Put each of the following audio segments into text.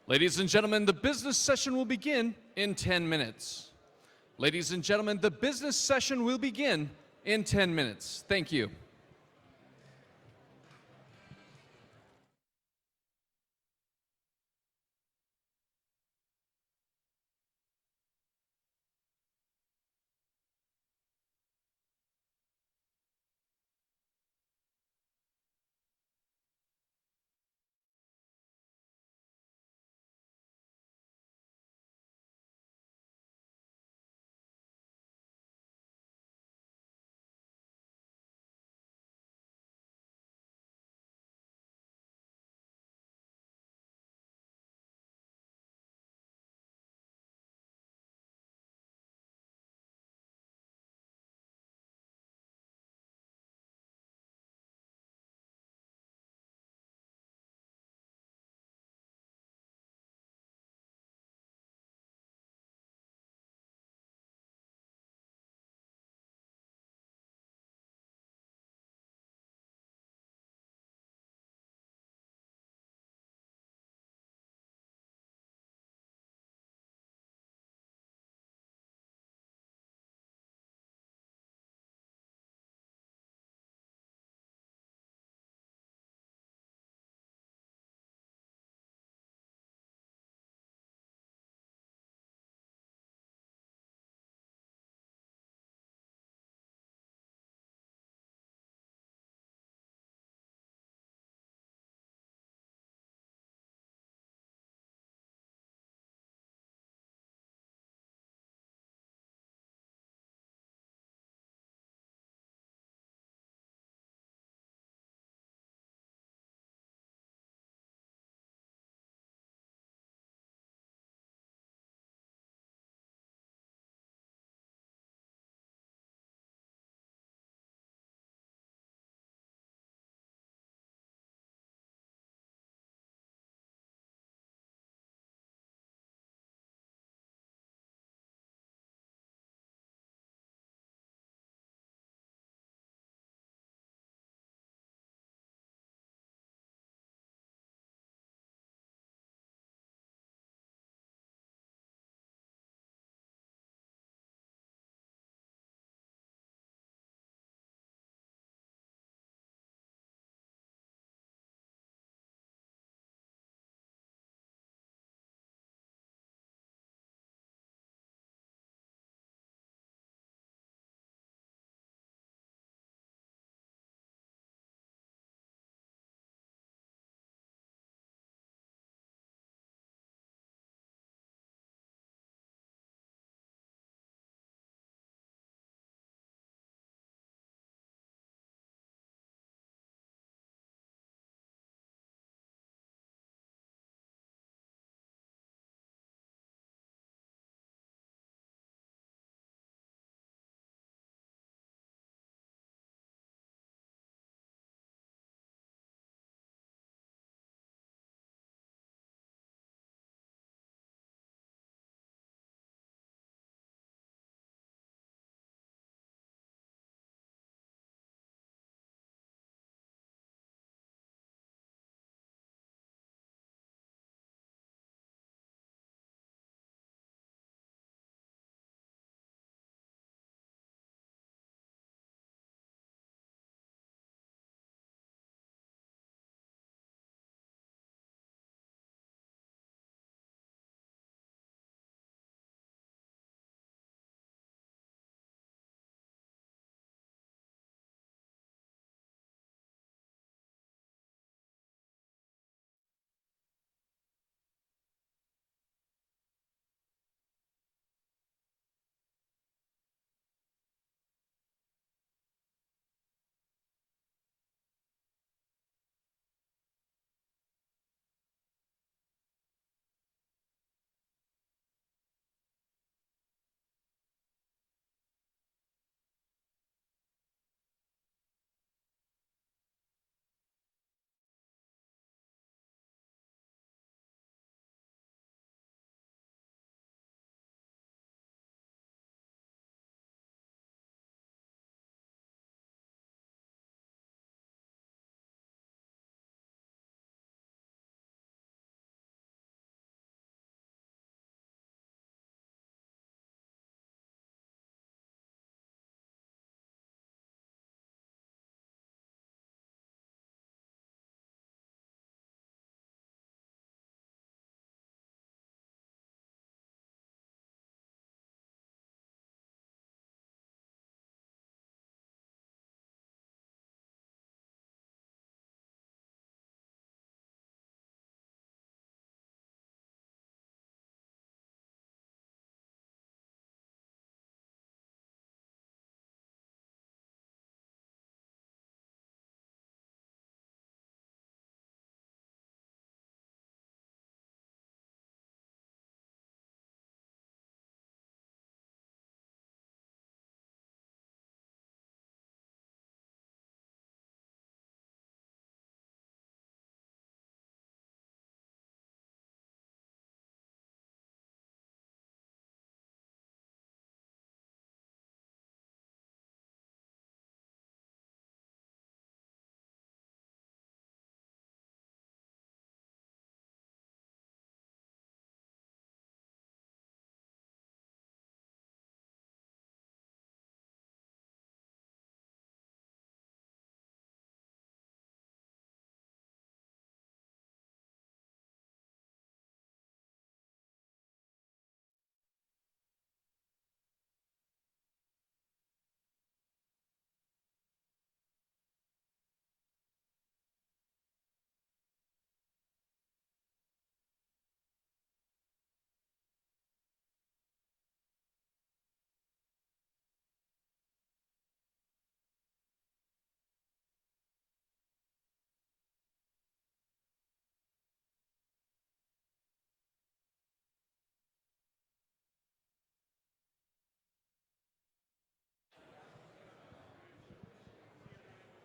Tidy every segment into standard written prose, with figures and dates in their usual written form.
Ladies and gentlemen, the business session will begin in 10 minutes. Ladies and gentlemen, the business session will begin in 10 minutes. Thank you.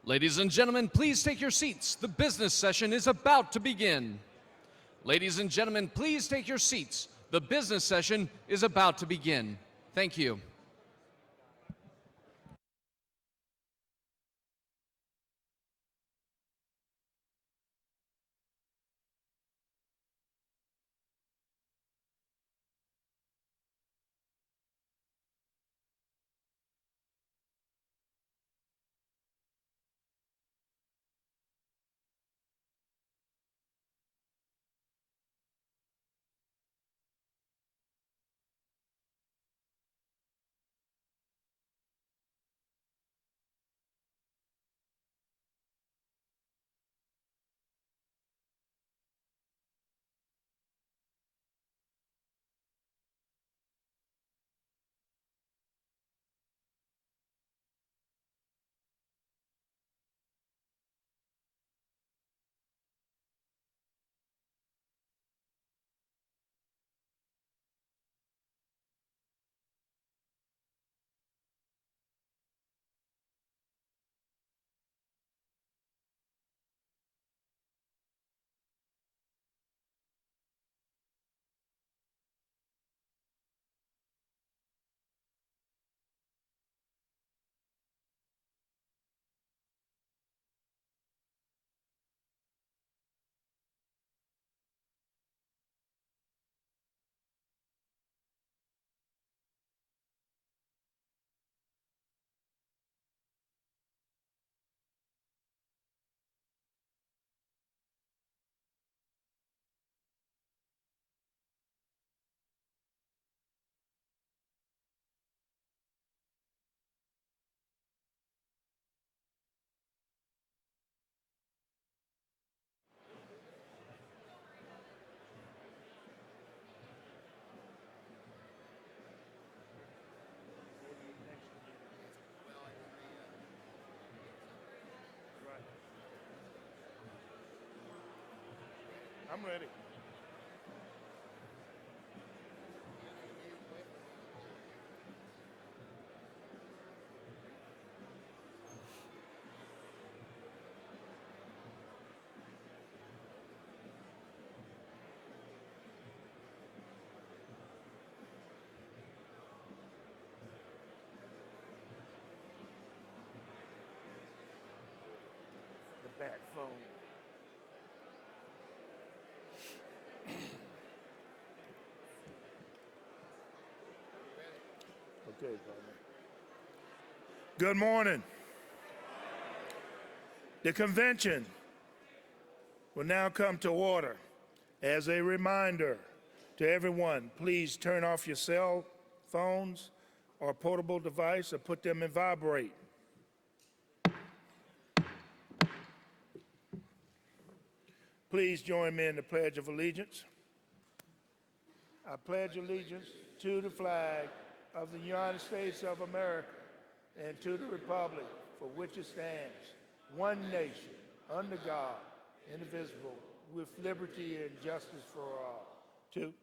Ladies and gentlemen, please take your seats. The business session is about to begin. Ladies and gentlemen, please take your seats. The business session is about to begin. Thank you. I'm ready. The back phone. Okay, partner. Good morning. The convention will now come to order. As a reminder to everyone, please turn off your cell phones or portable device or put them in vibrate. Please join me in the Pledge of Allegiance. I pledge allegiance to the flag of the United States of America and to the republic for which it stands, one nation, under God, indivisible, with liberty and justice for all. Two.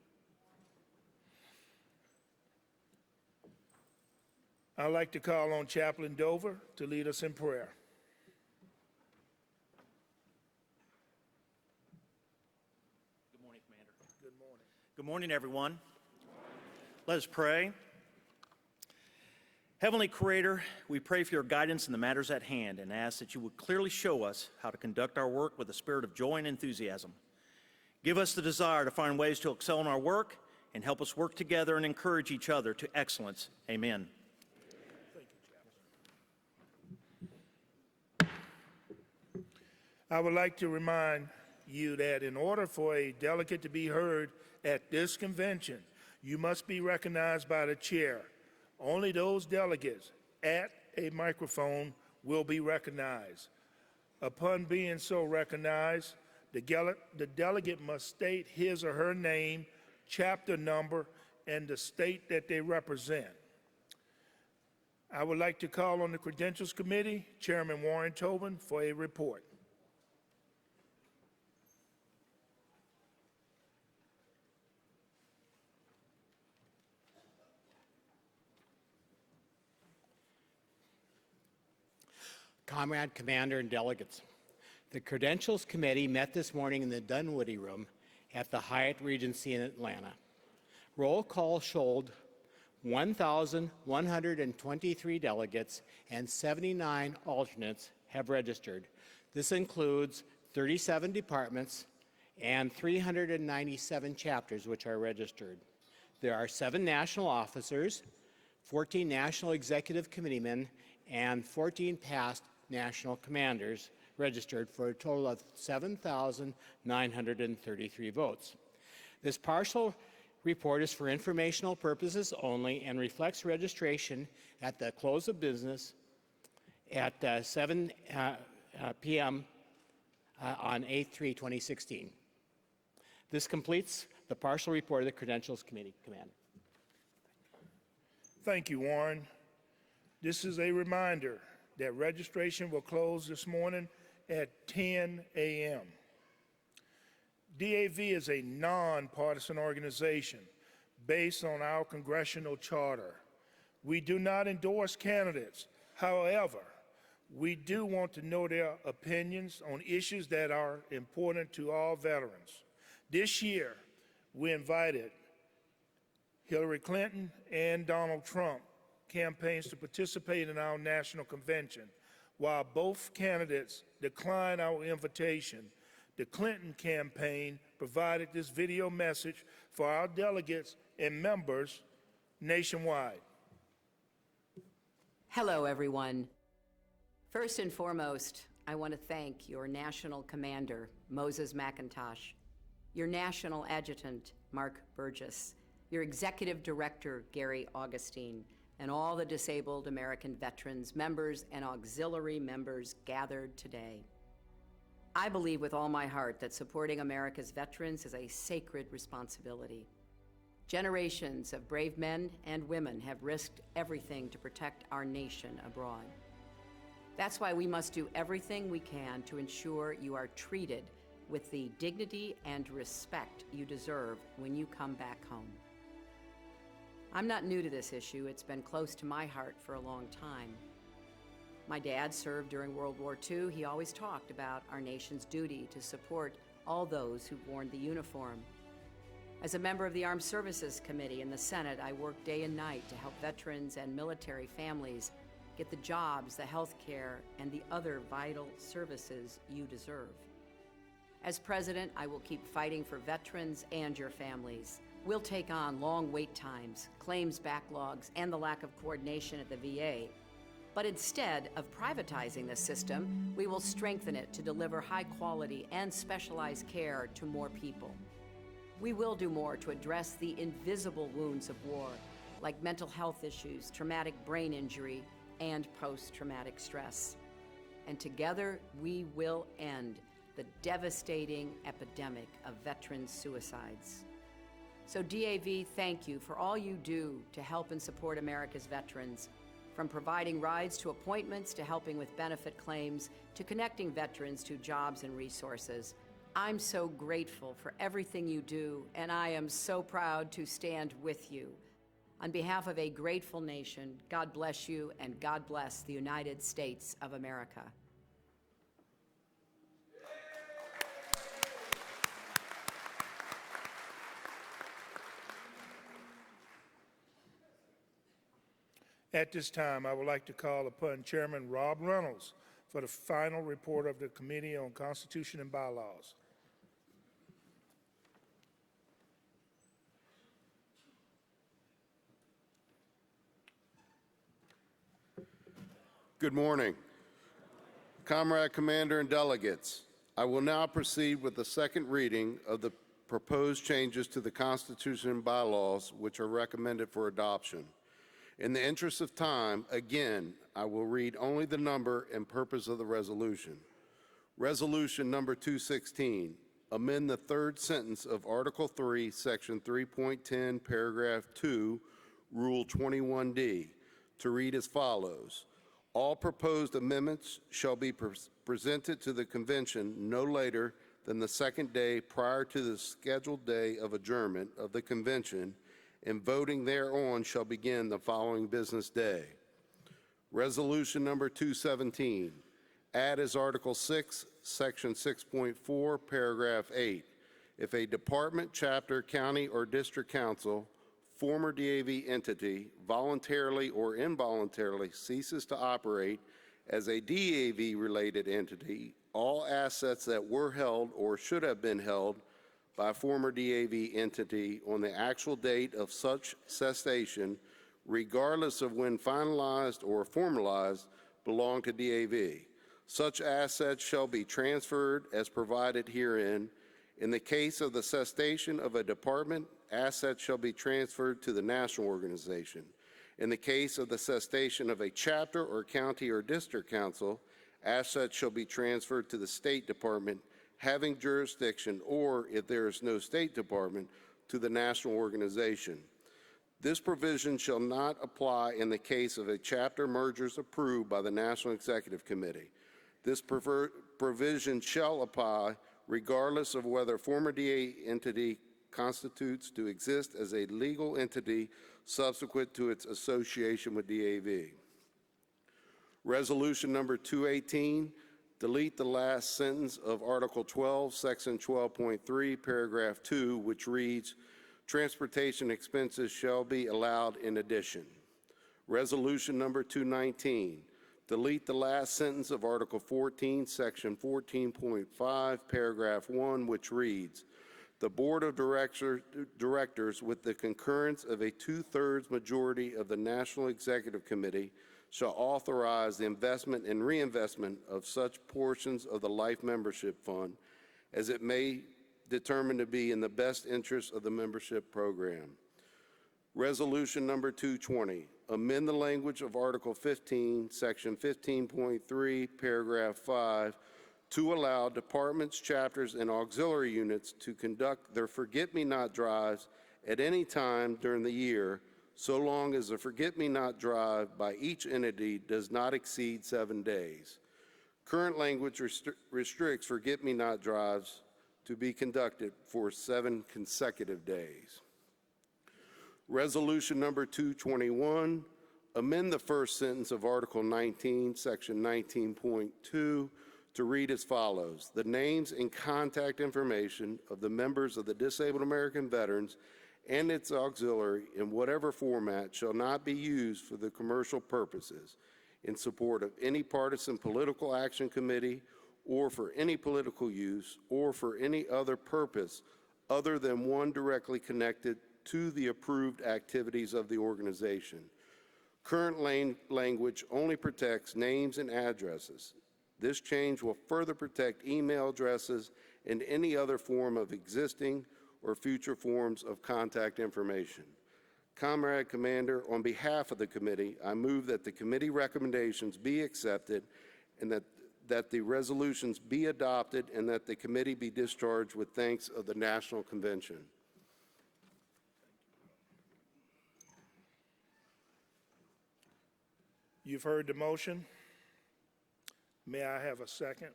I'd like to call on Chaplain Dover to lead us in prayer. Good morning, Commander. Good morning. Good morning, everyone. Let us pray. Heavenly Creator, we pray for your guidance in the matters at hand and ask that you would clearly show us how to conduct our work with a spirit of joy and enthusiasm. Give us the desire to find ways to excel in our work and help us work together and encourage each other to excellence. Amen. I would like to remind you that in order for a delegate to be heard at this convention, you must be recognized by the chair. Only those delegates at a microphone will be recognized. Upon being so recognized, the delegate must state his or her name, chapter number, and the state that they represent. I would like to call on the Credentials Committee, Chairman Warren Tobin, for a report. Comrade Commander and delegates, the Credentials Committee met this morning in the Dunwoody Room at the Hyatt Regency in Atlanta. Roll call showed 1,123 delegates and 79 alternates have registered. This includes 37 departments and 397 chapters which are registered. There are 7 national officers, 14 national executive committeemen, and 14 past national commanders registered for a total of 7,933 votes. This partial report is for informational purposes only and reflects registration at the close of business at 7 p.m. On 8/3/2016. This completes the partial report of the Credentials Committee. Commander. Thank you, Warren. This is a reminder that registration will close this morning at 10 a.m. DAV is a nonpartisan organization based on our congressional charter. We do not endorse candidates. However, we do want to know their opinions on issues that are important to all veterans. This year, we invited Hillary Clinton and Donald Trump campaigns to participate in our national convention. While both candidates declined our invitation, the Clinton campaign provided this video message for our delegates and members nationwide. Hello, everyone. First and foremost, I want to thank your National Commander, Moses McIntosh, your National Adjutant, Mark Burgess, your Executive Director, Gary Augustine, and all the disabled American veterans, members, and auxiliary members gathered today. I believe with all my heart that supporting America's veterans is a sacred responsibility. Generations of brave men and women have risked everything to protect our nation abroad. That's why we must do everything we can to ensure you are treated with the dignity and respect you deserve when you come back home. I'm not new to this issue. It's been close to my heart for a long time. My dad served during World War II. He always talked about our nation's duty to support all those who've worn the uniform. As a member of the Armed Services Committee in the Senate, I worked day and night to help veterans and military families get the jobs, the health care, and the other vital services you deserve. As president, I will keep fighting for veterans and your families. We'll take on long wait times, claims backlogs, and the lack of coordination at the VA. But instead of privatizing the system, we will strengthen it to deliver high quality and specialized care to more people. We will do more to address the invisible wounds of war, like mental health issues, traumatic brain injury, and post-traumatic stress. And together, we will end the devastating epidemic of veterans' suicides. So DAV, thank you for all you do to help and support America's veterans, from providing rides to appointments to helping with benefit claims to connecting veterans to jobs and resources. I'm so grateful for everything you do, and I am so proud to stand with you. On behalf of a grateful nation, God bless you, and God bless the United States of America. At this time, I would like to call upon Chairman Rob Reynolds for the final report of the Committee on Constitution and Bylaws. Good morning. Comrade Commander and delegates, I will now proceed with the second reading of the proposed changes to the Constitution and bylaws which are recommended for adoption. In the interest of time, again, I will read only the number and purpose of the resolution. Resolution number 216, amend the third sentence of Article 3, Section 3.10, Paragraph 2, Rule 21D, to read as follows. All proposed amendments shall be presented to the convention no later than the second day prior to the scheduled day of adjournment of the convention, and voting thereon shall begin the following business day. Resolution number 217, Add as Article 6, Section 6.4, Paragraph 8. If a department, chapter, county, or district council, former DAV entity, voluntarily or involuntarily ceases to operate as a DAV-related entity, all assets that were held or should have been held by a former DAV entity on the actual date of such cessation, regardless of when finalized or formalized, belong to DAV. Such assets shall be transferred as provided herein. In the case of the cessation of a department, assets shall be transferred to the national organization. In the case of the cessation of a chapter or county or district council, assets shall be transferred to the State Department having jurisdiction, or if there is no State Department, to the national organization. This provision shall not apply in the case of a chapter mergers approved by the National Executive Committee. This provision shall apply regardless of whether former DA entity constitutes to exist as a legal entity subsequent to its association with DAV. Resolution number 218, delete the last sentence of Article 12, Section 12.3, Paragraph 2, which reads, transportation expenses shall be allowed in addition. Resolution number 219, delete the last sentence of Article 14, Section 14.5, Paragraph 1, which reads, the Board of Directors, with the concurrence of a 2/3 majority of the National Executive Committee, shall authorize the investment and reinvestment of such portions of the Life Membership Fund as it may determine to be in the best interest of the membership program. Resolution number 220, amend the language of Article 15, Section 15.3, Paragraph 5, to allow departments, chapters, and auxiliary units to conduct their forget-me-not drives at any time during the year, so long as the forget-me-not drive by each entity does not exceed 7 days. Current language restricts forget-me-not drives to be conducted for 7 consecutive days. Resolution number 221, amend the first sentence of Article 19, Section 19.2 to read as follows. The names and contact information of the members of the Disabled American Veterans and its auxiliary in whatever format shall not be used for the commercial purposes in support of any partisan political action committee or for any political use or for any other purpose other than one directly connected to the approved activities of the organization. Current language only protects names and addresses. This change will further protect email addresses and any other form of existing or future forms of contact information. Comrade Commander, on behalf of the committee, I move that the committee recommendations be accepted and that the resolutions be adopted and that the committee be discharged with thanks of the National Convention. You've heard the motion. May I have a second?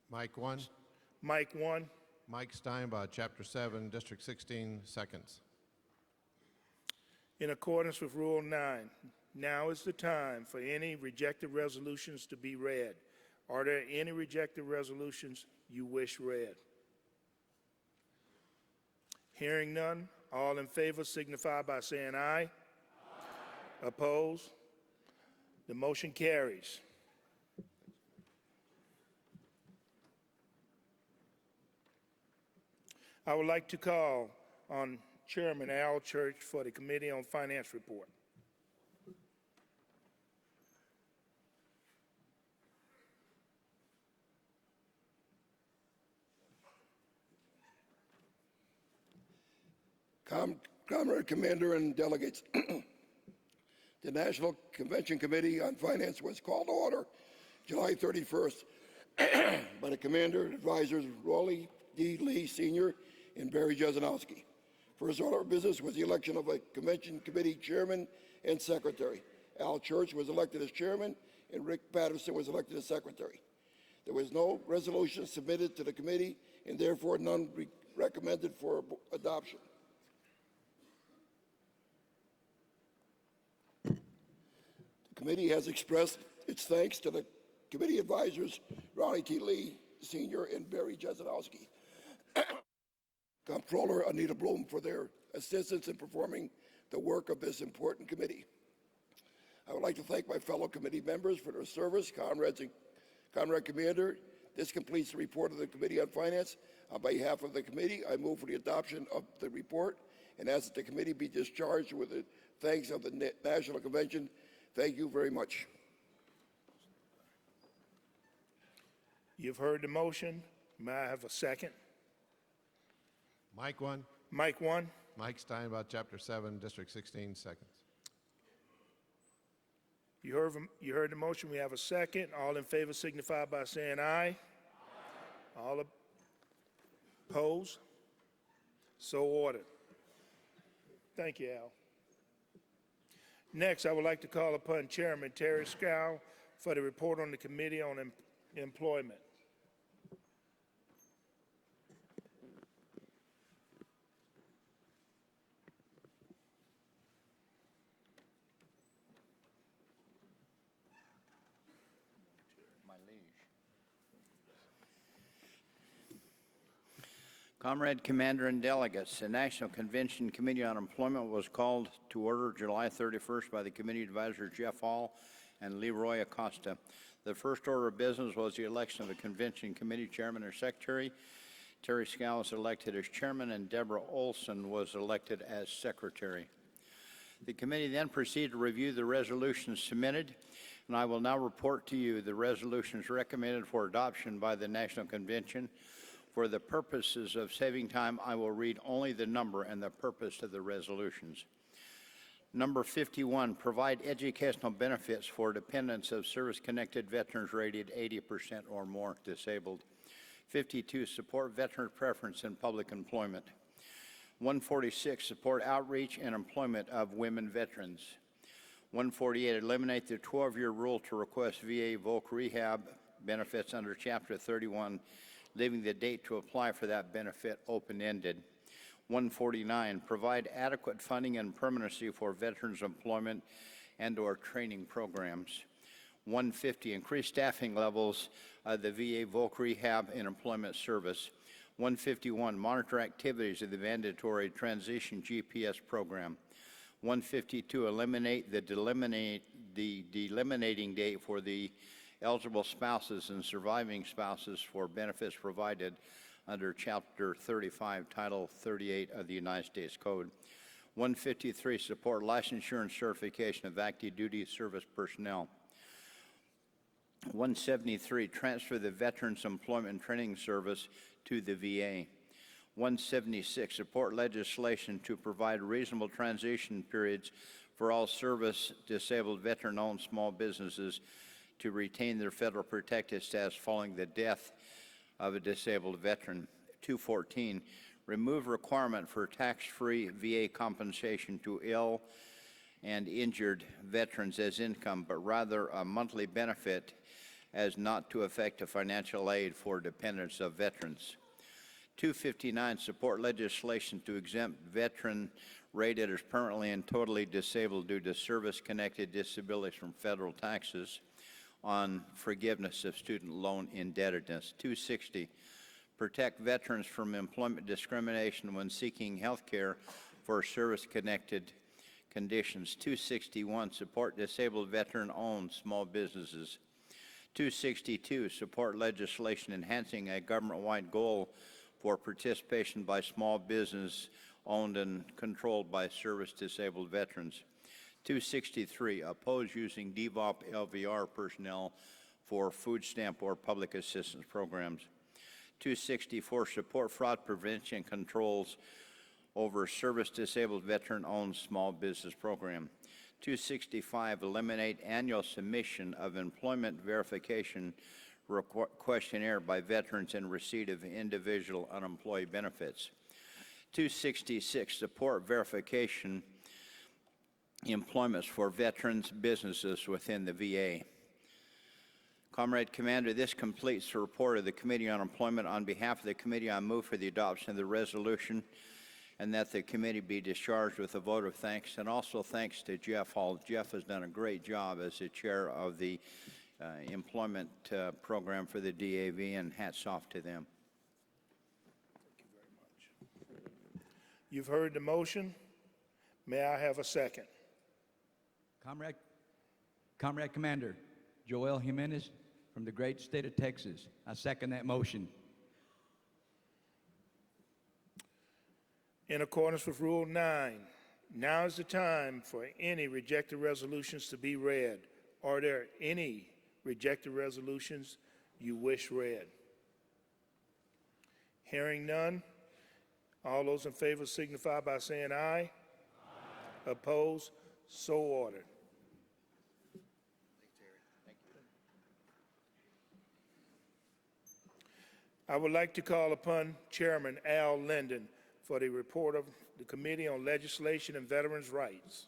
Mike 1. Mike 1. Mike Steinbaugh, Chapter 7, District 16, seconds. In accordance with Rule 9, now is the time for any rejected resolutions to be read. Are there any rejected resolutions you wish read? Hearing none, all in favor signify by saying aye. Aye. Opposed? The motion carries. I would like to call on Chairman Al Church for the Committee on Finance report. Comrade Commander and delegates, the National Convention Committee on Finance was called to order July 31st by the Commander and Advisors Raleigh D. Lee Sr. and Barry Jezanowski. First order of business was the election of a Convention Committee Chairman and Secretary. Al Church was elected as Chairman and Rick Patterson was elected as Secretary. There was no resolution submitted to the committee and therefore none recommended for adoption. The committee has expressed its thanks to the Committee advisors Ronnie T. Lee, Sr. and Barry Jezanowski. Comptroller Anita Bloom for their assistance in performing the work of this important committee. I would like to thank my fellow committee members for their service. Conrad Commander, this completes the report of the Committee on Finance. On behalf of the committee, I move for the adoption of the report and ask that the committee be discharged with the thanks of the National Convention. Thank you very much. You've heard the motion. May I have a second? Mike 1. Mike 1. Mike Steinbach, Chapter 7, District 16, seconds. You heard the motion. We have a second. All in favor signify by saying aye. All opposed? So ordered. Thank you, Al. Next, I would like to call upon Chairman Terry Scow for the report on the Committee on Employment. Comrade Commander and delegates, the National Convention Committee on Employment was called to order July 31st by the committee advisors Jeff Hall and Leroy Acosta. The first order of business was the election of a convention committee chairman and secretary. Terry Scow was elected as chairman and Deborah Olson was elected as secretary. The committee then proceeded to review the resolutions submitted, and I will now report to you the resolutions recommended for adoption by the National Convention. For the purposes of saving time, I will read only the number and the purpose of the resolutions. Number 51, provide educational benefits for dependents of service-connected veterans rated 80% or more disabled. 52, support veteran preference in public employment. 146, support outreach and employment of women veterans. 148, eliminate the 12-year rule to request VA voc rehab benefits under Chapter 31, leaving the date to apply for that benefit open-ended. 149, provide adequate funding and permanency for veterans' employment and/or training programs. 150, increase staffing levels of the VA voc rehab and employment service. 151, monitor activities of the mandatory transition GPS program. 152, eliminate the delimiting date for the eligible spouses and surviving spouses for benefits provided under Chapter 35, Title 38 of the United States Code. 153, support licensure and certification of active duty service personnel. 173, transfer the Veterans Employment and Training Service to the VA. 176, support legislation to provide reasonable transition periods for all service-disabled veteran-owned small businesses to retain their federal protected status following the death of a disabled veteran. 214, remove requirement for tax-free VA compensation to ill and injured veterans as income, but rather a monthly benefit as not to affect a financial aid for dependents of veterans. 259, support legislation to exempt veteran rated as permanently and totally disabled due to service-connected disabilities from federal taxes on forgiveness of student loan indebtedness. 260, protect veterans from employment discrimination when seeking health care for service-connected conditions. 261, support disabled veteran-owned small businesses. 262, support legislation enhancing a government-wide goal for participation by small business owned and controlled by service-disabled veterans. 263, oppose using DAV LVR personnel for food stamp or public assistance programs. 264, support fraud prevention controls over service-disabled veteran-owned small business program. 265, eliminate annual submission of employment verification questionnaire by veterans in receipt of individual unemployed benefits. 266, support verification employments for veterans businesses within the VA. Comrade Commander, this completes the report of the Committee on Employment. On behalf of the committee, I move for the adoption of the resolution and that the committee be discharged with a vote of thanks, and also thanks to Jeff Hall. Jeff has done a great job as the chair of the employment program for the DAV, and hats off to them. You've heard the motion. May I have a second? Comrade Commander, Joel Jimenez from the great state of Texas. I second that motion. In accordance with Rule 9, now is the time for any rejected resolutions to be read. Are there any rejected resolutions you wish read? Hearing none, all those in favor signify by saying aye. Aye. Opposed? So ordered. I would like to call upon Chairman Al Linden for the report of the Committee on Legislation and Veterans' Rights.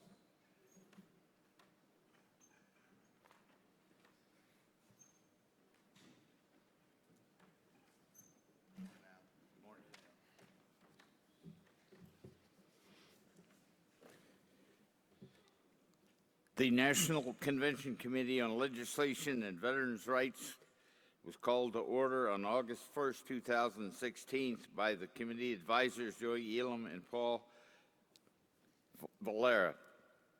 The National Convention Committee on Legislation and Veterans' Rights was called to order on August 1st, 2016 by the committee advisors Joey Elam and Paul Valera.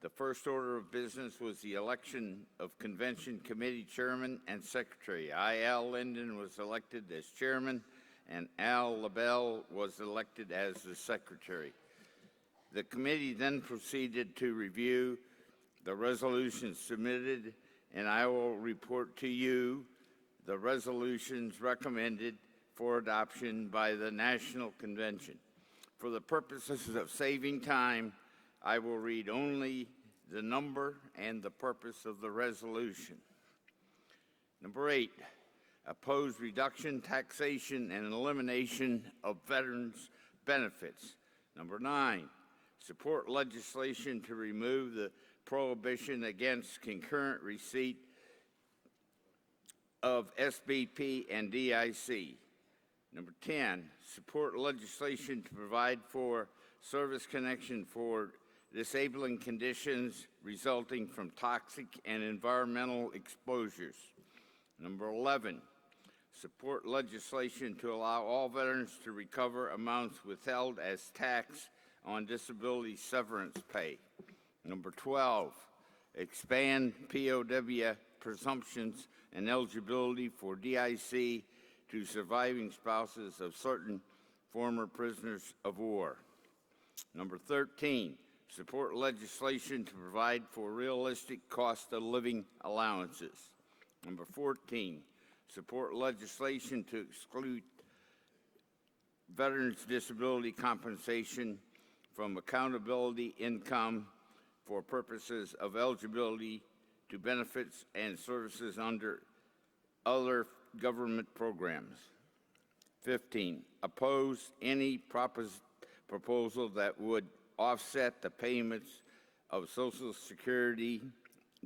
The first order of business was the election of Convention Committee Chairman and Secretary. I, Al Linden, was elected as Chairman, and Al LaBelle was elected as the Secretary. The committee then proceeded to review the resolutions submitted, and I will report to you the resolutions recommended for adoption by the National Convention. For the purposes of saving time, I will read only the number and the purpose of the resolution. Number 8, oppose reduction, taxation, and elimination of veterans' benefits. Number 9, support legislation to remove the prohibition against concurrent receipt of SBP and DIC. Number 10, support legislation to provide for service connection for disabling conditions resulting from toxic and environmental exposures. Number 11, support legislation to allow all veterans to recover amounts withheld as tax on disability severance pay. Number 12, expand POW presumptions and eligibility for DIC to surviving spouses of certain former prisoners of war. Number 13, support legislation to provide for realistic cost of living allowances. Number 14, support legislation to exclude veterans' disability compensation from accountability income for purposes of eligibility to benefits and services under other government programs. 15, oppose any proposal that would offset the payments of Social Security,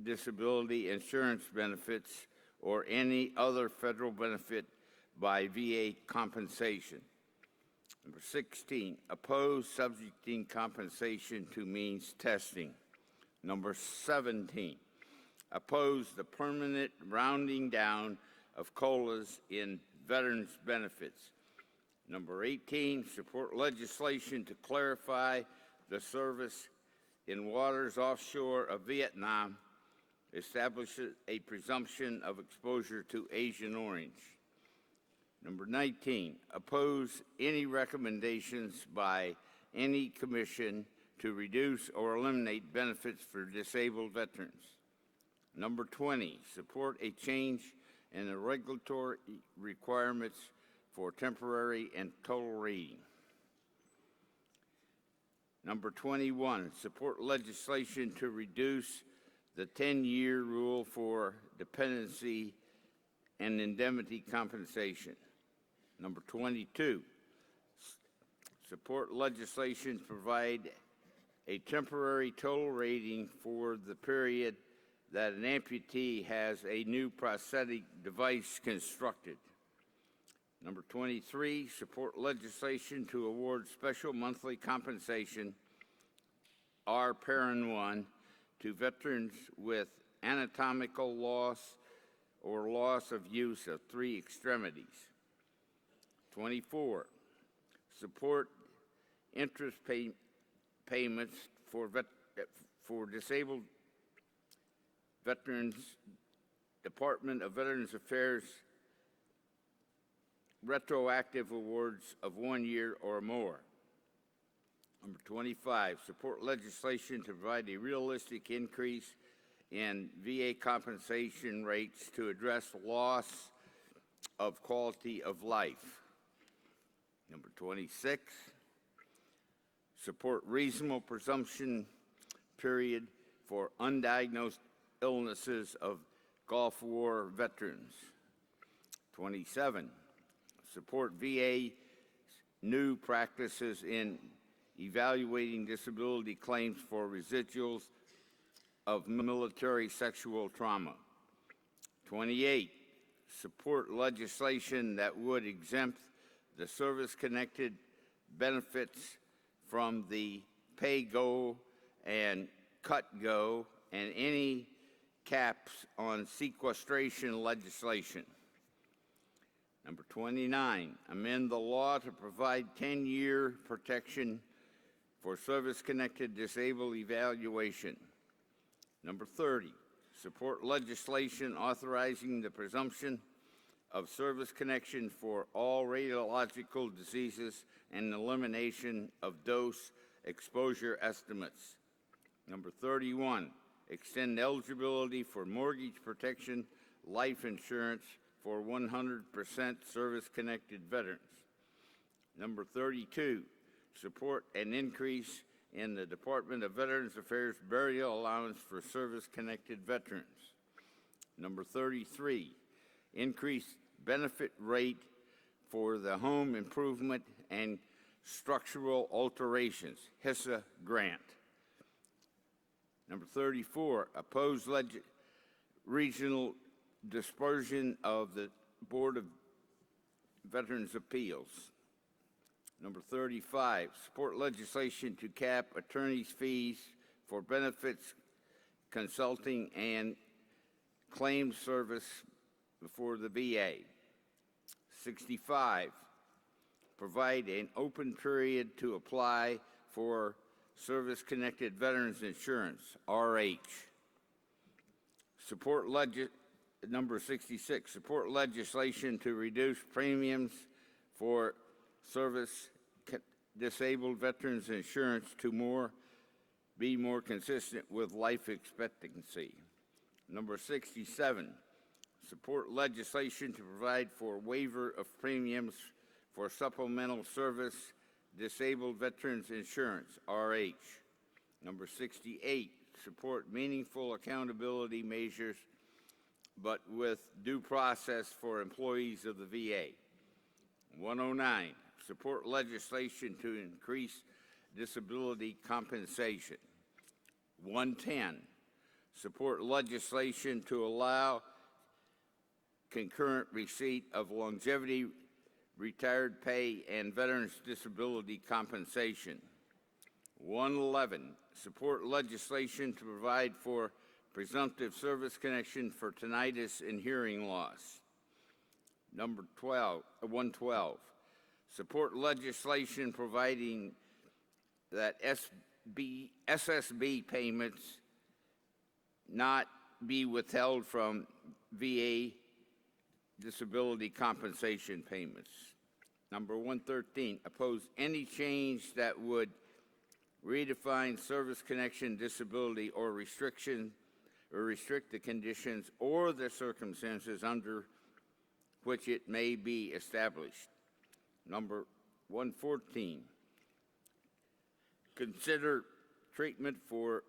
disability insurance benefits, or any other federal benefit by VA compensation. Number 16, oppose subjecting compensation to means testing. Number 17, oppose the permanent rounding down of COLAs in veterans' benefits. Number 18, support legislation to clarify the service in waters offshore of Vietnam, establishes a presumption of exposure to Agent Orange. Number 19, oppose any recommendations by any commission to reduce or eliminate benefits for disabled veterans. Number 20, support a change in the regulatory requirements for temporary and total rating. Number 21, support legislation to reduce the 10-year rule for dependency and indemnity compensation. Number 22, support legislation to provide a temporary total rating for the period that an amputee has a new prosthetic device constructed. Number 23, support legislation to award special monthly compensation, R Parent 1, to veterans with anatomical loss or loss of use of 3 extremities. 24, support interest payments for disabled veterans, Department of Veterans Affairs retroactive awards of 1 year or more. Number 25, support legislation to provide a realistic increase in VA compensation rates to address loss of quality of life. Number 26, support reasonable presumption period for undiagnosed illnesses of Gulf War veterans. 27, support VA new practices in evaluating disability claims for residuals of military sexual trauma. 28, support legislation that would exempt the service-connected benefits from the pay-go and cut-go and any caps on sequestration legislation. Number 29, amend the law to provide 10-year protection for service-connected disabled evaluation. Number 30, support legislation authorizing the presumption of service connection for all radiological diseases and elimination of dose exposure estimates. Number 31, extend eligibility for mortgage protection life insurance for 100% service-connected veterans. Number 32, support an increase in the Department of Veterans Affairs burial allowance for service-connected veterans. Number 33, increase benefit rate for the home improvement and structural alterations, HISA grant. Number 34, oppose regional dispersion of the Board of Veterans Appeals. Number 35, support legislation to cap attorneys' fees for benefits, consulting, and claims service before the VA. 65, provide an open period to apply for service-connected veterans insurance, RH. Number 66, support legislation to reduce premiums for service-disabled veterans insurance to be more consistent with life expectancy. Number 67, support legislation to provide for waiver of premiums for supplemental service disabled veterans insurance, RH. Number 68, support meaningful accountability measures but with due process for employees of the VA. 109, support legislation to increase disability compensation. 110, support legislation to allow concurrent receipt of longevity, retired pay, and veterans disability compensation. 111, support legislation to provide for presumptive service connection for tinnitus and hearing loss. Number 112, support legislation providing that SSB payments not be withheld from VA disability compensation payments. Number 113, oppose any change that would redefine service connection disability or restrict the conditions or the circumstances under which it may be established. Number 114, consider treatment for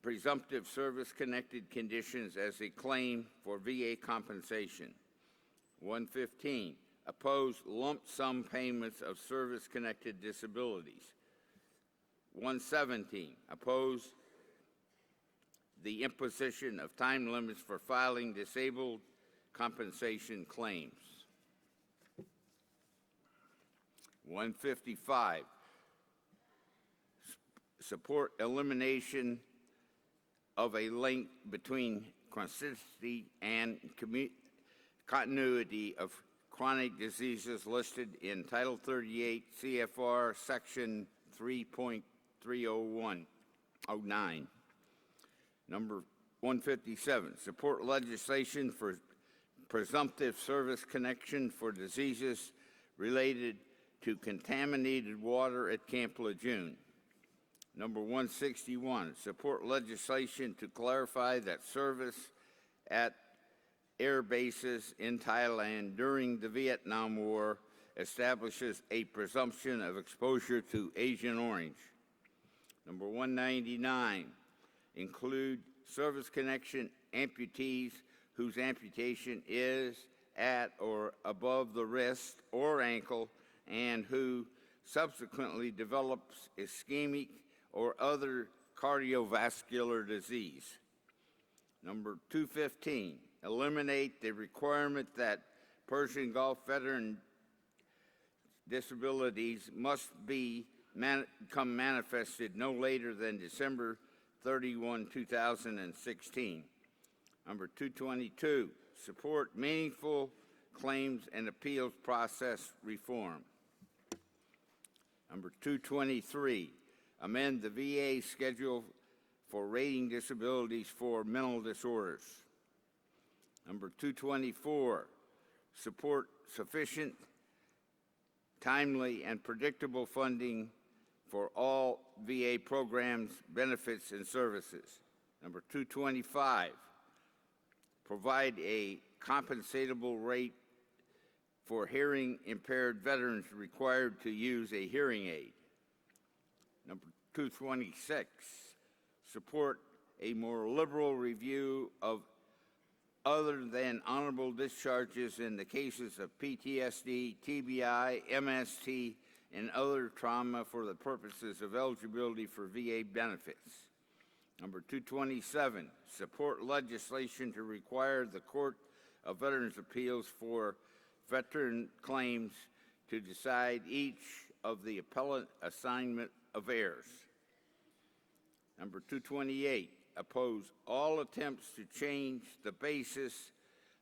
presumptive service-connected conditions as a claim for VA compensation. 115, oppose lump sum payments of service-connected disabilities. 117, oppose the imposition of time limits for filing disabled compensation claims. 155, support elimination of a link between consistency, and continuity of chronic diseases listed in Title 38 CFR Section 3.30109. Number 157, support legislation for presumptive service connection for diseases related to contaminated water at Camp Lejeune. Number 161, support legislation to clarify that service at air bases in Thailand during the Vietnam War establishes a presumption of exposure to Agent Orange. Number 199, include service connection amputees whose amputation is at or above the wrist or ankle and who subsequently develops ischemic or other cardiovascular disease. Number 215, eliminate the requirement that Persian Gulf veteran disabilities must become manifested no later than December 31, 2016. Number 222, support meaningful claims and appeals process reform. Number 223, amend the VA schedule for rating disabilities for mental disorders. Number 224, support sufficient, timely, and predictable funding for all VA programs, benefits, and services. Number 225, provide a compensatable rate for hearing impaired veterans required to use a hearing aid. Number 226, support a more liberal review of other than honorable discharges in the cases of PTSD, TBI, MST, and other trauma for the purposes of eligibility for VA benefits. Number 227, support legislation to require the Court of Veterans' Appeals for veteran claims to decide each of the appellate assignment of heirs. Number 228, oppose all attempts to change the basis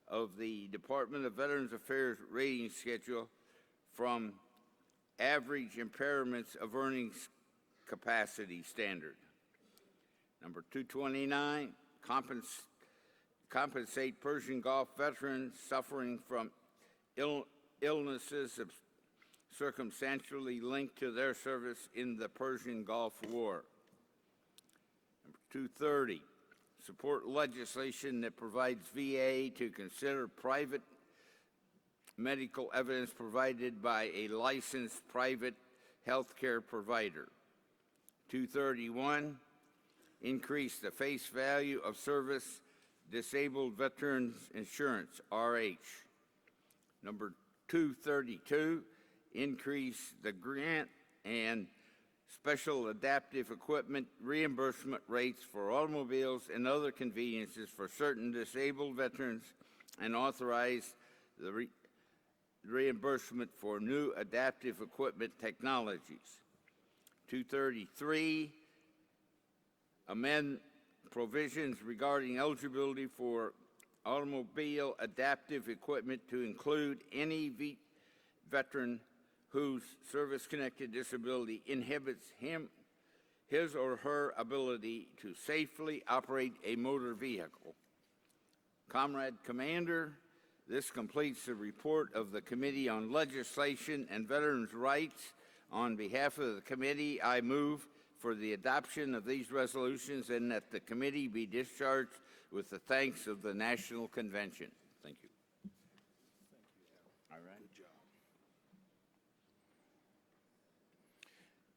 of the Department of Veterans Affairs rating schedule from average impairments of earnings capacity standard. Number 229, compensate Persian Gulf veterans suffering from illnesses circumstantially linked to their service in the Persian Gulf War. Number 230, support legislation that provides VA to consider private medical evidence provided by a licensed private healthcare provider. 231, increase the face value of service disabled veterans insurance, RH. Number 232, increase the grant and special adaptive equipment reimbursement rates for automobiles and other conveniences for certain disabled veterans and authorize the reimbursement for new adaptive equipment technologies. 233, amend provisions regarding eligibility for automobile adaptive equipment to include any veteran whose service-connected disability inhibits his or her ability to safely operate a motor vehicle. Comrade Commander, this completes the report of the Committee on Legislation and Veterans' Rights. On behalf of the committee, I move for the adoption of these resolutions and that the committee be discharged with the thanks of the National Convention. Thank you. All right. Good job.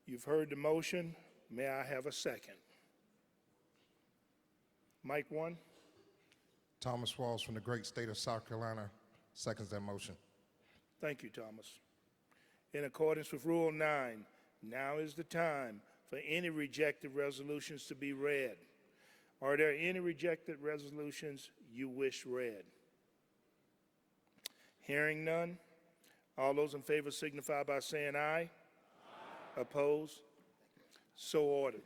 You've heard the motion. May I have a second? Mike 1. Thomas Walls from the great state of South Carolina seconds that motion. Thank you, Thomas. In accordance with Rule 9, now is the time for any rejected resolutions to be read. Are there any rejected resolutions you wish read? Hearing none, all those in favor signify by saying aye. Aye. Opposed? So ordered.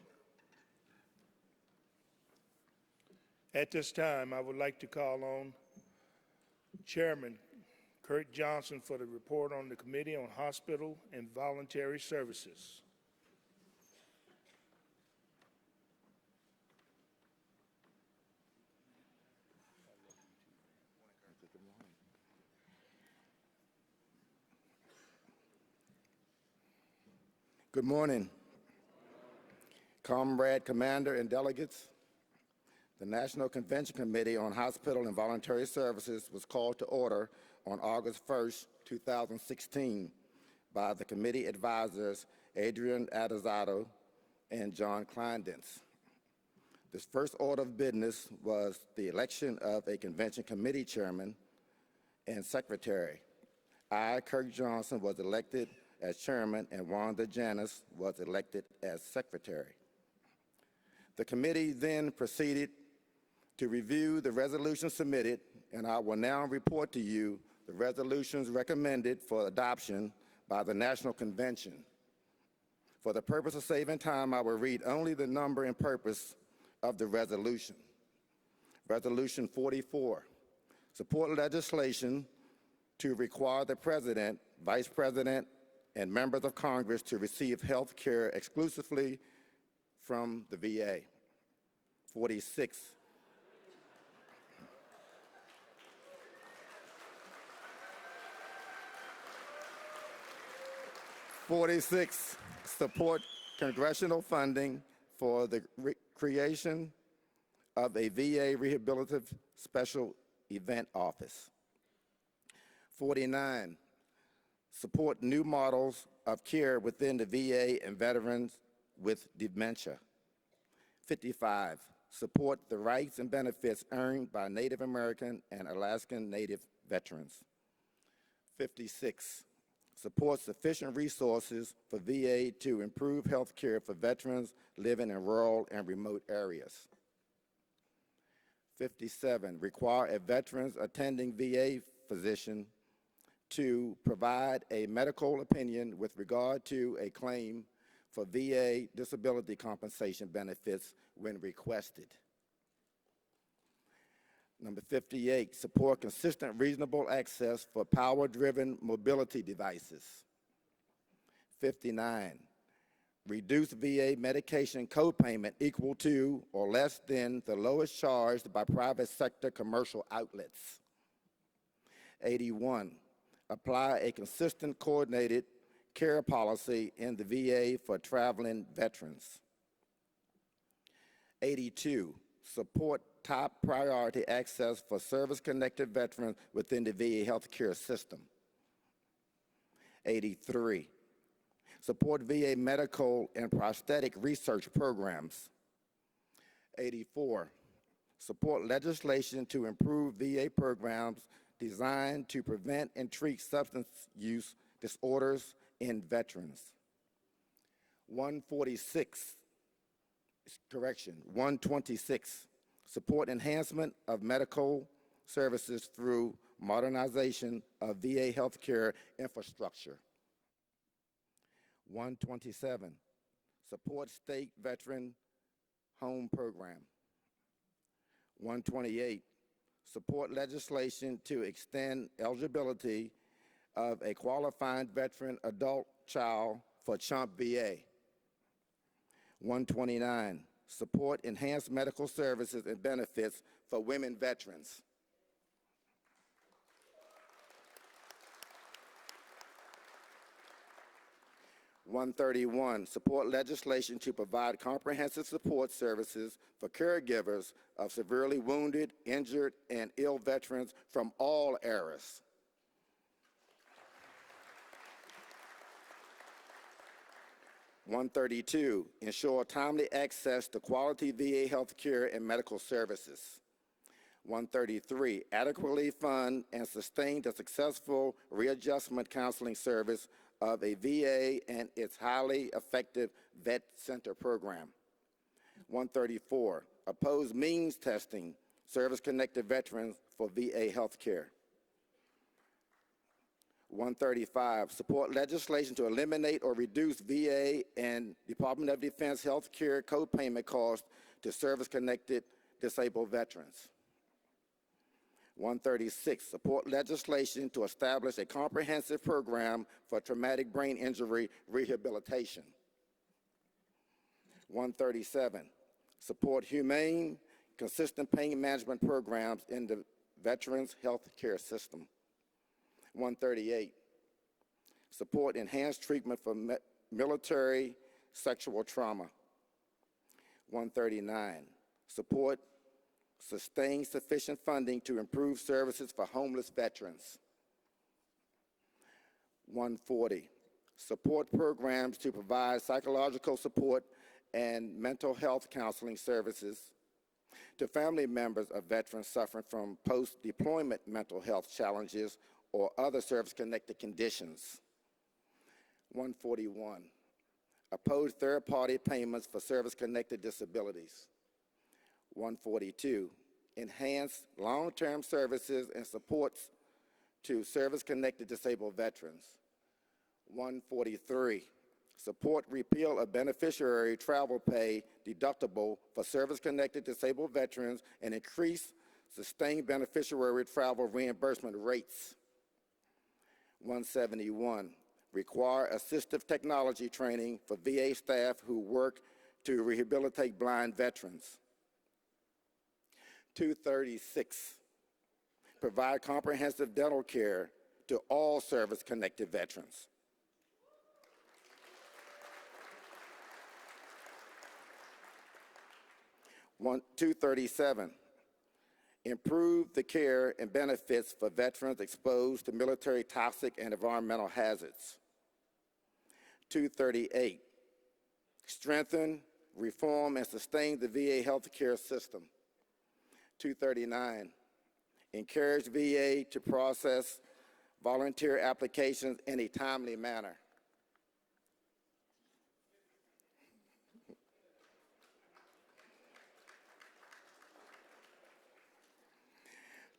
At this time, I would like to call on Chairman Kurt Johnson for the report on the Committee on Hospital and Voluntary Services. Good morning, Comrade Commander and delegates. The National Convention Committee on Hospital and Voluntary Services was called to order on August 1st, 2016 by the committee advisors Adrian Adazado and John Kleindens. This first order of business was the election of a convention committee chairman and secretary. I, Kirk Johnson, was elected as chairman and Wanda Janis was elected as secretary. The committee then proceeded to review the resolution submitted, and I will now report to you the resolutions recommended for adoption by the National Convention. For the purpose of saving time, I will read only the number and purpose of the resolution. Resolution 44, support legislation to require the President, Vice President, and members of Congress to receive health care exclusively from the VA. 46, support congressional funding for the creation of a VA Rehabilitative Special Event Office. 49, support new models of care within the VA and veterans with dementia. 55, support the rights and benefits earned by Native American and Alaskan Native veterans. 56, support sufficient resources for VA to improve health care for veterans living in rural and remote areas. 57, require a veterans attending VA physician to provide a medical opinion with regard to a claim for VA disability compensation benefits when requested. Number 58, support consistent reasonable access for power-driven mobility devices. 59, reduce VA medication copayment equal to or less than the lowest charged by private sector commercial outlets. 81, apply a consistent coordinated care policy in the VA for traveling veterans. 82, support top priority access for service-connected veterans within the VA healthcare system. 83, support VA medical and prosthetic research programs. 84, support legislation to improve VA programs designed to prevent and treat substance use disorders in veterans. 126, support enhancement of medical services through modernization of VA healthcare infrastructure. 127, support state veteran home program. 128, support legislation to extend eligibility of a qualifying veteran adult child for CHUMP VA. 129, support enhanced medical services and benefits for women veterans. 131, support legislation to provide comprehensive support services for caregivers of severely wounded, injured, and ill veterans from all eras. 132, ensure timely access to quality VA health care and medical services. 133, adequately fund and sustain the successful readjustment counseling service of a VA and its highly effective vet center program. 134, oppose means testing service-connected veterans for VA health care. 135, support legislation to eliminate or reduce VA and Department of Defense health care copayment costs to service-connected disabled veterans. 136, support legislation to establish a comprehensive program for traumatic brain injury rehabilitation. 137, support humane, consistent pain management programs in the veterans' health care system. 138, support enhanced treatment for military sexual trauma. 139, support sustain sufficient funding to improve services for homeless veterans. 140, support programs to provide psychological support and mental health counseling services to family members of veterans suffering from post-deployment mental health challenges or other service-connected conditions. 141, oppose third-party payments for service-connected disabilities. 142, enhance long-term services and supports to service-connected disabled veterans. 143, support repeal of beneficiary travel pay deductible for service-connected disabled veterans and increase sustained beneficiary travel reimbursement rates. 171, require assistive technology training for VA staff who work to rehabilitate blind veterans. 236, provide comprehensive dental care to all service-connected veterans. 237, improve the care and benefits for veterans exposed to military toxic and environmental hazards. 238, strengthen, reform, and sustain the VA healthcare system. 239, encourage VA to process volunteer applications in a timely manner.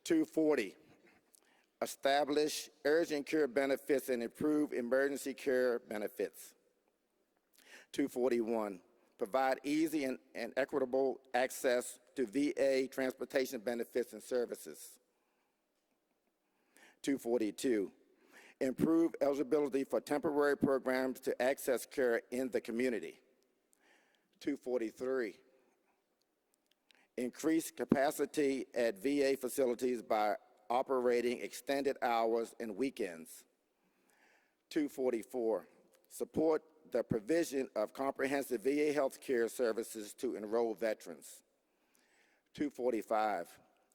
240, establish urgent care benefits and improve emergency care benefits. 241, provide easy and equitable access to VA transportation benefits and services. 242, improve eligibility for temporary programs to access care in the community. 243, increase capacity at VA facilities by operating extended hours and weekends. 244, support the provision of comprehensive VA health care services to enrolled veterans. 245,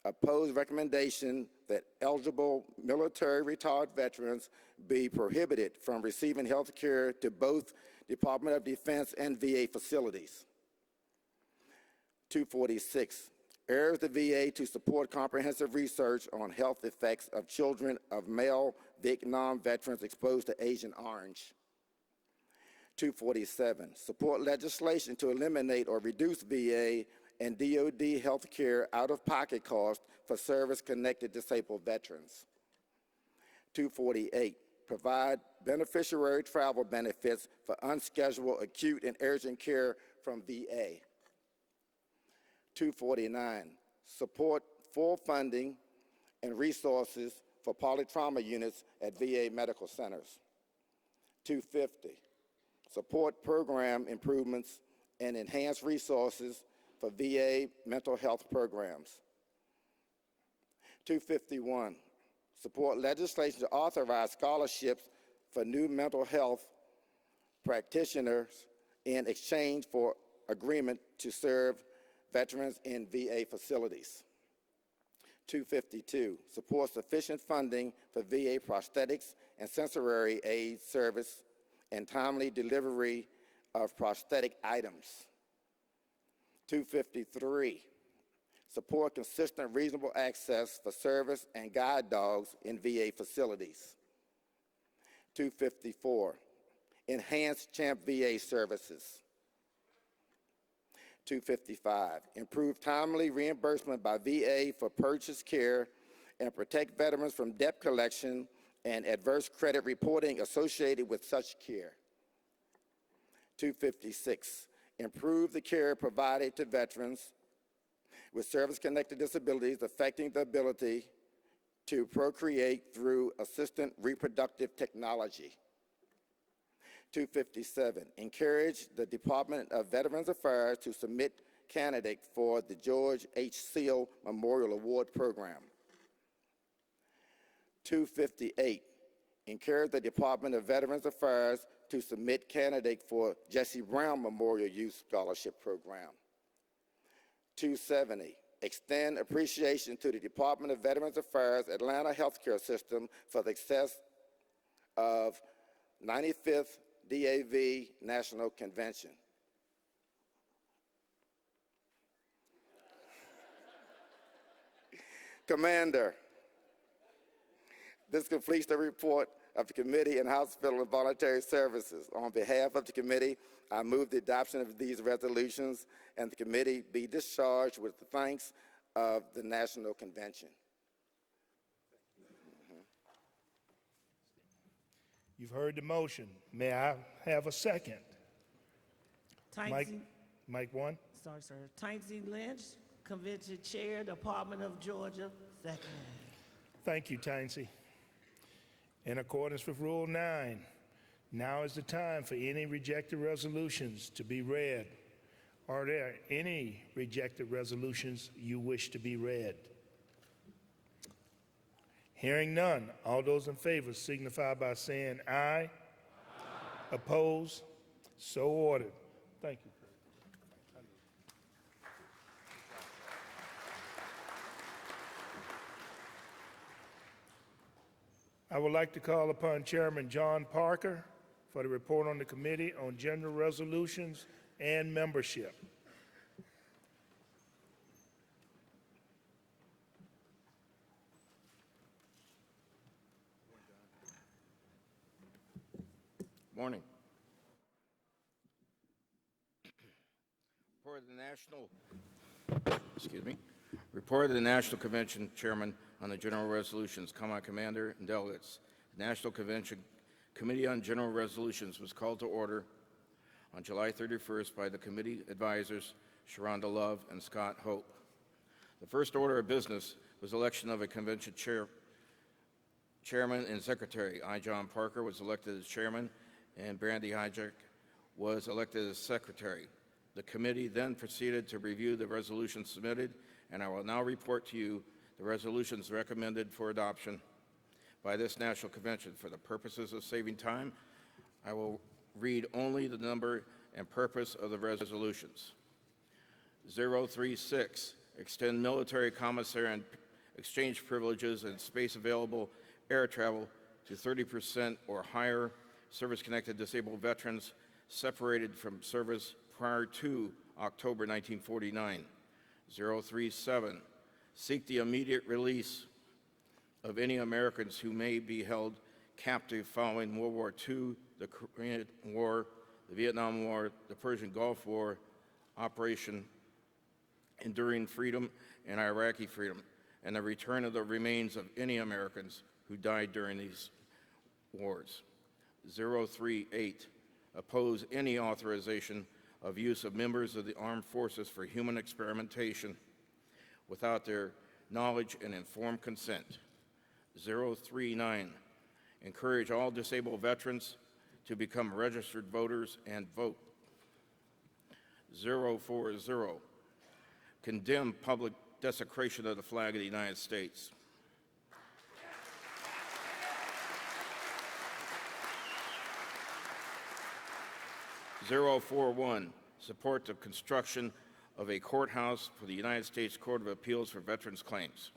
oppose recommendation that eligible military retired veterans be prohibited from receiving health care to both Department of Defense and VA facilities. 246, urge the VA to support comprehensive research on health effects of children of male Vietnam veterans exposed to Agent Orange. 247, support legislation to eliminate or reduce VA and DoD health care out-of-pocket costs for service-connected disabled veterans. 248, provide beneficiary travel benefits for unscheduled acute and urgent care from VA. 249, support full funding and resources for polytrauma units at VA medical centers. 250, support program improvements and enhance resources for VA mental health programs. 251, support legislation to authorize scholarships for new mental health practitioners in exchange for agreement to serve veterans in VA facilities. 252, support sufficient funding for VA prosthetics and sensory aid service and timely delivery of prosthetic items. 253, support consistent reasonable access for service and guide dogs in VA facilities. 254, enhance CHAMP VA services. 255, improve timely reimbursement by VA for purchased care and protect veterans from debt collection and adverse credit reporting associated with such care. 256, improve the care provided to veterans with service-connected disabilities affecting the ability to procreate through assisted reproductive technology. 257, encourage the Department of Veterans Affairs to submit candidates for the George H. Seal Memorial Award Program. 258, encourage the Department of Veterans Affairs to submit candidates for Jesse Brown Memorial Youth Scholarship Program. 270, extend appreciation to the Department of Veterans Affairs Atlanta Healthcare System for the success of 95th DAV National Convention. Commander, this completes the report of the Committee on Hospital and Voluntary Services. On behalf of the committee, I move the adoption of these resolutions and the committee be discharged with the thanks of the National Convention. You've heard the motion. May I have a second? Mike 1. Sorry, sir. Tynesy Lynch, Convention Chair, Department of Georgia, second. Thank you, Tynesy. In accordance with Rule 9, now is the time for any rejected resolutions to be read. Are there any rejected resolutions you wish to be read? Hearing none, all those in favor signify by saying aye. Aye. Opposed? So ordered. Thank you. I would like to call upon Chairman John Parker for the report on the Committee on General Resolutions and Membership. Morning. Report of the National Convention Chairman on the General Resolutions, Commander and Delegates. The National Convention Committee on General Resolutions was called to order on July 31st by the committee advisors Sharonda Love and Scott Hope. The first order of business was election of a convention chairman and secretary. I, John Parker, was elected as chairman, and Brandy Hijack was elected as secretary. The committee then proceeded to review the resolutions submitted, and I will now report to you the resolutions recommended for adoption by this National Convention. For the purposes of saving time, I will read only the number and purpose of the resolutions. 036, extend military commissary and exchange privileges and space available air travel to 30% or higher service-connected disabled veterans separated from service prior to October 1949. 037, seek the immediate release of any Americans who may be held captive following World War II, the Korean War, the Vietnam War, the Persian Gulf War, Operation Enduring Freedom, and Iraqi Freedom, and the return of the remains of any Americans who died during these wars. 038, oppose any authorization of use of members of the armed forces for human experimentation without their knowledge and informed consent. 039, encourage all disabled veterans to become registered voters and vote. 040, condemn public desecration of the flag of the United States. 041, support the construction of a courthouse for the United States Court of Appeals for Veterans Claims.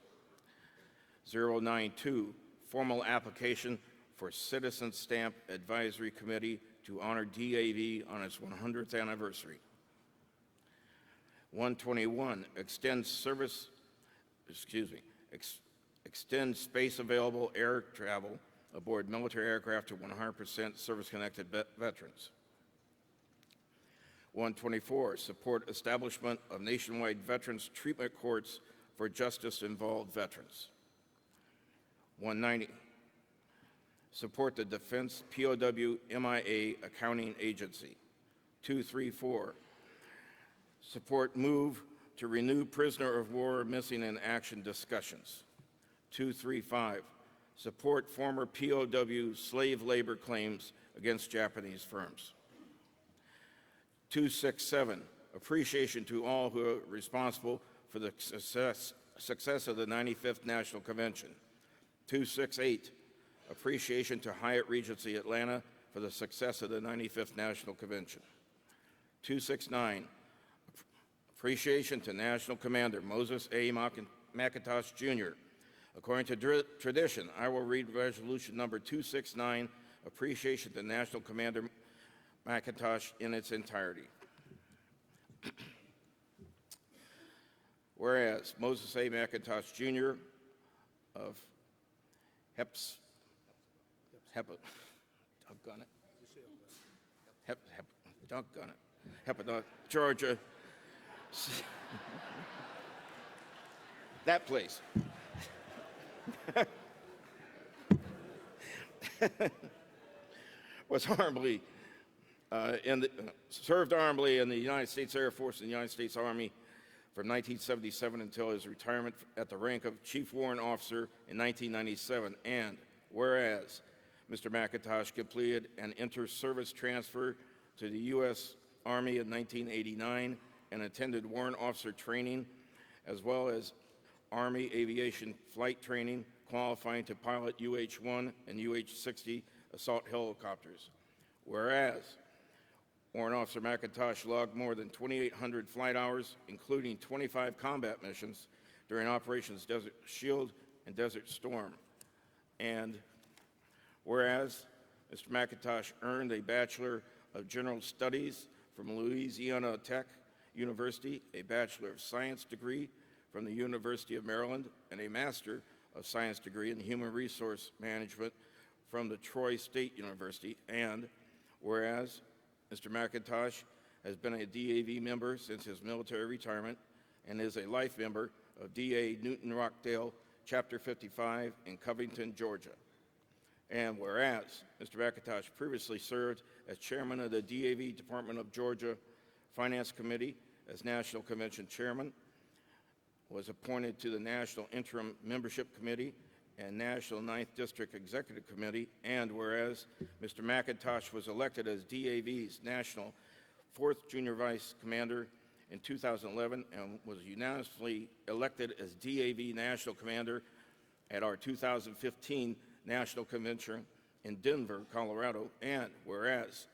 092, formal application for Citizen Stamp Advisory Committee to honor DAV on its 100th anniversary. 121, extend space available air travel aboard military aircraft to 100% service-connected veterans. 124, support establishment of nationwide veterans treatment courts for justice-involved veterans. 190, support the Defense POW MIA Accounting Agency. 234, support move to renew prisoner of war missing in action discussions. 235, support former POW slave labor claims against Japanese firms. 267, appreciation to all who are responsible for the success of the 95th National Convention. 268, appreciation to Hyatt Regency Atlanta for the success of the 95th National Convention. 269, appreciation to National Commander Moses A. McIntosh, Jr. According to tradition, I will read resolution number 269, appreciation to National Commander McIntosh in its entirety. Whereas Moses A. McIntosh, Jr. of Heppadot, Georgia, that place. Was armably served armably in the United States Air Force and the United States Army from 1977 until his retirement at the rank of Chief Warrant Officer in 1997. And whereas Mr. McIntosh completed an inter-service transfer to the U.S. Army in 1989 and attended Warrant Officer training as well as Army aviation flight training, qualifying to pilot UH-1 and UH-60 assault helicopters. Whereas Warrant Officer McIntosh logged more than 2,800 flight hours, including 25 combat missions during Operations Desert Shield and Desert Storm. And whereas Mr. McIntosh earned a Bachelor of General Studies from Louisiana Tech University, a Bachelor of Science degree from the University of Maryland, and a Master of Science degree in Human Resource Management from the Troy State University. And whereas Mr. McIntosh has been a DAV member since his military retirement and is a life member of DA Newton Rockdale, Chapter 55 in Covington, Georgia. And whereas Mr. McIntosh previously served as chairman of the DAV Department of Georgia Finance Committee as National Convention Chairman, was appointed to the National Interim Membership Committee and National 9th District Executive Committee, and whereas Mr. McIntosh was elected as DAV's National 4th Junior Vice Commander in 2011 and was unanimously elected as DAV National Commander at our 2015 National Convention in Denver, Colorado, and whereas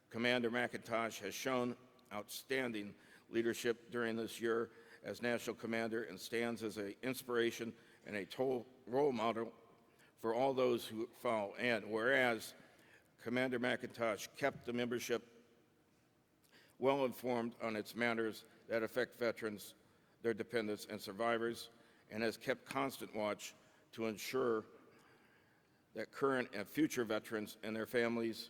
Commander McIntosh has shown outstanding leadership during this year as National Commander and stands as an inspiration and a total role model for all those who follow. And whereas Commander McIntosh kept the membership well informed on its matters that affect veterans, their dependents, and survivors, and has kept constant watch to ensure that current and future veterans and their families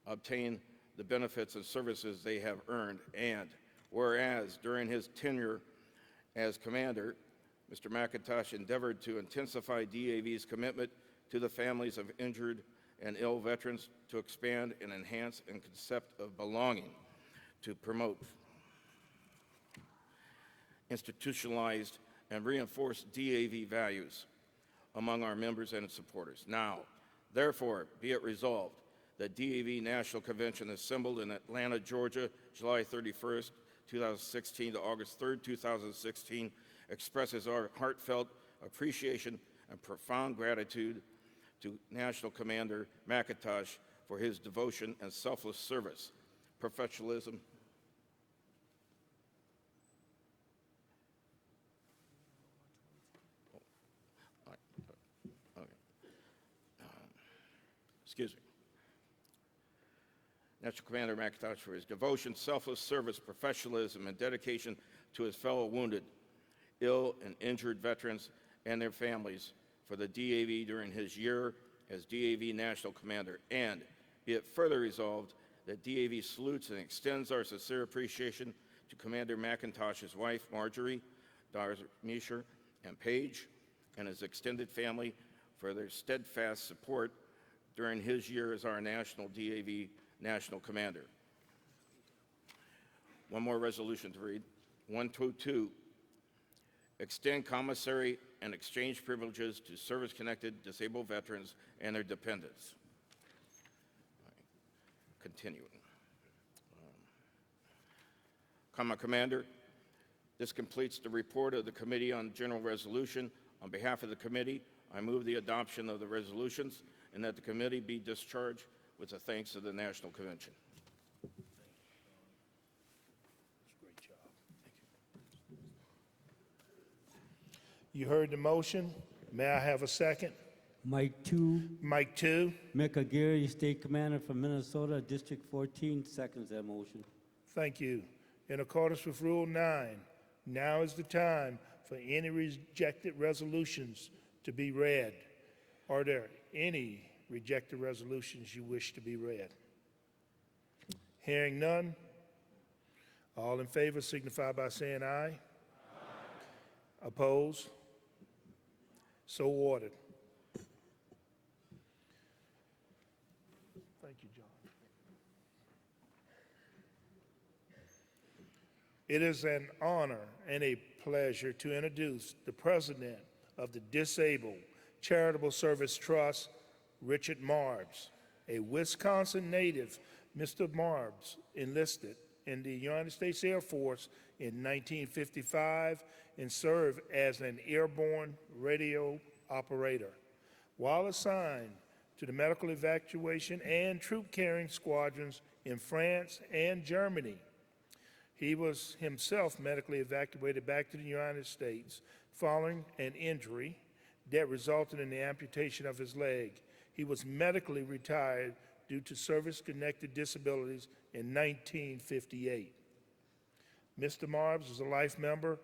obtain the benefits and services they have earned. And whereas during his tenure as commander, Mr. McIntosh endeavored to intensify DAV's commitment to the families of injured and ill veterans to expand and enhance the concept of belonging, to promote institutionalized and reinforce DAV values among our members and supporters. Now, therefore, be it resolved that DAV National Convention assembled in Atlanta, Georgia, July 31st, 2016 to August 3rd, 2016, expresses our heartfelt appreciation and profound gratitude to National Commander McIntosh for his devotion and selfless service, professionalism, National Commander McIntosh for his devotion, selfless service, professionalism, and dedication to his fellow wounded, ill, and injured veterans and their families for the DAV during his year as DAV National Commander. And be it further resolved that DAV salutes and extends our sincere appreciation to Commander McIntosh's wife, Marjorie, daughters Misha and Paige, and his extended family for their steadfast support during his year as our national DAV National Commander. One more resolution to read. 122, extend commissary and exchange privileges to service-connected disabled veterans and their dependents. Continuing. Commander, this completes the report of the Committee on General Resolution. On behalf of the committee, I move the adoption of the resolutions and that the committee be discharged with the thanks of the National Convention. Great job. You heard the motion. May I have a second? Mike 2, Mike 2. Mick Aguirre, State Commander from Minnesota, District 14, seconds that motion. Thank you. In accordance with Rule 9, now is the time for any rejected resolutions to be read. Are there any rejected resolutions you wish to be read? Hearing none, all in favor signify by saying aye. Aye. Opposed? So ordered. Thank you, John. It is an honor and a pleasure to introduce the president of the Disabled Charitable Service Trust, Richard Marbs. A Wisconsin native, Mr. Marbs enlisted in the United States Air Force in 1955 and served as an airborne radio operator. While assigned to the medical evacuation and troop carrying squadrons in France and Germany, he was himself medically evacuated back to the United States following an injury that resulted in the amputation of his leg. He was medically retired due to service-connected disabilities in 1958. Mr. Marbs is a life member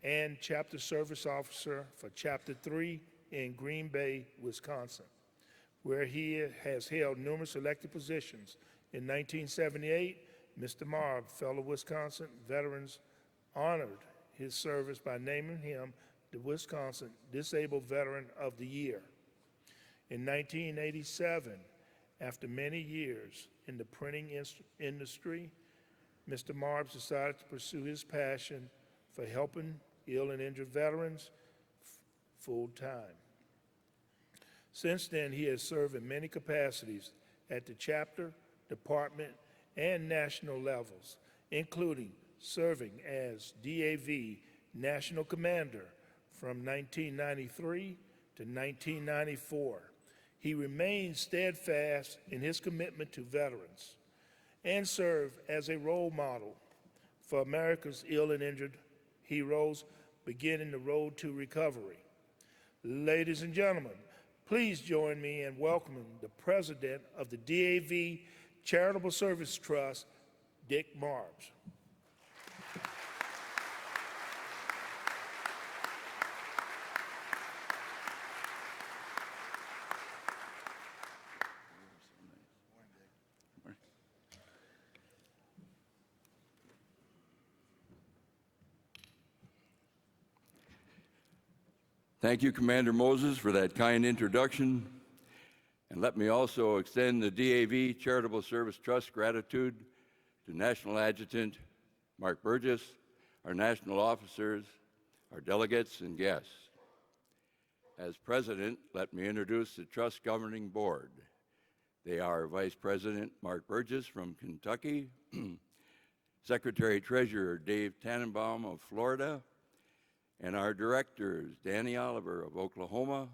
and chapter service officer for Chapter 3 in Green Bay, Wisconsin, where he has held numerous elected positions. In 1978, Mr. Marb, fellow Wisconsin veterans, honored his service by naming him the Wisconsin Disabled Veteran of the Year. In 1987, after many years in the printing industry, Mr. Marbs decided to pursue his passion for helping ill and injured veterans full-time. Since then, he has served in many capacities at the chapter, department, and national levels, including serving as DAV National Commander from 1993 to 1994. He remains steadfast in his commitment to veterans and served as a role model for America's ill and injured heroes beginning the road to recovery. Ladies and gentlemen, please join me in welcoming the president of the DAV Charitable Service Trust, Dick Marbs. Thank you, Commander Moses, for that kind introduction. And let me also extend the DAV Charitable Service Trust gratitude to National Adjutant Mark Burgess, our national officers, our delegates, and guests. As President, let me introduce the Trust Governing Board. They are Vice President Mark Burgess from Kentucky, Secretary-Treasurer Dave Tannenbaum of Florida, and our directors, Danny Oliver of Oklahoma,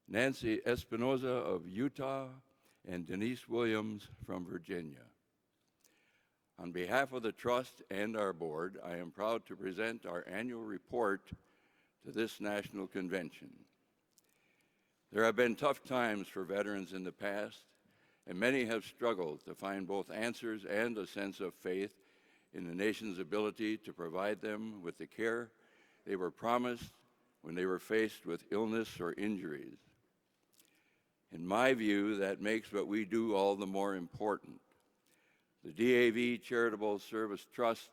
Nancy Espinoza of Utah, and Denise Williams from Virginia. On behalf of the Trust and our board, I am proud to present our annual report to this national convention. There have been tough times for veterans in the past, and many have struggled to find both answers and a sense of faith in the nation's ability to provide them with the care they were promised when they were faced with illness or injuries. In my view, that makes what we do all the more important. The DAV Charitable Service Trust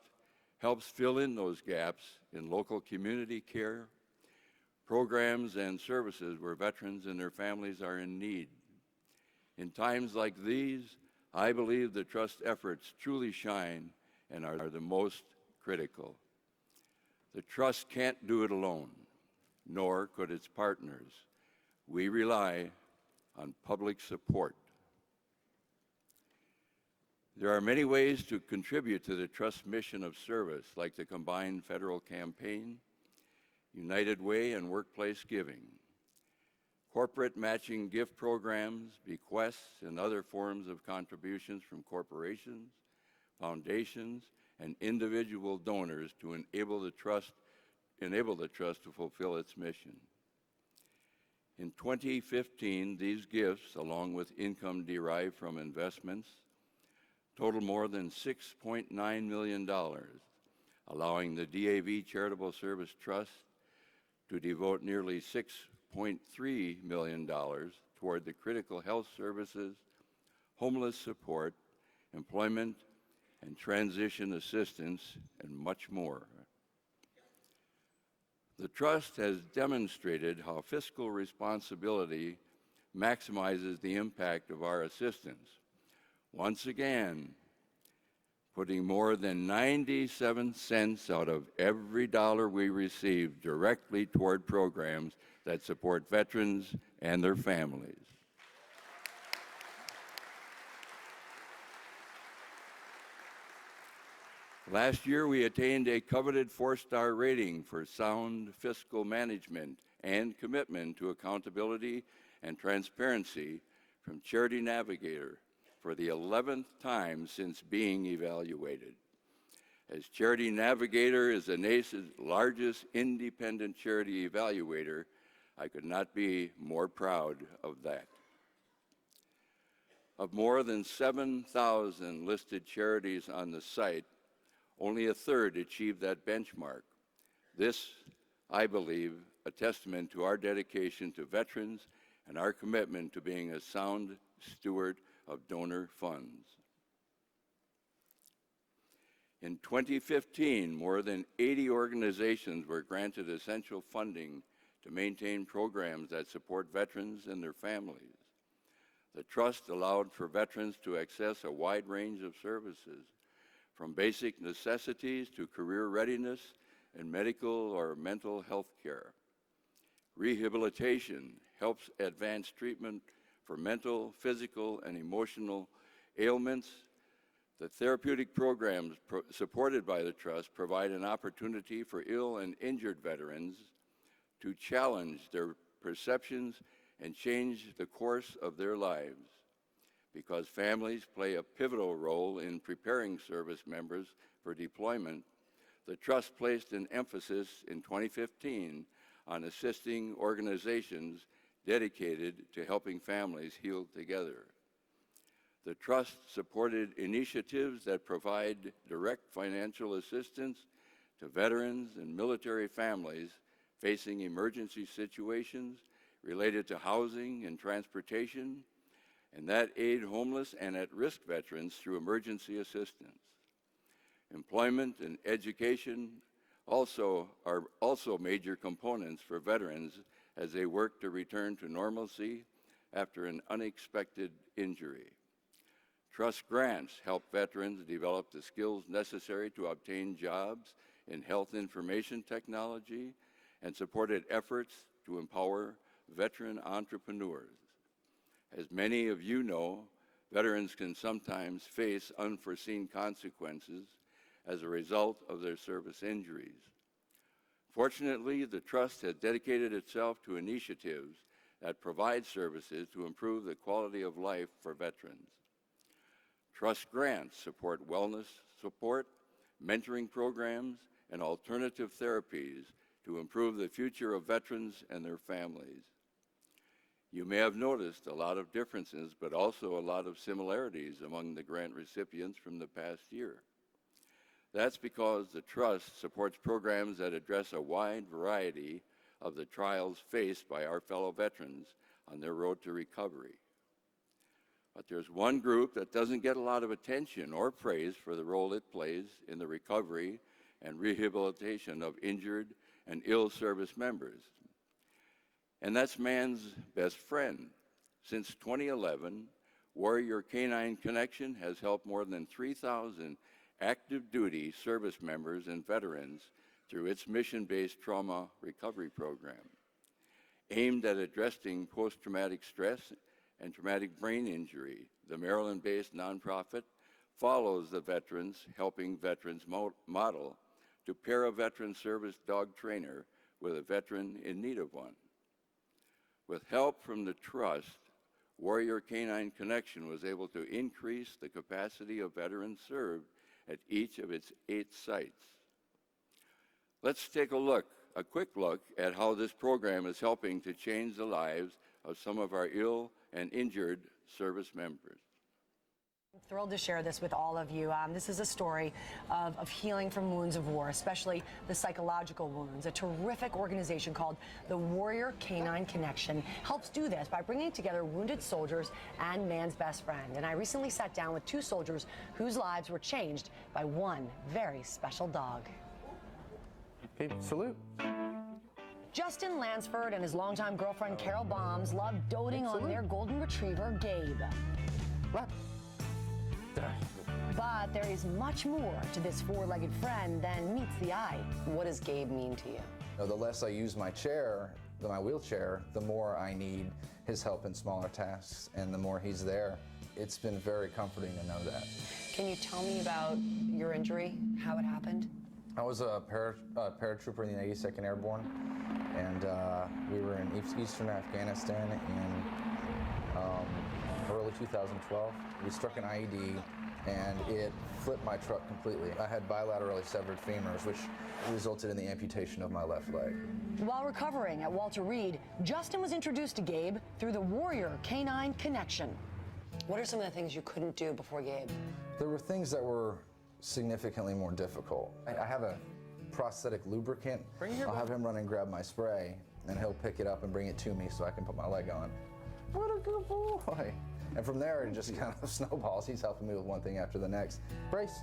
helps fill in those gaps in local community care, programs, and services where veterans and their families are in need. In times like these, I believe the Trust efforts truly shine and are the most critical. The Trust can't do it alone, nor could its partners. We rely on public support. There are many ways to contribute to the Trust's mission of service, like the combined federal campaign, United Way, and workplace giving. Corporate matching gift programs, bequests, and other forms of contributions from corporations, foundations, and individual donors to enable the Trust to fulfill its mission. In 2015, these gifts, along with income derived from investments, total more than $6.9 million, allowing the DAV Charitable Service Trust to devote nearly $6.3 million toward the critical health services, homeless support, employment and transition assistance, and much more. The Trust has demonstrated how fiscal responsibility maximizes the impact of our assistance. Once again, putting more than 97 cents out of every dollar we receive directly toward programs that support veterans and their families. Last year, we attained a coveted 4-star rating for sound fiscal management and commitment to accountability and transparency from Charity Navigator for the 11th time since being evaluated. As Charity Navigator is the nation's largest independent charity evaluator, I could not be more proud of that. Of more than 7,000 listed charities on the site, only a third achieved that benchmark. This, I believe, a testament to our dedication to veterans and our commitment to being a sound steward of donor funds. In 2015, more than 80 organizations were granted essential funding to maintain programs that support veterans and their families. The Trust allowed for veterans to access a wide range of services, from basic necessities to career readiness and medical or mental health care. Rehabilitation helps advance treatment for mental, physical, and emotional ailments. The therapeutic programs supported by the Trust provide an opportunity for ill and injured veterans to challenge their perceptions and change the course of their lives. Because families play a pivotal role in preparing service members for deployment, the Trust placed an emphasis in 2015 on assisting organizations dedicated to helping families heal together. The Trust supported initiatives that provide direct financial assistance to veterans and military families facing emergency situations related to housing and transportation, and that aid homeless and at-risk veterans through emergency assistance. Employment and education are also major components for veterans as they work to return to normalcy after an unexpected injury. Trust grants help veterans develop the skills necessary to obtain jobs in health information technology and supported efforts to empower veteran entrepreneurs. As many of you know, veterans can sometimes face unforeseen consequences as a result of their service injuries. Fortunately, the Trust has dedicated itself to initiatives that provide services to improve the quality of life for veterans. Trust grants support wellness support, mentoring programs, and alternative therapies to improve the future of veterans and their families. You may have noticed a lot of differences, but also a lot of similarities among the grant recipients from the past year. That's because the Trust supports programs that address a wide variety of the trials faced by our fellow veterans on their road to recovery. But there's one group that doesn't get a lot of attention or praise for the role it plays in the recovery and rehabilitation of injured and ill service members. And that's man's best friend. Since 2011, Warrior Canine Connection has helped more than 3,000 active duty service members and veterans through its mission-based trauma recovery program. Aimed at addressing post-traumatic stress and traumatic brain injury, the Maryland-based nonprofit follows the Veterans Helping Veterans model to pair a veteran service dog trainer with a veteran in need of one. With help from the Trust, Warrior Canine Connection was able to increase the capacity of veterans served at each of its 8 sites. Let's take a quick look at how this program is helping to change the lives of some of our ill and injured service members. I'm thrilled to share this with all of you. This is a story of healing from wounds of war, especially the psychological wounds. A terrific organization called the Warrior Canine Connection helps do this by bringing together wounded soldiers and man's best friend. And I recently sat down with 2 soldiers whose lives were changed by one very special dog. Okay, salute. Justin Lansford and his longtime girlfriend Carol Bombs love doting on their golden retriever, Gabe. What? But there is much more to this 4-legged friend than meets the eye. What does Gabe mean to you? The less I use my chair, my wheelchair, the more I need his help in smaller tasks, and the more he's there. It's been very comforting to know that. Can you tell me about your injury, how it happened? I was a paratrooper in the 82nd Airborne, and we were in eastern Afghanistan in early 2012. We struck an IED, and it flipped my truck completely. I had bilaterally severed femurs, which resulted in the amputation of my left leg. While recovering at Walter Reed, Justin was introduced to Gabe through the Warrior Canine Connection. What are some of the things you couldn't do before Gabe? There were things that were significantly more difficult. I have a prosthetic lubricant. I'll have him run and grab my spray, and he'll pick it up and bring it to me so I can put my leg on. What a good boy. And from there, it just kind of snowballs. He's helping me with one thing after the next. Brace.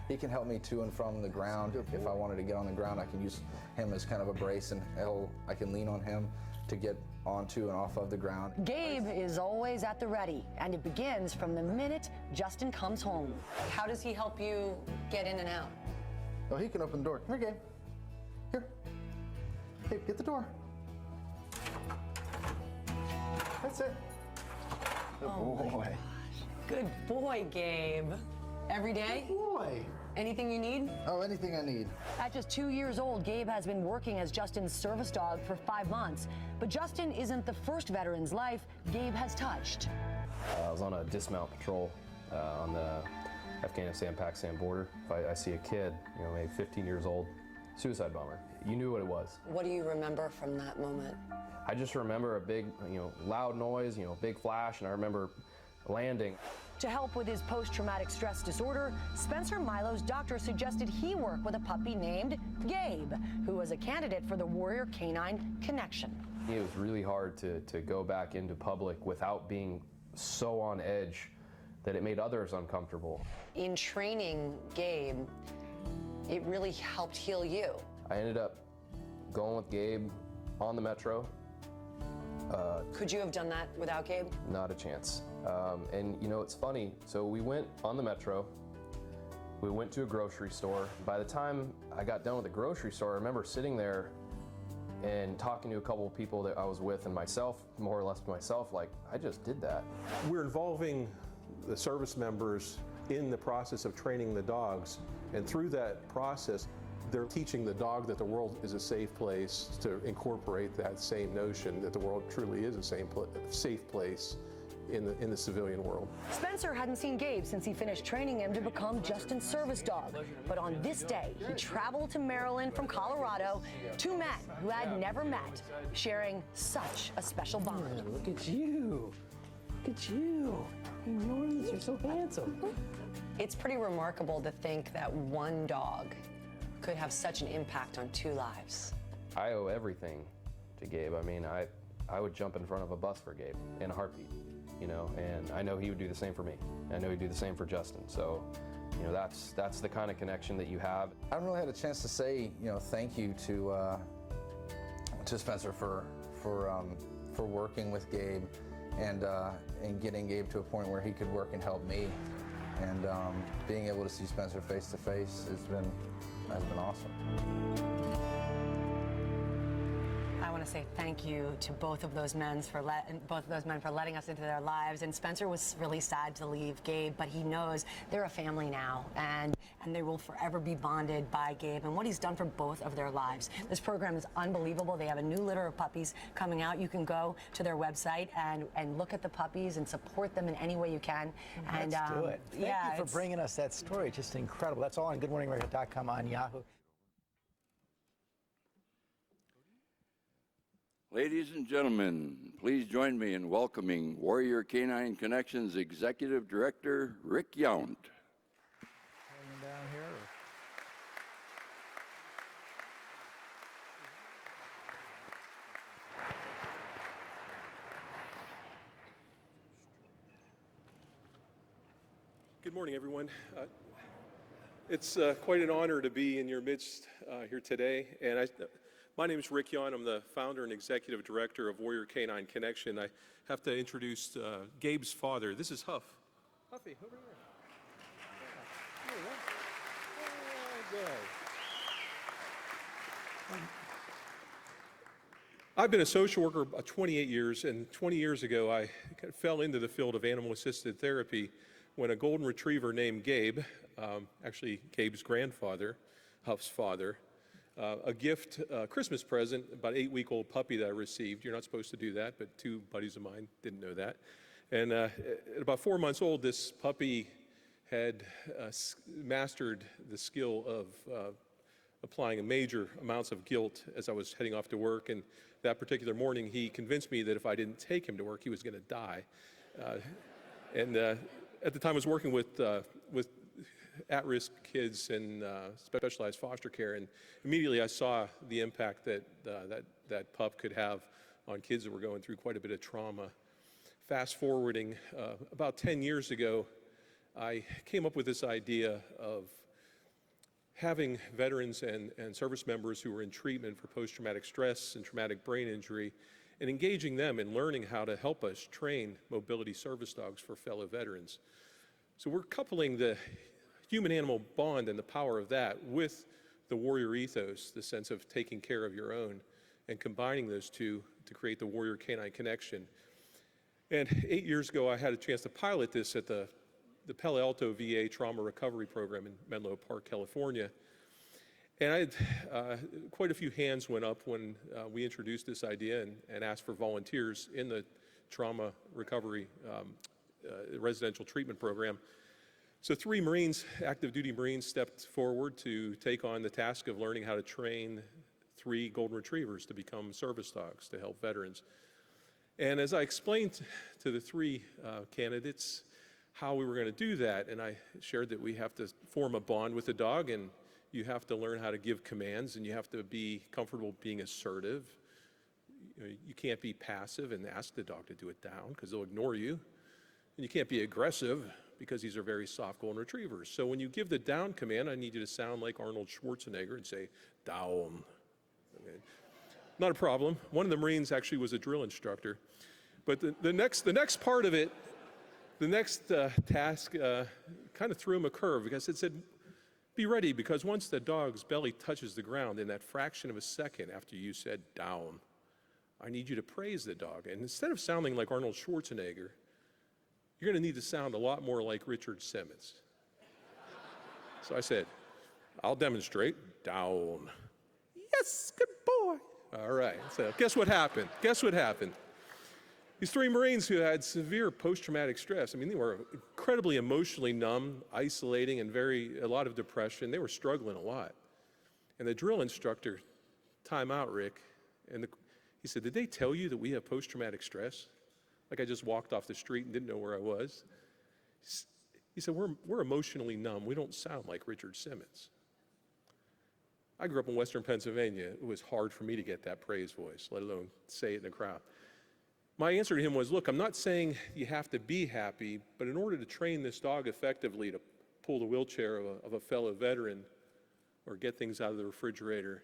He can help me to and from the ground. If I wanted to get on the ground, I can use him as kind of a brace, and I can lean on him to get onto and off of the ground. Gabe is always at the ready, and it begins from the minute Justin comes home. How does he help you get in and out? Oh, he can open the door. Here, Gabe. Here. Gabe, get the door. That's it. Good boy. Good boy, Gabe. Every day? Good boy. Anything you need? Oh, anything I need. At just 2 years old, Gabe has been working as Justin's service dog for 5 months. But Justin isn't the first veteran's life Gabe has touched. I was on a dismount patrol on the Afghanistan-Pakistan border. If I see a kid, maybe 15 years old, suicide bomber, you knew what it was. What do you remember from that moment? I just remember a big, loud noise, big flash, and I remember landing. To help with his post-traumatic stress disorder, Spencer Milo's doctor suggested he work with a puppy named Gabe, who was a candidate for the Warrior Canine Connection. It was really hard to go back into public without being so on edge that it made others uncomfortable. In training Gabe, it really helped heal you. I ended up going with Gabe on the Metro. Could you have done that without Gabe? Not a chance. And it's funny. So we went on the Metro. We went to a grocery store. By the time I got done with the grocery store, I remember sitting there and talking to a couple of people that I was with and myself, more or less myself, like, I just did that. We're involving the service members in the process of training the dogs, and through that process, they're teaching the dog that the world is a safe place, to incorporate that same notion that the world truly is a safe place in the civilian world. Spencer hadn't seen Gabe since he finished training him to become Justin's service dog. But on this day, he traveled to Maryland from Colorado, 2 men who had never met, sharing such a special bond. Look at you. Look at you. Norris, you're so handsome. It's pretty remarkable to think that one dog could have such an impact on 2 lives. I owe everything to Gabe. I mean, I would jump in front of a bus for Gabe in a heartbeat, and I know he would do the same for me. I know he'd do the same for Justin. So, that's the kind of connection that you have. I haven't really had a chance to say, thank you to Spencer for working with Gabe and getting Gabe to a point where he could work and help me. And being able to see Spencer face to face has been has been awesome. I want to say thank you to both of those men for letting us into their lives. And Spencer was really sad to leave Gabe, but he knows they're a family now, and they will forever be bonded by Gabe and what he's done for both of their lives. This program is unbelievable. They have a new litter of puppies coming out. You can go to their website and look at the puppies and support them in any way you can. Let's do it. Thank you for bringing us that story. Just incredible. That's all on GoodMorningAmerica.com on Yahoo. Ladies and gentlemen, please join me in welcoming Warrior Canine Connections Executive Director Rick Yount. Good morning, everyone. It's quite an honor to be in your midst here today. And my name is Rick Yount. I'm the founder and executive director of Warrior Canine Connection. I have to introduce Gabe's father. This is Huff. Huffy, over here. I've been a social worker about 28 years, and 20 years ago I kind of fell into the field of animal-assisted therapy when a golden retriever named Gabe, actually Gabe's grandfather, Huff's father, a gift, Christmas present, about 8-week-old puppy that I received. You're not supposed to do that, but 2 buddies of mine didn't know that. And at about 4 months old, this puppy had mastered the skill of applying major amounts of guilt as I was heading off to work. And that particular morning, he convinced me that if I didn't take him to work, he was going to die. At the time, I was working with at-risk kids in specialized foster care, and immediately I saw the impact that that pup could have on kids that were going through quite a bit of trauma. Fast forwarding, about 10 years ago, I came up with this idea of having veterans and service members who were in treatment for post-traumatic stress and traumatic brain injury, and engaging them in learning how to help us train mobility service dogs for fellow veterans. So we're coupling the human-animal bond and the power of that with the warrior ethos, the sense of taking care of your own, and combining those two to create the Warrior Canine Connection. And 8 years ago, I had a chance to pilot this at the Palo Alto VA Trauma Recovery Program in Menlo Park, California. And I had quite a few hands went up when we introduced this idea and asked for volunteers in the trauma recovery residential treatment program. So 3 Marines, active duty Marines, stepped forward to take on the task of learning how to train 3 golden retrievers to become service dogs to help veterans. And as I explained to the 3 candidates how we were going to do that, and I shared that we have to form a bond with the dog, and you have to learn how to give commands, and you have to be comfortable being assertive. You can't be passive and ask the dog to do it down because they'll ignore you. And you can't be aggressive because these are very soft golden retrievers. So when you give the down command, I need you to sound like Arnold Schwarzenegger and say, down. Okay. Not a problem. One of the Marines actually was a drill instructor. But the next part of it, the next task kind of threw him a curve because it said, be ready, because once the dog's belly touches the ground in that fraction of a second after you said down, I need you to praise the dog. And instead of sounding like Arnold Schwarzenegger, you're going to need to sound a lot more like Richard Simmons. So I said, I'll demonstrate. Down. Yes, good boy. All right. So guess what happened? Guess what happened? These 3 Marines who had severe post-traumatic stress, I mean, they were incredibly emotionally numb, isolating, and a lot of depression. They were struggling a lot. And the drill instructor, time out, Rick, and he said, did they tell you that we have post-traumatic stress? Like I just walked off the street and didn't know where I was. He said, we're emotionally numb. We don't sound like Richard Simmons. I grew up in Western Pennsylvania. It was hard for me to get that praise voice, let alone say it in a crowd. My answer to him was, look, I'm not saying you have to be happy, but in order to train this dog effectively to pull the wheelchair of a fellow veteran or get things out of the refrigerator,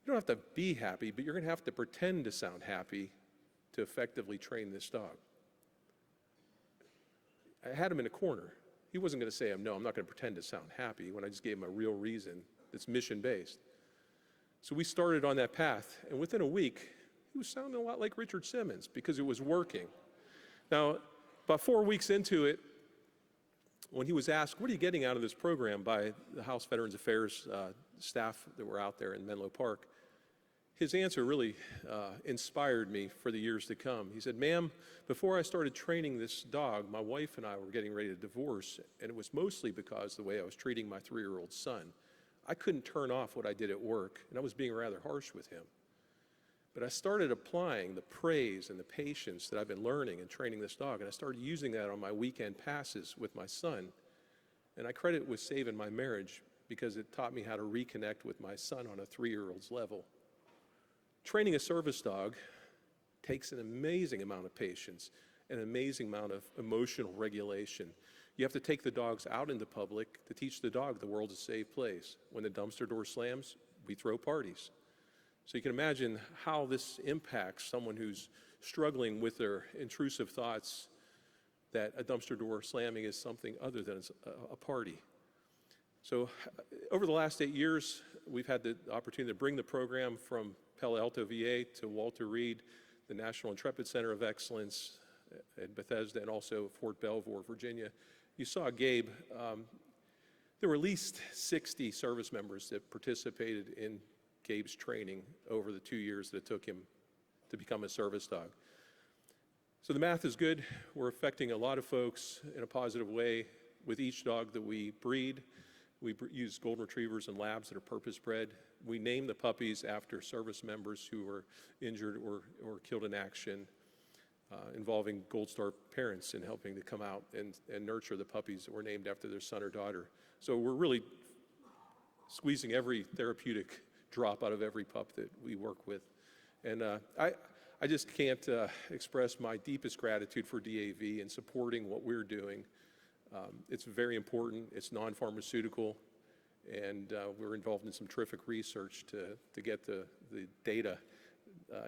you don't have to be happy, but you're going to have to pretend to sound happy to effectively train this dog. I had him in a corner. He wasn't going to say, no, I'm not going to pretend to sound happy when I just gave him a real reason that's mission-based. So we started on that path, and within a week, he was sounding a lot like Richard Simmons because it was working. Now, about 4 weeks into it, when he was asked, what are you getting out of this program by the House Veterans Affairs staff that were out there in Menlo Park, his answer really inspired me for the years to come. He said, ma'am, before I started training this dog, my wife and I were getting ready to divorce, and it was mostly because the way I was treating my 3-year-old son. I couldn't turn off what I did at work, and I was being rather harsh with him. But I started applying the praise and the patience that I've been learning and training this dog, and I started using that on my weekend passes with my son. And I credit it with saving my marriage because it taught me how to reconnect with my son on a 3-year-old's level. Training a service dog takes an amazing amount of patience, an amazing amount of emotional regulation. You have to take the dogs out into public to teach the dog the world's a safe place. When the dumpster door slams, we throw parties. So you can imagine how this impacts someone who's struggling with their intrusive thoughts that a dumpster door slamming is something other than a party. So over the last 8 years, we've had the opportunity to bring the program from Palo Alto VA to Walter Reed, the National Intrepid Center of Excellence at Bethesda, and also Fort Belvoir, Virginia. You saw Gabe. There were at least 60 service members that participated in Gabe's training over the 2 years that it took him to become a service dog. So the math is good. We're affecting a lot of folks in a positive way with each dog that we breed. We use golden retrievers and labs that are purpose-bred. We name the puppies after service members who were injured or killed in action, involving Gold Star parents in helping to come out and nurture the puppies that were named after their son or daughter. So we're really squeezing every therapeutic drop out of every pup that we work with. And I just can't express my deepest gratitude for DAV and supporting what we're doing. It's very important. It's non-pharmaceutical, and we're involved in some terrific research to get the data.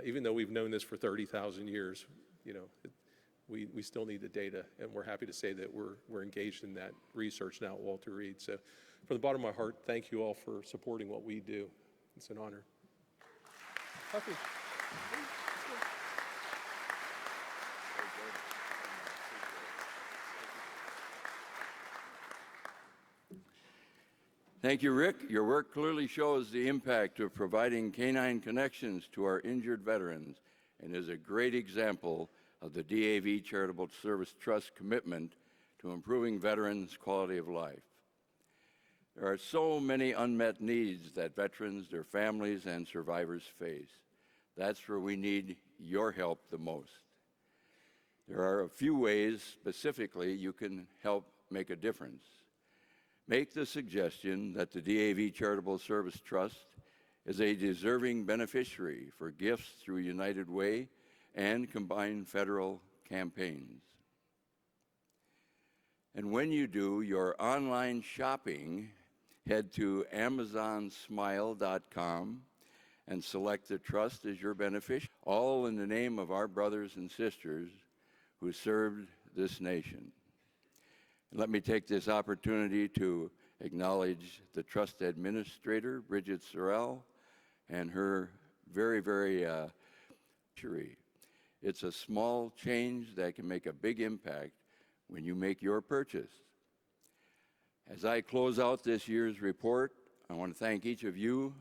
Even though we've known this for 30,000 years, you know, we still need the data, and we're happy to say that we're engaged in that research now at Walter Reed. So from the bottom of my heart, thank you all for supporting what we do. It's an honor. Puppy. Thank you, Rick. Your work clearly shows the impact of providing canine connections to our injured veterans and is a great example of the DAV Charitable Service Trust commitment to improving veterans' quality of life. There are so many unmet needs that veterans, their families, and survivors face. That's where we need your help the most. There are a few ways specifically you can help make a difference. Make the suggestion that the DAV Charitable Service Trust is a deserving beneficiary for gifts through United Way and combined federal campaigns. And when you do your online shopping, head to amazonsmile.com and select the trust as your beneficiary, all in the name of our brothers and sisters who served this nation. Let me take this opportunity to acknowledge the trust administrator, Bridget Sorrell, and her very jury. It's a small change that can make a big impact when you make your purchase. As I close out this year's report, I want to thank each of you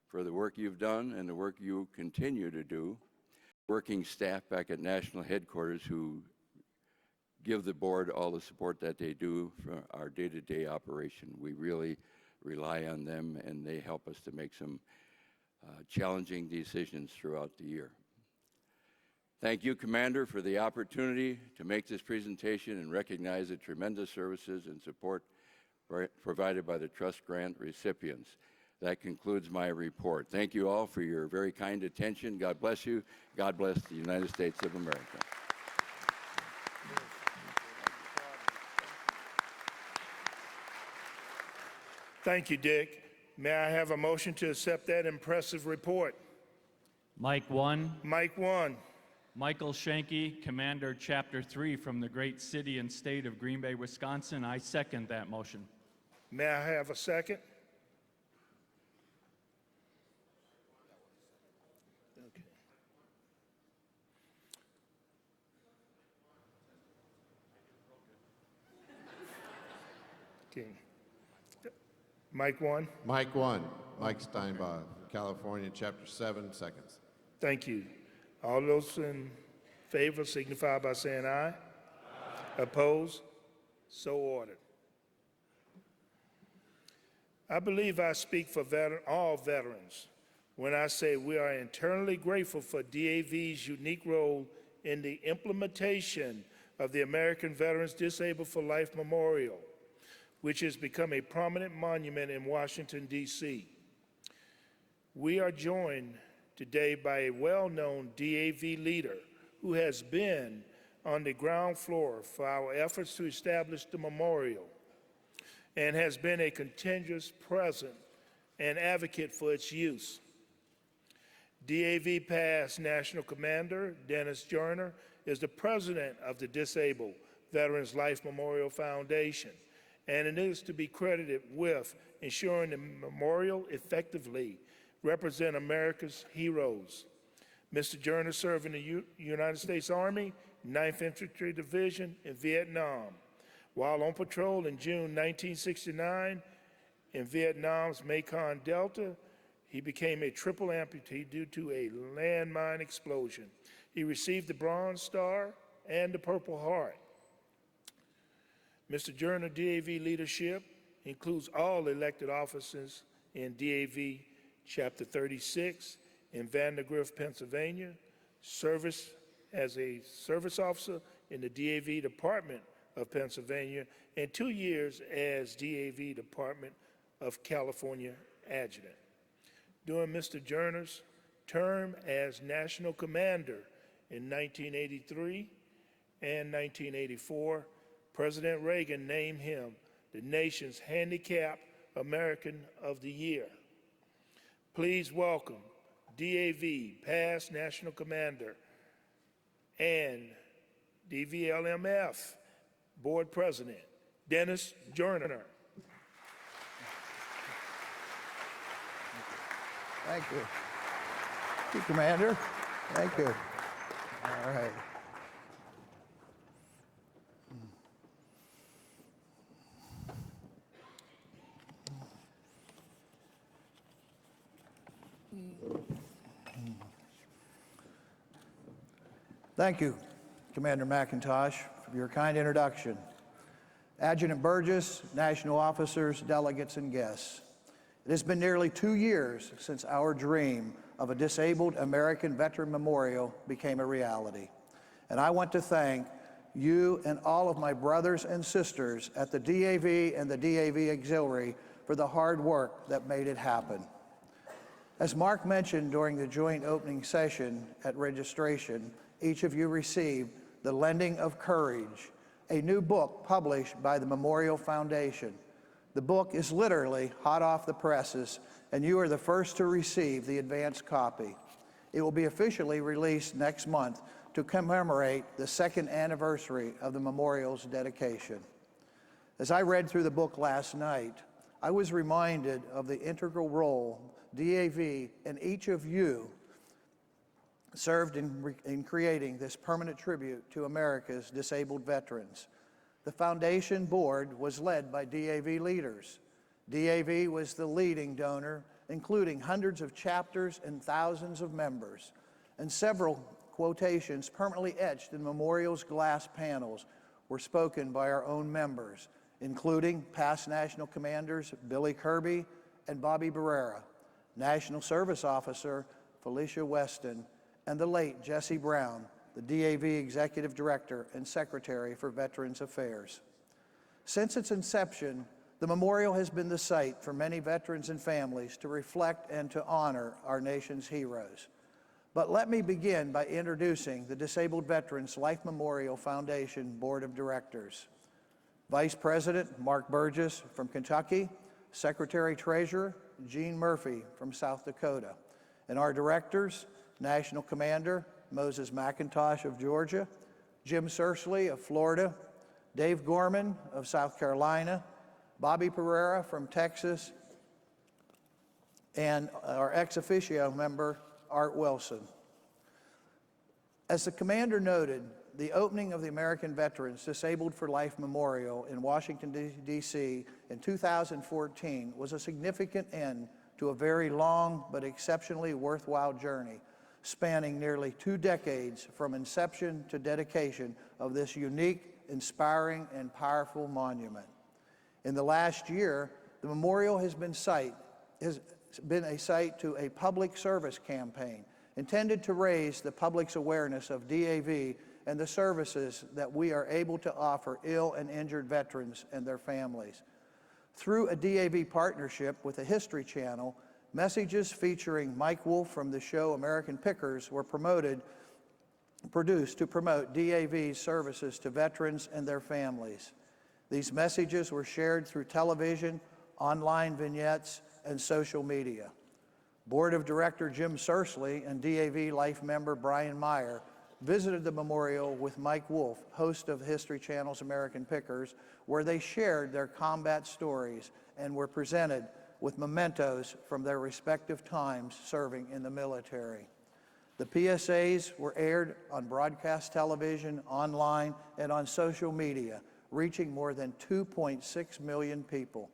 for the work you've done and the work you continue to do. Working staff back at National Headquarters who give the board all the support that they do for our day-to-day operation. We really rely on them, and they help us to make some challenging decisions throughout the year. Thank you, Commander, for the opportunity to make this presentation and recognize the tremendous services and support provided by the Trust Grant recipients. That concludes my report. Thank you all for your very kind attention. God bless you. God bless the United States of America. Thank you, Dick. May I have a motion to accept that impressive report? Mike 1. Mike 1. Michael Shanky, Commander, Chapter 3 from the great city and state of Green Bay, Wisconsin. I second that motion. May I have a second? Okay. Mike 1. Mike 1, Mike Steinbach, California, Chapter 7, seconds. Thank you. All those in favor signify by saying aye. Aye. Opposed? So ordered. I believe I speak for all veterans when I say we are eternally grateful for DAV's unique role in the implementation of the American Veterans Disabled for Life Memorial, which has become a prominent monument in Washington, D.C. We are joined today by a well-known DAV leader who has been on the ground floor for our efforts to establish the memorial and has been a continuous present and advocate for its use. DAV past National Commander Dennis Joyner is the president of the Disabled Veterans Life Memorial Foundation, and it is to be credited with ensuring the memorial effectively represent America's heroes. Mr. Joyner served in the United States Army, 9th Infantry Division in Vietnam. While on patrol in June 1969 in Vietnam's Mekong Delta, he became a triple amputee due to a landmine explosion. He received the Bronze Star and the Purple Heart. Mr. Joyner DAV leadership includes all elected officers in DAV Chapter 36 in Vandergrift, Pennsylvania, service as a service officer in the DAV Department of Pennsylvania, and 2 years as DAV Department of California Adjutant. During Mr. Joyner's term as National Commander in 1983 and 1984, President Reagan named him the nation's Handicapped American of the Year. Please welcome DAV past National Commander and DVLMF Board President, Dennis Joyner. Thank you. Thank you, Commander. Thank you. All right. Thank you, Commander McIntosh, for your kind introduction. Adjutant Burgess, national officers, delegates, and guests. It has been nearly 2 years since our dream of a disabled American veteran memorial became a reality. And I want to thank you and all of my brothers and sisters at the DAV and the DAV Auxiliary for the hard work that made it happen. As Mark mentioned during the joint opening session at registration, each of you received The Lending of Courage, a new book published by the Memorial Foundation. The book is literally hot off the presses, and you are the first to receive the advance copy. It will be officially released next month to commemorate the 2nd anniversary of the memorial's dedication. As I read through the book last night, I was reminded of the integral role DAV and each of you served in creating this permanent tribute to America's disabled veterans. The foundation board was led by DAV leaders. DAV was the leading donor, including hundreds of chapters and thousands of members, and several quotations permanently etched in Memorial's glass panels were spoken by our own members, including past National Commanders Billy Kirby and Bobby Barrera, National Service Officer Felicia Weston, and the late Jesse Brown, the DAV Executive Director and Secretary for Veterans Affairs. Since its inception, the memorial has been the site for many veterans and families to reflect and to honor our nation's heroes. But let me begin by introducing the Disabled Veterans Life Memorial Foundation Board of Directors. Vice President Mark Burgess from Kentucky, Secretary-Treasurer Gene Murphy from South Dakota, and our directors, National Commander Moses McIntosh of Georgia, Jim Sursley of Florida, Dave Gorman of South Carolina, Bobby Pereira from Texas, and our ex officio member, Art Wilson. As the commander noted, the opening of the American Veterans Disabled for Life Memorial in Washington, D.C. in 2014 was a significant end to a very long but exceptionally worthwhile journey, spanning nearly 2 decades from inception to dedication of this unique, inspiring, and powerful monument. In the last year, the memorial has been a site to a public service campaign intended to raise the public's awareness of DAV and the services that we are able to offer ill and injured veterans and their families. Through a DAV partnership with the History Channel, messages featuring Mike Wolfe from the show American Pickers were produced to promote DAV's services to veterans and their families. These messages were shared through television, online vignettes, and social media. Board of Director Jim Sursley and DAV Life member Brian Meyer visited the memorial with Mike Wolfe, host of History Channel's American Pickers, where they shared their combat stories and were presented with mementos from their respective times serving in the military. The PSAs were aired on broadcast television, online, and on social media, reaching more than 2.6 million people.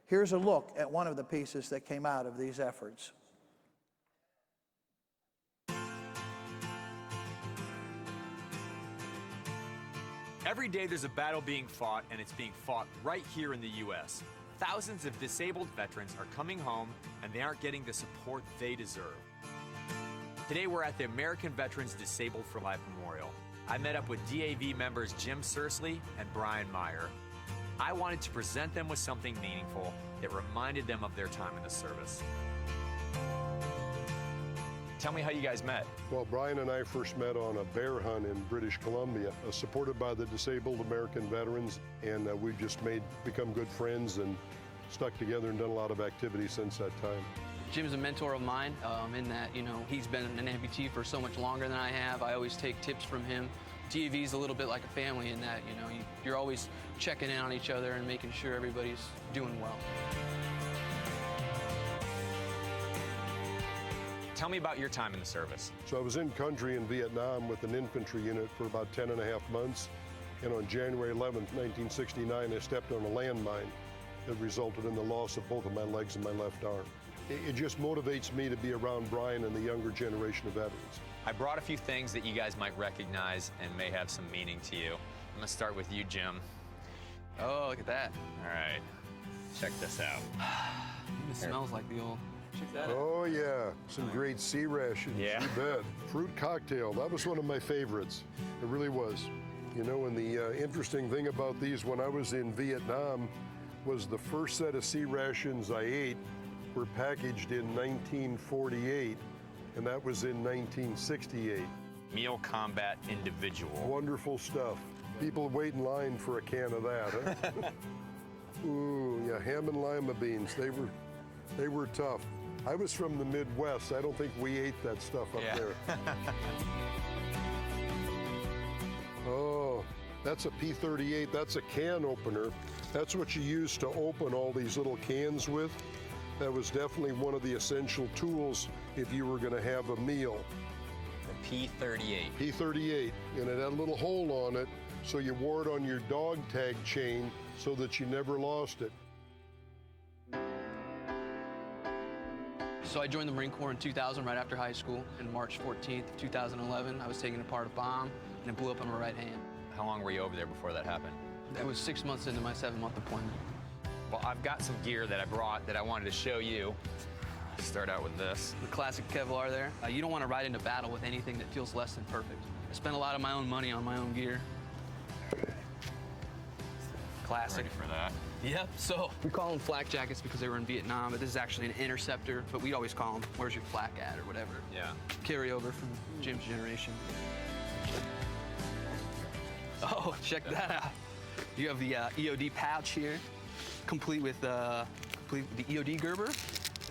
Here's a look at one of the pieces that came out of these efforts. Every day there's a battle being fought, and it's being fought right here in the U.S. Thousands of disabled veterans are coming home, and they aren't getting the support they deserve. Today we're at the American Veterans Disabled for Life Memorial. I met up with DAV members Jim Sursley and Brian Meyer. I wanted to present them with something meaningful that reminded them of their time in the service. Tell me how you guys met. Well, Brian and I first met on a bear hunt in British Columbia, supported by the Disabled American Veterans, and we've just become good friends and stuck together and done a lot of activities since that time. Jim's a mentor of mine in that, he's been an amputee for so much longer than I have. I always take tips from him. DAV's a little bit like a family in that, you're always checking in on each other and making sure everybody's doing well. Tell me about your time in the service. So I was in country in Vietnam with an infantry unit for about 10.5 months, and on January 11th, 1969, I stepped on a landmine that resulted in the loss of both of my legs and my left arm. It just motivates me to be around Brian and the younger generation of veterans. I brought a few things that you guys might recognize and may have some meaning to you. I'm gonna start with you, Jim. Oh, look at that. All right, check this out. It smells like the old. Check that out. Oh yeah, some great sea rations, Yeah. You bet. Fruit cocktail, that was one of my favorites. It really was. And the interesting thing about these when I was in Vietnam was the first set of sea rations I ate were packaged in 1948, and that was in 1968. Meal Combat Individual. Wonderful stuff. People wait in line for a can of that, huh? Ooh, yeah, ham and lima beans, they were tough. I was from the Midwest. I don't think we ate that stuff up there. Oh, that's a P38. That's a can opener. That's what you use to open all these little cans with. That was definitely one of the essential tools if you were going to have a meal. The P38. P38, and it had a little hole on it, so you wore it on your dog tag chain so that you never lost it. So I joined the Marine Corps in 2000, right after high school. And March 14th, 2011, I was taking apart a bomb, and it blew up on my right hand. How long were you over there before that happened? That was 6 months into my 7-month deployment. Well, I've got some gear that I brought that I wanted to show you. Start out with this. The classic Kevlar there. You don't want to ride into battle with anything that feels less than perfect. I spent a lot of my own money on my own gear. Classic. Ready for that? Yep, so we call them flak jackets because they were in Vietnam, but this is actually an interceptor, but we always call them, where's your flak at, or whatever. Yeah. Carry over from Jim's generation. Oh, check that out. You have the EOD pouch here, complete with the EOD Gerber.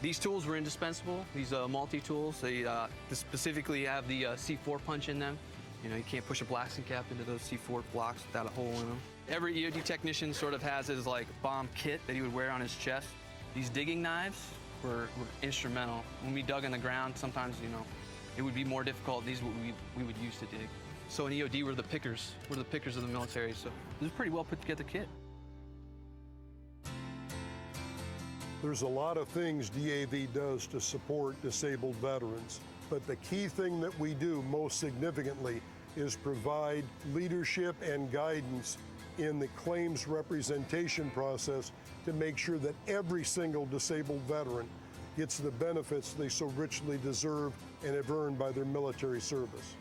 These tools were indispensable, these multi-tools. They specifically have the C4 punch in them. You can't push a blasting cap into those C4 blocks without a hole in them. Every EOD technician sort of has his bomb kit that he would wear on his chest. These digging knives were instrumental. When we dug in the ground, sometimes, it would be more difficult. These we would use to dig. So in EOD, we're the pickers. We're the pickers of the military. So this is a pretty well put together kit. There's a lot of things DAV does to support disabled veterans, but the key thing that we do most significantly is provide leadership and guidance in the claims representation process to make sure that every single disabled veteran gets the benefits they so richly deserve and have earned by their military service.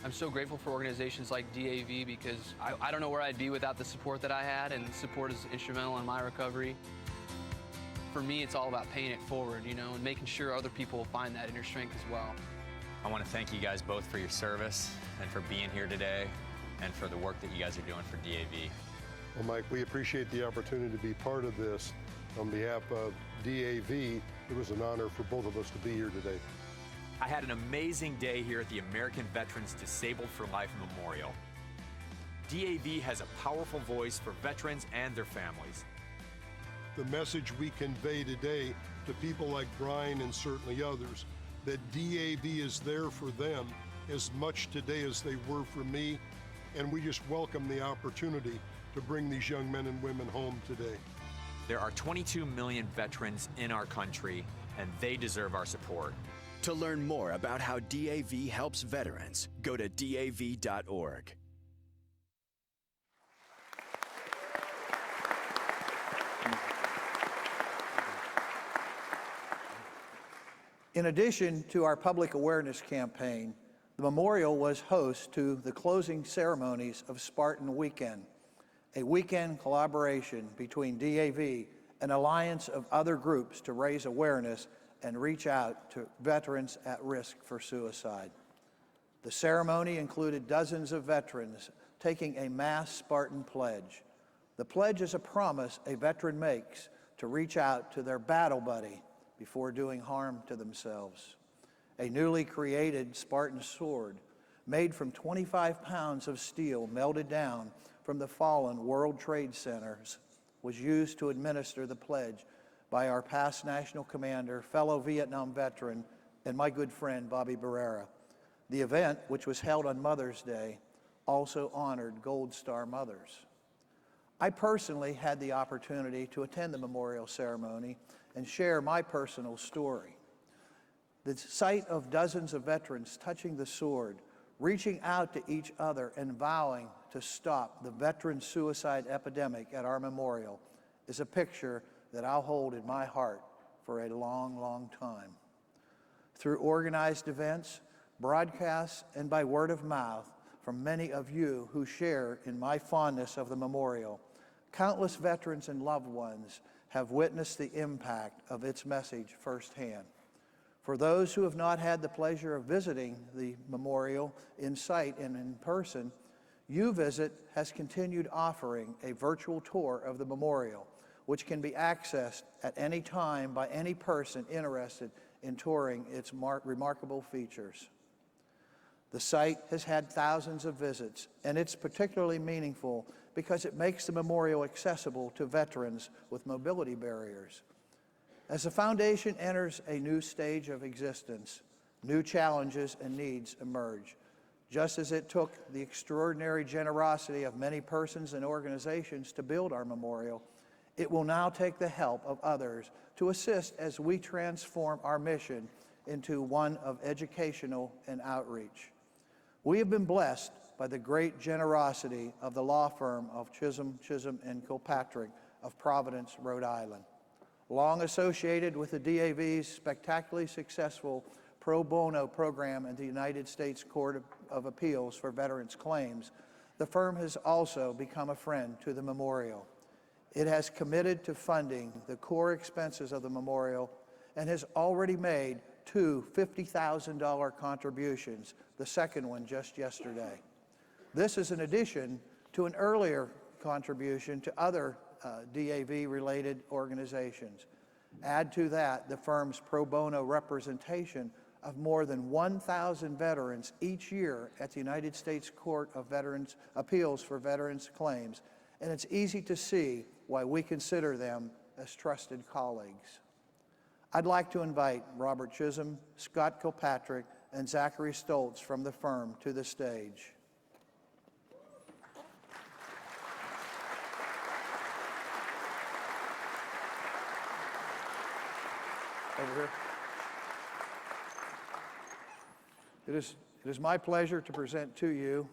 I'm so grateful for organizations like DAV because I don't know where I'd be without the support that I had, and support is instrumental in my recovery. For me, it's all about paying it forward, you know, and making sure other people find that inner strength as well. I want to thank you guys both for your service and for being here today and for the work that you guys are doing for DAV. Well, Mike, we appreciate the opportunity to be part of this. On behalf of DAV, it was an honor for both of us to be here today. I had an amazing day here at the American Veterans Disabled for Life Memorial. DAV has a powerful voice for veterans and their families. The message we convey today to people like Brian and certainly others, that DAV is there for them as much today as they were for me, and we just welcome the opportunity to bring these young men and women home today. There are 22 million veterans in our country, and they deserve our support. To learn more about how DAV helps veterans, go to DAV.org. In addition to our public awareness campaign, the memorial was host to the closing ceremonies of Spartan Weekend, a weekend collaboration between DAV and an alliance of other groups to raise awareness and reach out to veterans at risk for suicide. The ceremony included dozens of veterans taking a mass Spartan pledge. The pledge is a promise a veteran makes to reach out to their battle buddy before doing harm to themselves. A newly created Spartan sword made from 25 pounds of steel melted down from the fallen World Trade Centers was used to administer the pledge by our past national commander, fellow Vietnam veteran, and my good friend, Bobby Barrera. The event, which was held on Mother's Day, also honored Gold Star mothers. I personally had the opportunity to attend the memorial ceremony and share my personal story. The sight of dozens of veterans touching the sword, reaching out to each other and vowing to stop the veteran suicide epidemic at our memorial is a picture that I'll hold in my heart for a long, long time. Through organized events, broadcasts, and by word of mouth from many of you who share in my fondness of the memorial, countless veterans and loved ones have witnessed the impact of its message firsthand. For those who have not had the pleasure of visiting the memorial in sight and in person, UVisit has continued offering a virtual tour of the memorial, which can be accessed at any time by any person interested in touring its remarkable features. The site has had thousands of visits, and it's particularly meaningful because it makes the memorial accessible to veterans with mobility barriers. As the foundation enters a new stage of existence, new challenges and needs emerge. Just as it took the extraordinary generosity of many persons and organizations to build our memorial, it will now take the help of others to assist as we transform our mission into one of educational and outreach. We have been blessed by the great generosity of the law firm of Chisholm, and Kilpatrick of Providence, Rhode Island. Long associated with the DAV's spectacularly successful pro bono program in the United States Court of Appeals for Veterans Claims, the firm has also become a friend to the memorial. It has committed to funding the core expenses of the memorial and has already made two $50,000 contributions, the second one just yesterday. This is in addition to an earlier contribution to other DAV-related organizations. Add to that the firm's pro bono representation of more than 1,000 veterans each year at the United States Court of Veterans Appeals for Veterans Claims, and it's easy to see why we consider them as trusted colleagues. I'd like to invite Robert Chisholm, Scott Kilpatrick, and Zachary Stoltz from the firm to the stage. Over here. It is my pleasure to present to you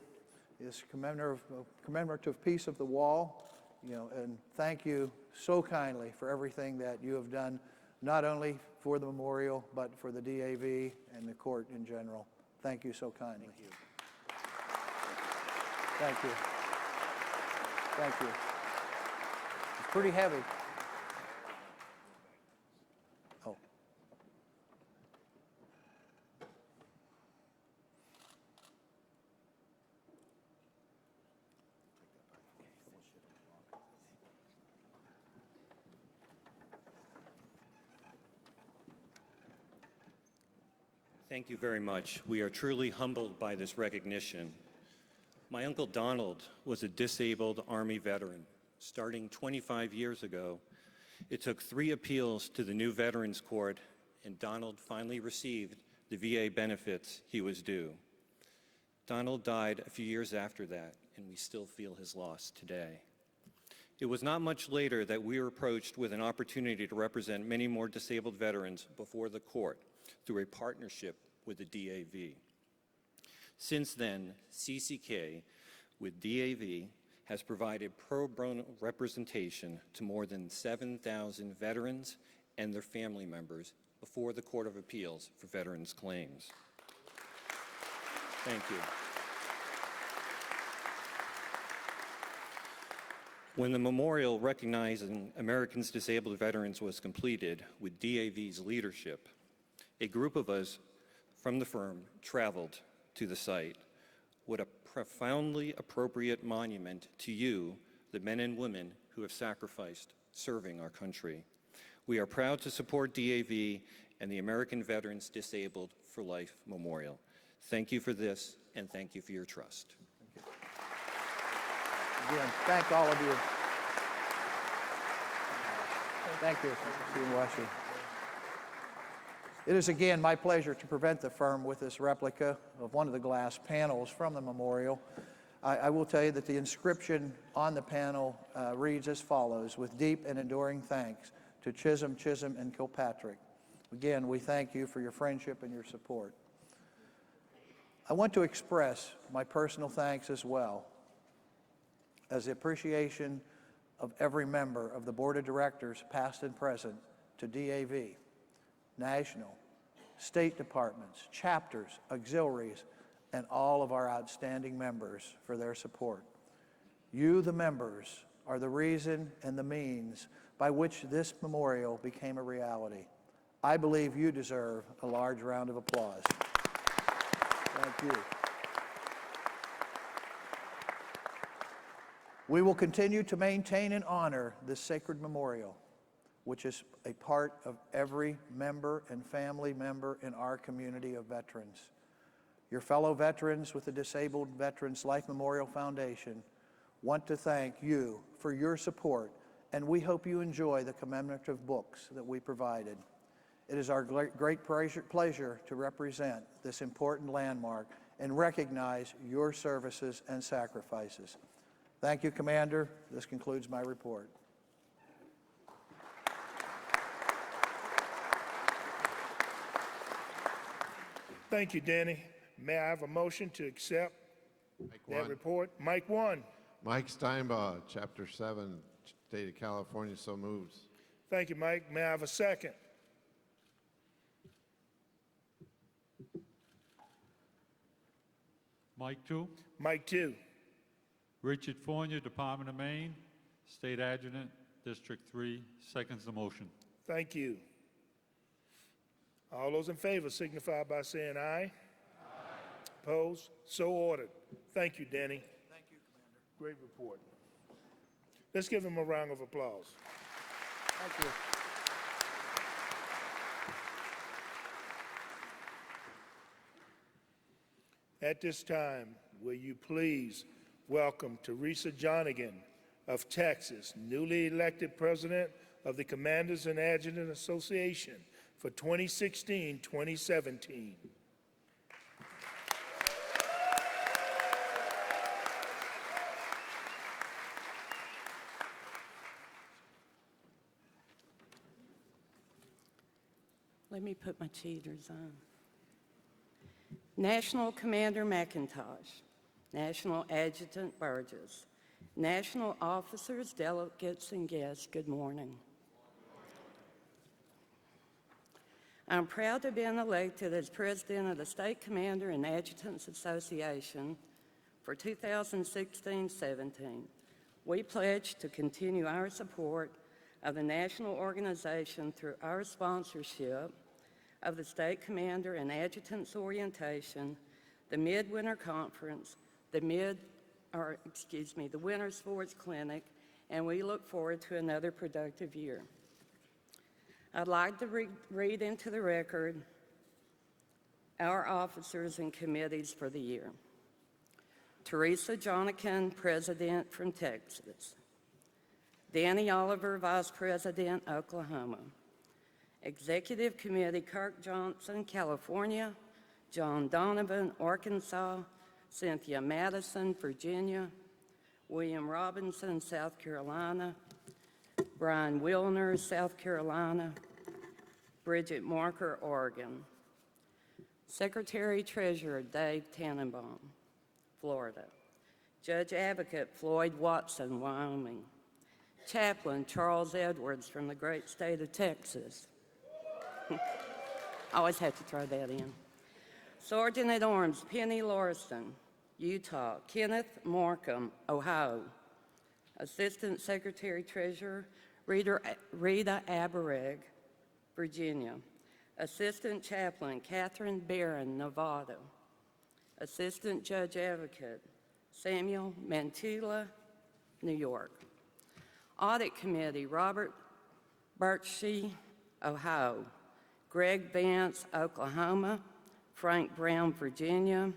this commemorative piece of the wall, and thank you so kindly for everything that you have done, not only for the memorial, but for the DAV and the court in general. Thank you so kindly. Thank you. Thank you. It's pretty heavy. Oh. Thank you very much. We are truly humbled by this recognition. My Uncle Donald was a disabled Army veteran. Starting 25 years ago, it took 3 appeals to the new Veterans Court, and Donald finally received the VA benefits he was due. Donald died a few years after that, and we still feel his loss today. It was not much later that we were approached with an opportunity to represent many more disabled veterans before the court through a partnership with the DAV. Since then, CCK with DAV has provided pro bono representation to more than 7,000 veterans and their family members before the Court of Appeals for Veterans Claims. Thank you. When the memorial recognizing Americans Disabled Veterans was completed with DAV's leadership, a group of us from the firm traveled to the site. What a profoundly appropriate monument to you, the men and women who have sacrificed serving our country. We are proud to support DAV and the American Veterans Disabled for Life Memorial. Thank you for this, and thank you for your trust. Again, thank all of you. Thank you. Stephen Washington. It is again my pleasure to present the firm with this replica of one of the glass panels from the memorial. I will tell you that the inscription on the panel reads as follows: with deep and enduring thanks to Chisholm, and Kilpatrick. Again, we thank you for your friendship and your support. I want to express my personal thanks as well as the appreciation of every member of the Board of Directors, past and present, to DAV, national, state departments, chapters, auxiliaries, and all of our outstanding members for their support. You, the members, are the reason and the means by which this memorial became a reality. I believe you deserve a large round of applause. Thank you. We will continue to maintain and honor this sacred memorial, which is a part of every member and family member in our community of veterans. Your fellow veterans with the Disabled Veterans Life Memorial Foundation want to thank you for your support, and we hope you enjoy the commemorative books that we provided. It is our great pleasure to represent this important landmark and recognize your services and sacrifices. Thank you, Commander. This concludes my report. Thank you, Danny. May I have a motion to accept that report? Mike 1. Mike Steinbaugh, Chapter 7, State of California, so moves. Thank you, Mike. May I have a second? Mike 2. Mike 2. Richard Fournier, Department of Maine, State Adjutant, District 3, seconds the motion. Thank you. All those in favor signify by saying aye. Aye. Opposed? So ordered. Thank you, Danny. Thank you, Commander. Great report. Let's give him a round of applause. Thank you. At this time, will you please welcome Teresa Jonigan of Texas, newly elected President of the Commanders and Adjutant Association for 2016-2017. Let me put my cheaters on. National Commander McIntosh, National Adjutant Burgess, National Officers, Delegates, and Guests, good morning. I'm proud to have been elected as President of the State Commander and Adjutants Association for 2016-17. We pledge to continue our support of the national organization through our sponsorship of the State Commander and Adjutants Orientation, the Midwinter Conference, the Winter Sports Clinic, and we look forward to another productive year. I'd like to read into the record our officers and committees for the year. Teresa Jonikin, President from Texas. Danny Oliver, Vice President, Oklahoma. Executive Committee, Kirk Johnson, California. John Donovan, Arkansas. Cynthia Madison, Virginia. William Robinson, South Carolina. Brian Wilner, South Carolina. Bridget Marker, Oregon. Secretary-Treasurer Dave Tannenbaum, Florida. Judge Advocate Floyd Watson, Wyoming. Chaplain Charles Edwards from the great state of Texas. I always have to throw that in. Sergeant at Arms Penny Larson, Utah. Kenneth Markham, Ohio. Assistant Secretary-Treasurer Rita Abereg, Virginia. Assistant Chaplain Catherine Barron, Nevada. Assistant Judge Advocate Samuel Mantilla, New York. Audit Committee Robert Birchie, Ohio. Greg Vance, Oklahoma. Frank Brown, Virginia.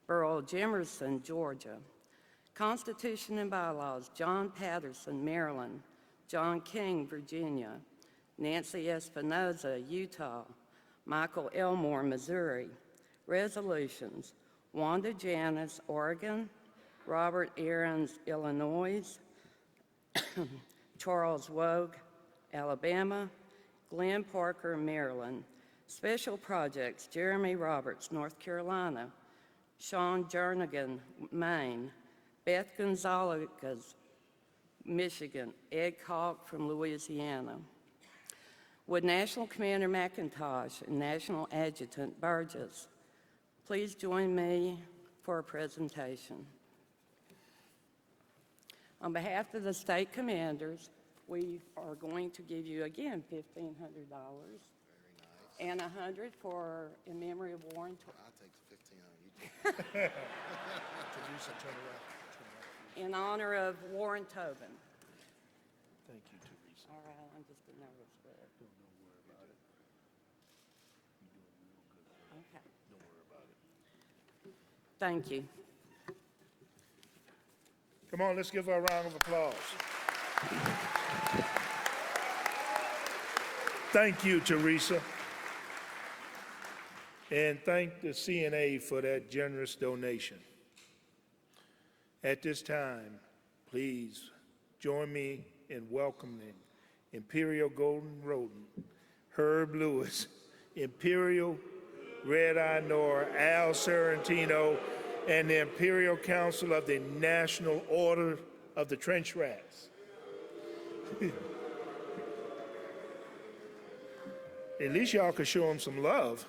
Burl Jimerson, Georgia. Constitution and Bylaws John Patterson, Maryland. John King, Virginia. Nancy Espinoza, Utah. Michael Elmore, Missouri. Resolutions Wanda Janis, Oregon. Robert Aarons, Illinois. Charles Wogue, Alabama. Glenn Parker, Maryland. Special Projects Jeremy Roberts, North Carolina. Sean Jernigan, Maine. Beth Gonzalez, Michigan. Ed Kalk from Louisiana. Would National Commander McIntosh and National Adjutant Burgess please join me for a presentation? On behalf of the state commanders, we are going to give you again $1,500 and $100 for in memory of Warren. I'll take the 1,500. In honor of Warren Tobin. Thank you, Teresa. All right, I'm just a nervous wreck. Don't worry about it. You're doing real good. Okay. Don't worry about it. Thank you. Come on, let's give her a round of applause. Thank you, Teresa. And thank the CNA for that generous donation. At this time, please join me in welcoming Imperial Golden Rodent, Herb Lewis, Imperial Red-Eye Nor, Al Sorrentino, and the Imperial Council of the National Order of the Trench Rats. At least y'all could show them some love.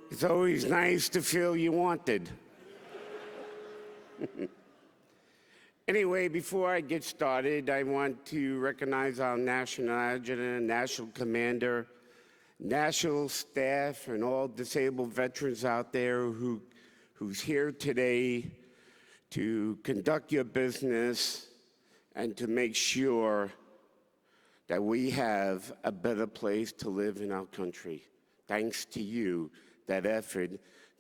It's always nice to feel you wanted. Anyway, before I get started, I want to recognize our National Adjutant, National Commander, National Staff, and all disabled veterans out there who's here today to conduct your business and to make sure that we have a better place to live in our country. Thanks to you, that effort.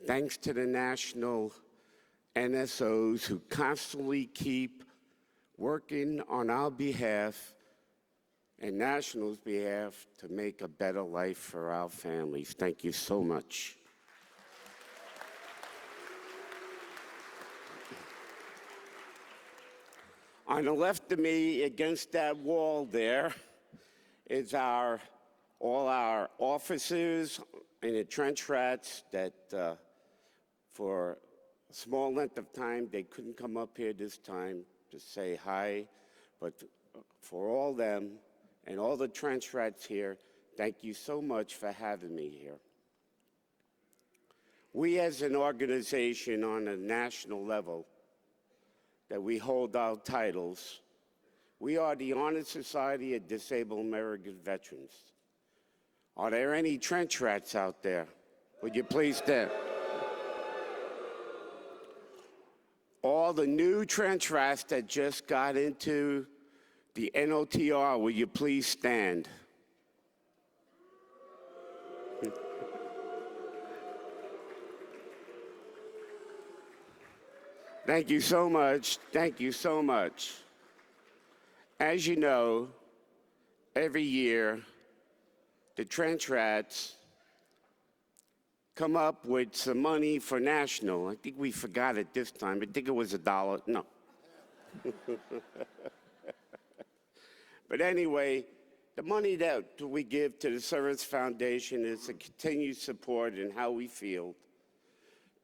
Thanks to the national NSOs who constantly keep working on our behalf and National's behalf to make a better life for our families. Thank you so much. On the left of me, against that wall there, is all our officers and the trench rats that for a small length of time, they couldn't come up here this time to say hi, but for all them and all the trench rats here, thank you so much for having me here. We as an organization on a national level, that we hold our titles. We are the Honor Society of Disabled American Veterans. Are there any trench rats out there? Would you please stand? All the new trench rats that just got into the NOTR, will you please stand? Thank you so much. Thank you so much. As you know, every year, the trench rats come up with some money for national. I think we forgot it this time. I think it was $1. No. But anyway, the money that we give to the Service Foundation is a continued support in how we feel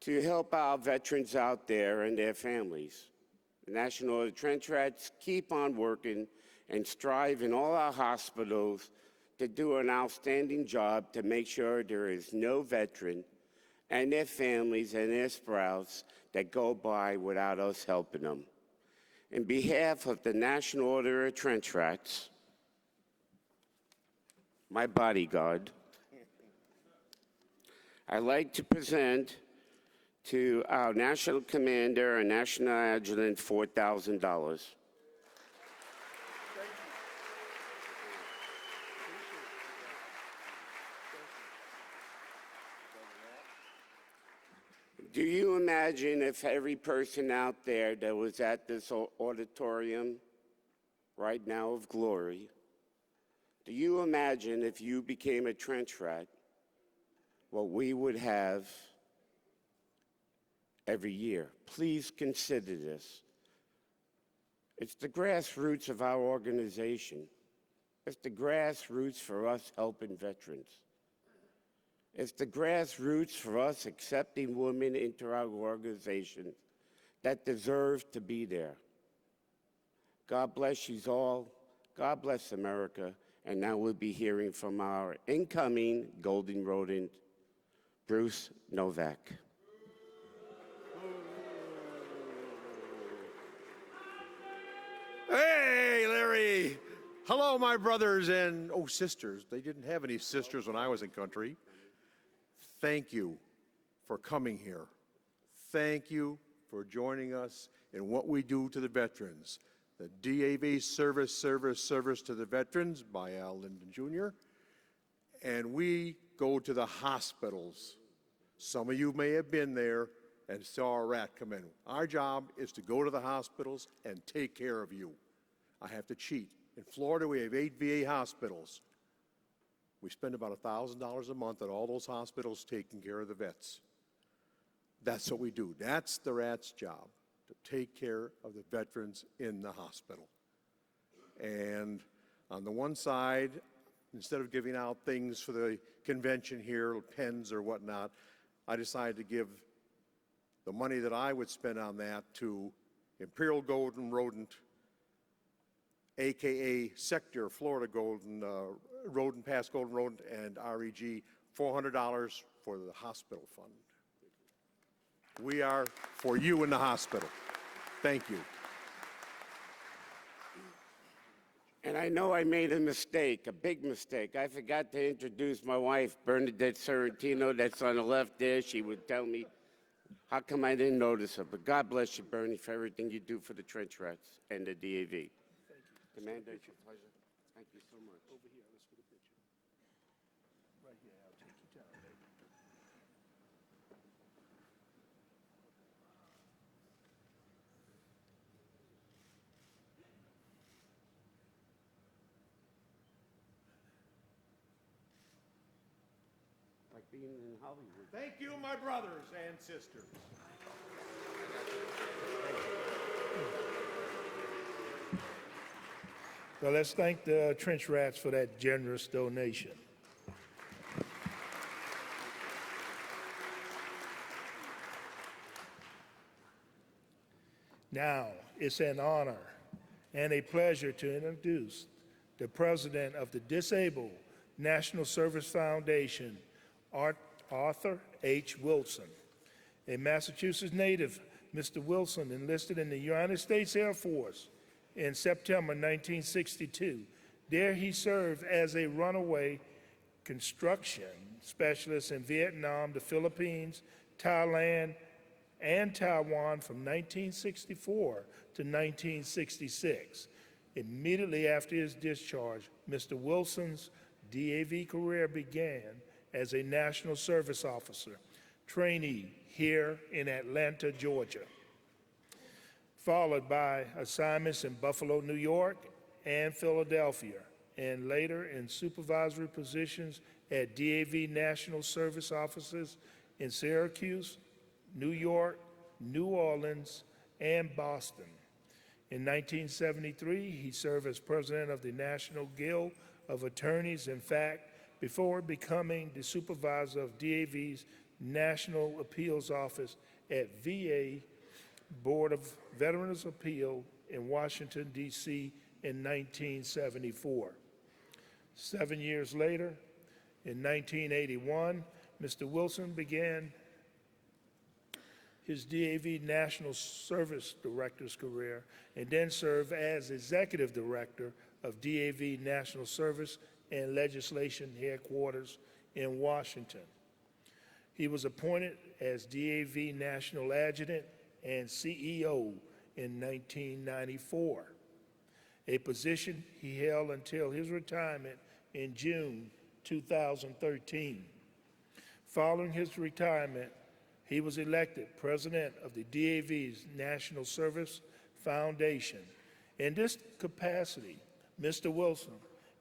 to help our veterans out there and their families. The National Trench Rats keep on working and strive in all our hospitals to do an outstanding job to make sure there is no veteran and their families and their spouses that go by without us helping them. In behalf of the National Order of Trench Rats, my bodyguard, I'd like to present to our National Commander and National Adjutant $4,000. Do you imagine if every person out there that was at this auditorium right now of glory, do you imagine if you became a trench rat, what we would have every year? Please consider this. It's the grassroots of our organization. It's the grassroots for us helping veterans. It's the grassroots for us accepting women into our organization that deserve to be there. God bless you all. God bless America. And now we'll be hearing from our incoming Golden Rodent, Bruce Novak. Hey, Larry. Hello, my brothers and, sisters. They didn't have any sisters when I was in country. Thank you for coming here. Thank you for joining us in what we do to the veterans. The DAV Service to the Veterans by Al Linden Jr. And we go to the hospitals. Some of you may have been there and saw a rat come in. Our job is to go to the hospitals and take care of you. I have to cheat. In Florida, we have 8 VA hospitals. We spend about $1,000 a month at all those hospitals taking care of the vets. That's what we do. That's the rat's job, to take care of the veterans in the hospital. And on the one side, instead of giving out things for the convention here, pens or whatnot, I decided to give the money that I would spend on that to Imperial Golden Rodent, AKA Sector Florida Golden Rodent, Past Golden Rodent, and REG, $400 for the hospital fund. We are for you in the hospital. Thank you. And I know I made a mistake, a big mistake. I forgot to introduce my wife, Bernadette Sorrentino, that's on the left there. She would tell me How come I didn't notice it? But God bless you, Bernie, for everything you do for the trench rats and the DAV. Commander, it's your pleasure. Thank you so much. Over here, let's get a picture. Right here, Al, take your time, baby. Like being in Hollywood. Thank you, my brothers and sisters. Well, let's thank the trench rats for that generous donation. Now, it's an honor and a pleasure to introduce the president of the Disabled National Service Foundation, Arthur H. Wilson. A Massachusetts native, Mr. Wilson enlisted in the United States Air Force in September 1962. There he served as a runaway construction specialist in Vietnam, the Philippines, Thailand, and Taiwan from 1964 to 1966. Immediately after his discharge, Mr. Wilson's DAV career began as a National Service Officer trainee here in Atlanta, Georgia, followed by assignments in Buffalo, New York, and Philadelphia, and later in supervisory positions at DAV National Service Offices in Syracuse, New York, New Orleans, and Boston. In 1973, he served as president of the National Guild of Attorneys. In fact, before becoming the supervisor of DAV's National Appeals Office at VA Board of Veterans Appeal in Washington, D.C. in 1974. 7 years later, in 1981, Mr. Wilson began his DAV National Service Director's career and then served as Executive Director of DAV National Service and Legislation Headquarters in Washington. He was appointed as DAV National Adjutant and CEO in 1994, a position he held until his retirement in June 2013. Following his retirement, he was elected president of the DAV's National Service Foundation. In this capacity, Mr. Wilson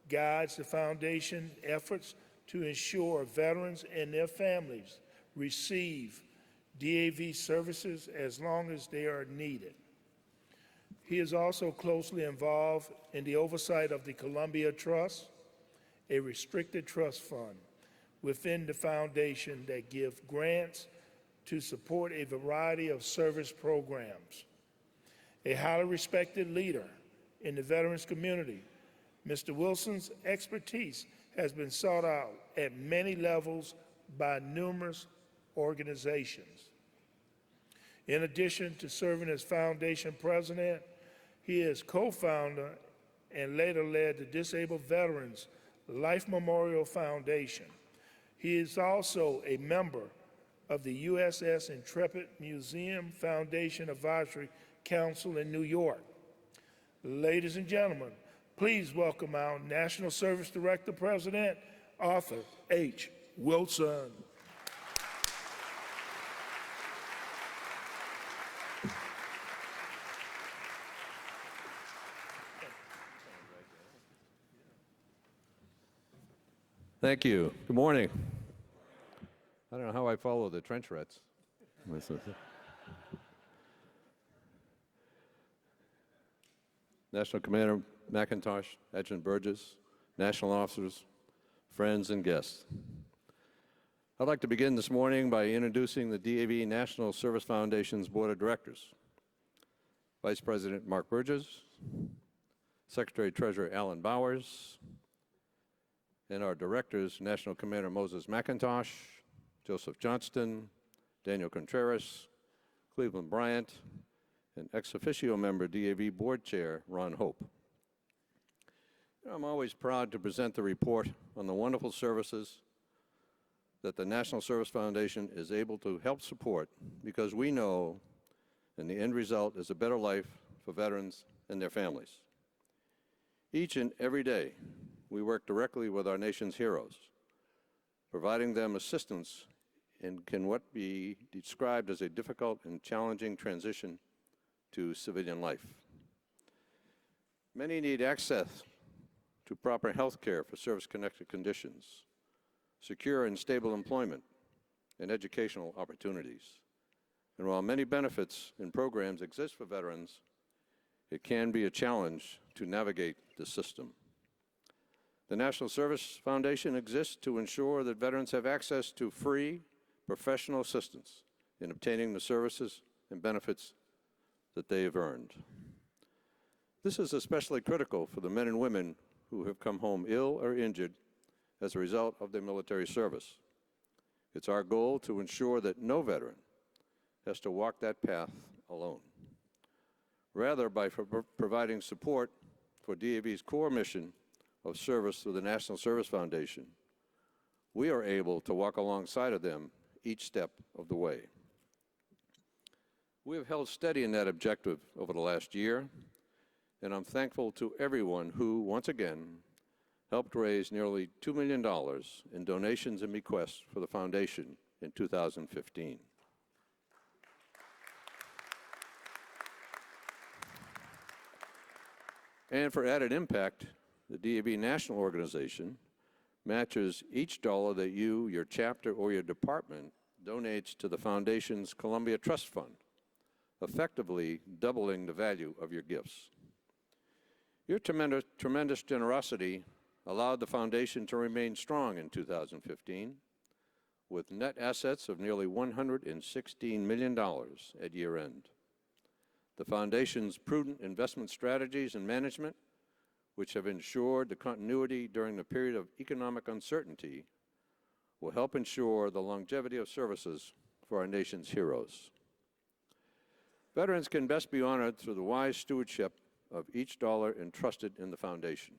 guides the foundation efforts to ensure veterans and their families receive DAV services as long as they are needed. He is also closely involved in the oversight of the Columbia Trust, a restricted trust fund within the foundation that gives grants to support a variety of service programs. A highly respected leader in the veterans community, Mr. Wilson's expertise has been sought out at many levels by numerous organizations. In addition to serving as foundation president, he is co-founder and later led the Disabled Veterans Life Memorial Foundation. He is also a member of the USS Intrepid Museum Foundation Advisory Council in New York. Ladies and gentlemen, please welcome our National Service Director President, Arthur H. Wilson. Thank you. Good morning. I don't know how I follow the trench rats. National Commander McIntosh, Adjutant Burgess, national officers, friends, and guests. I'd like to begin this morning by introducing the DAV National Service Foundation's Board of Directors. Vice President Mark Burgess, Secretary-Treasurer Alan Bowers, and our directors, National Commander Moses McIntosh, Joseph Johnston, Daniel Contreras, Cleveland Bryant, and ex officio member DAV Board Chair Ron Hope. I'm always proud to present the report on the wonderful services that the National Service Foundation is able to help support because we know and the end result is a better life for veterans and their families. Each and every day, we work directly with our nation's heroes, providing them assistance in what be described as a difficult and challenging transition to civilian life. Many need access to proper health care for service-connected conditions, secure and stable employment, and educational opportunities. And while many benefits and programs exist for veterans, it can be a challenge to navigate the system. The National Service Foundation exists to ensure that veterans have access to free professional assistance in obtaining the services and benefits that they have earned. This is especially critical for the men and women who have come home ill or injured as a result of their military service. It's our goal to ensure that no veteran has to walk that path alone. Rather, by providing support for DAV's core mission of service through the National Service Foundation, we are able to walk alongside of them each step of the way. We have held steady in that objective over the last year, and I'm thankful to everyone who, once again, helped raise nearly $2 million in donations and bequests for the Foundation in 2015. And for added impact, the DAV National Organization matches each dollar that you, your chapter, or your department donates to the Foundation's Columbia Trust Fund, effectively doubling the value of your gifts. Your tremendous generosity allowed the Foundation to remain strong in 2015, with net assets of nearly $116 million at year end. The Foundation's prudent investment strategies and management, which have ensured the continuity during the period of economic uncertainty, will help ensure the longevity of services for our nation's heroes. Veterans can best be honored through the wise stewardship of each dollar entrusted in the Foundation.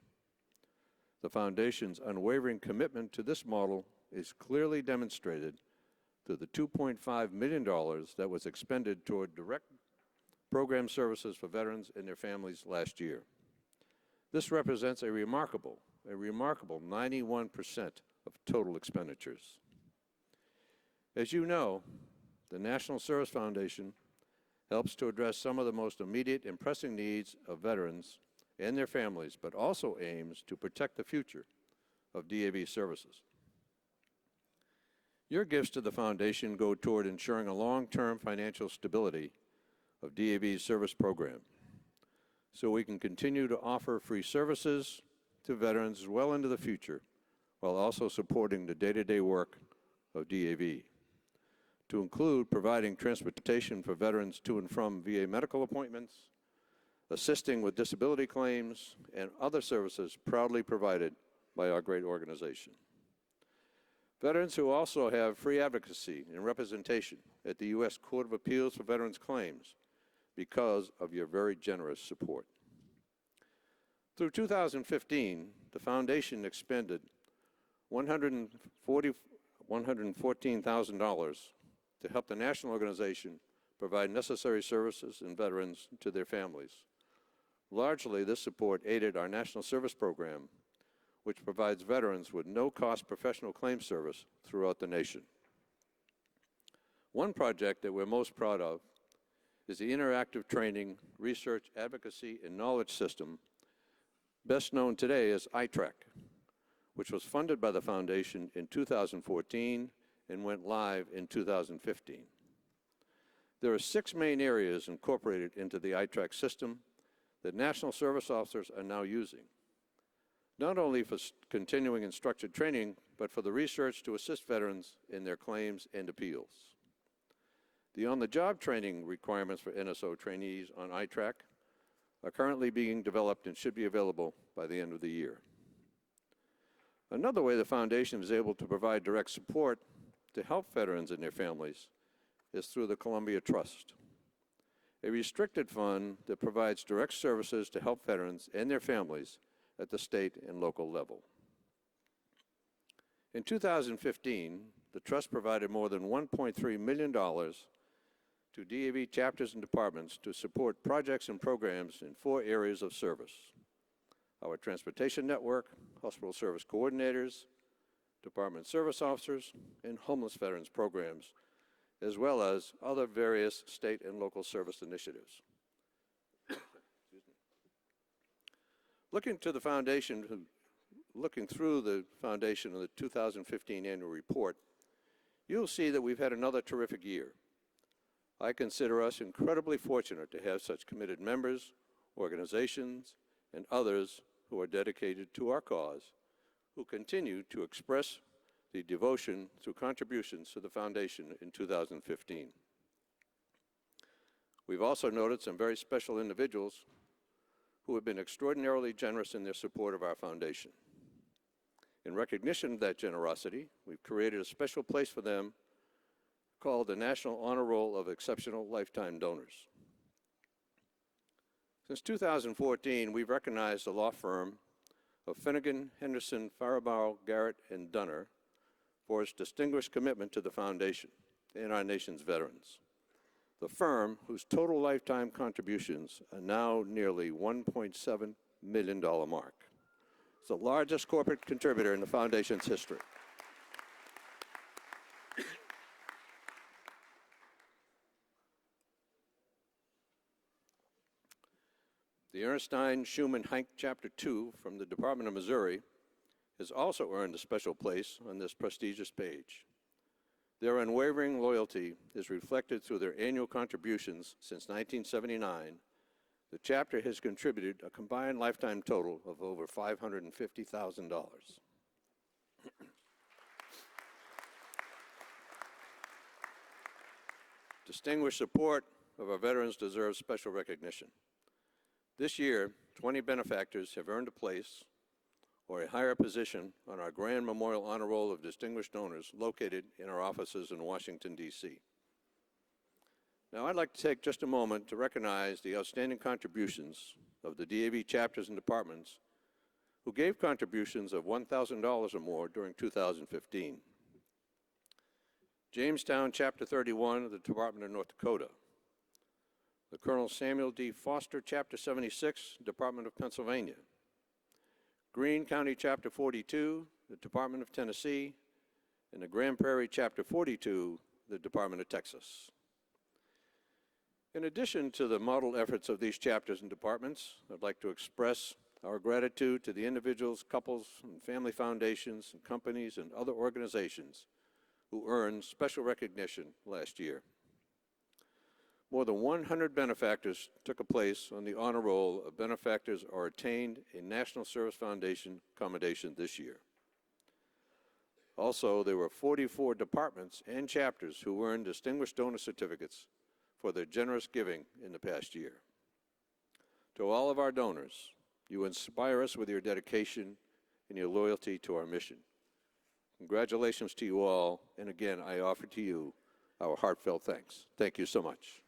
The Foundation's unwavering commitment to this model is clearly demonstrated through the $2.5 million that was expended toward direct program services for veterans and their families last year. This represents a remarkable 91% of total expenditures. As you know, the National Service Foundation helps to address some of the most immediate and pressing needs of veterans and their families, but also aims to protect the future of DAV services. Your gifts to the Foundation go toward ensuring a long-term financial stability of DAV's service program, so we can continue to offer free services to veterans well into the future, while also supporting the day-to-day work of DAV, to include providing transportation for veterans to and from VA medical appointments, assisting with disability claims, and other services proudly provided by our great organization. Veterans who also have free advocacy and representation at the U.S. Court of Appeals for Veterans Claims because of your very generous support. Through 2015, the Foundation expended $114,000 to help the national organization provide necessary services and veterans to their families. Largely, this support aided our National Service Program, which provides veterans with no-cost professional claims service throughout the nation. One project that we're most proud of is the Interactive Training, Research, Advocacy, and Knowledge System, best known today as iTrack, which was funded by the Foundation in 2014 and went live in 2015. There are 6 main areas incorporated into the iTrack system that National Service officers are now using, not only for continuing and structured training, but for the research to assist veterans in their claims and appeals. The on-the-job training requirements for NSO trainees on iTrack are currently being developed and should be available by the end of the year. Another way the Foundation is able to provide direct support to help veterans and their families is through the Columbia Trust, a restricted fund that provides direct services to help veterans and their families at the state and local level. In 2015, the Trust provided more than $1.3 million to DAV chapters and departments to support projects and programs in 4 areas of service: our transportation network, hospital service coordinators, department service officers, and homeless veterans programs, as well as other various state and local service initiatives. Looking through the foundation of the 2015 annual report, you'll see that we've had another terrific year. I consider us incredibly fortunate to have such committed members, organizations, and others who are dedicated to our cause, who continue to express the devotion through contributions to the foundation in 2015. We've also noted some very special individuals who have been extraordinarily generous in their support of our foundation. In recognition of that generosity, we've created a special place for them called the National Honor Roll of Exceptional Lifetime Donors. Since 2014, we've recognized the law firm of Finnegan, Henderson, Faribault, Garrett, and Dunner for its distinguished commitment to the foundation and our nation's veterans. The firm, whose total lifetime contributions are now nearly $1.7 million mark. It's the largest corporate contributor in the foundation's history. The Ernestine Schumann Hank Chapter 2 from the Department of Missouri has also earned a special place on this prestigious page. Their unwavering loyalty is reflected through their annual contributions since 1979. The chapter has contributed a combined lifetime total of over $550,000. Distinguished support of our veterans deserves special recognition. This year, 20 benefactors have earned a place or a higher position on our Grand Memorial Honor Roll of Distinguished Donors located in our offices in Washington, D.C. Now, I'd like to take just a moment to recognize the outstanding contributions of the DAV chapters and departments who gave contributions of $1,000 or more during 2015. Jamestown Chapter 31 of the Department of North Dakota, the Colonel Samuel D. Foster Chapter 76, Department of Pennsylvania, Greene County Chapter 42, the Department of Tennessee, and the Grand Prairie Chapter 42, the Department of Texas. In addition to the model efforts of these chapters and departments, I'd like to express our gratitude to the individuals, couples, and family foundations, and companies, and other organizations who earned special recognition last year. More than 100 benefactors took a place on the honor roll of benefactors or attained a National Service Foundation commendation this year. Also, there were 44 departments and chapters who earned distinguished donor certificates for their generous giving in the past year. To all of our donors, you inspire us with your dedication and your loyalty to our mission. Congratulations to you all, and again, I offer to you our heartfelt thanks. Thank you so much.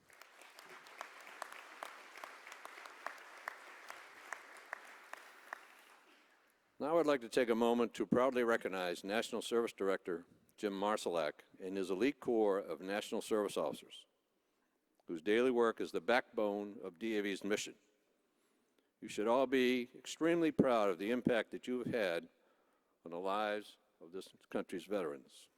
Now I'd like to take a moment to proudly recognize National Service Director Jim Marsalak and his elite corps of National Service Officers, whose daily work is the backbone of DAV's mission. You should all be extremely proud of the impact that you have had on the lives of this country's veterans.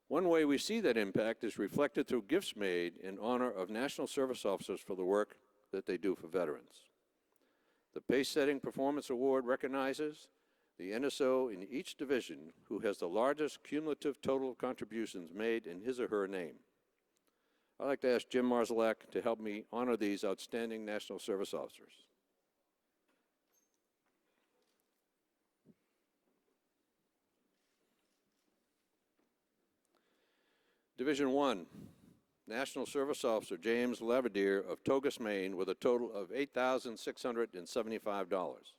One way we see that impact is reflected through gifts made in honor of National Service Officers for the work that they do for veterans. The Pace-Setting Performance Award recognizes the NSO in each division who has the largest cumulative total of contributions made in his or her name. I'd like to ask Jim Marsalak to help me honor these outstanding National Service Officers. Division 1, National Service Officer James Lavadier of Togus, Maine, with a total of $8,675.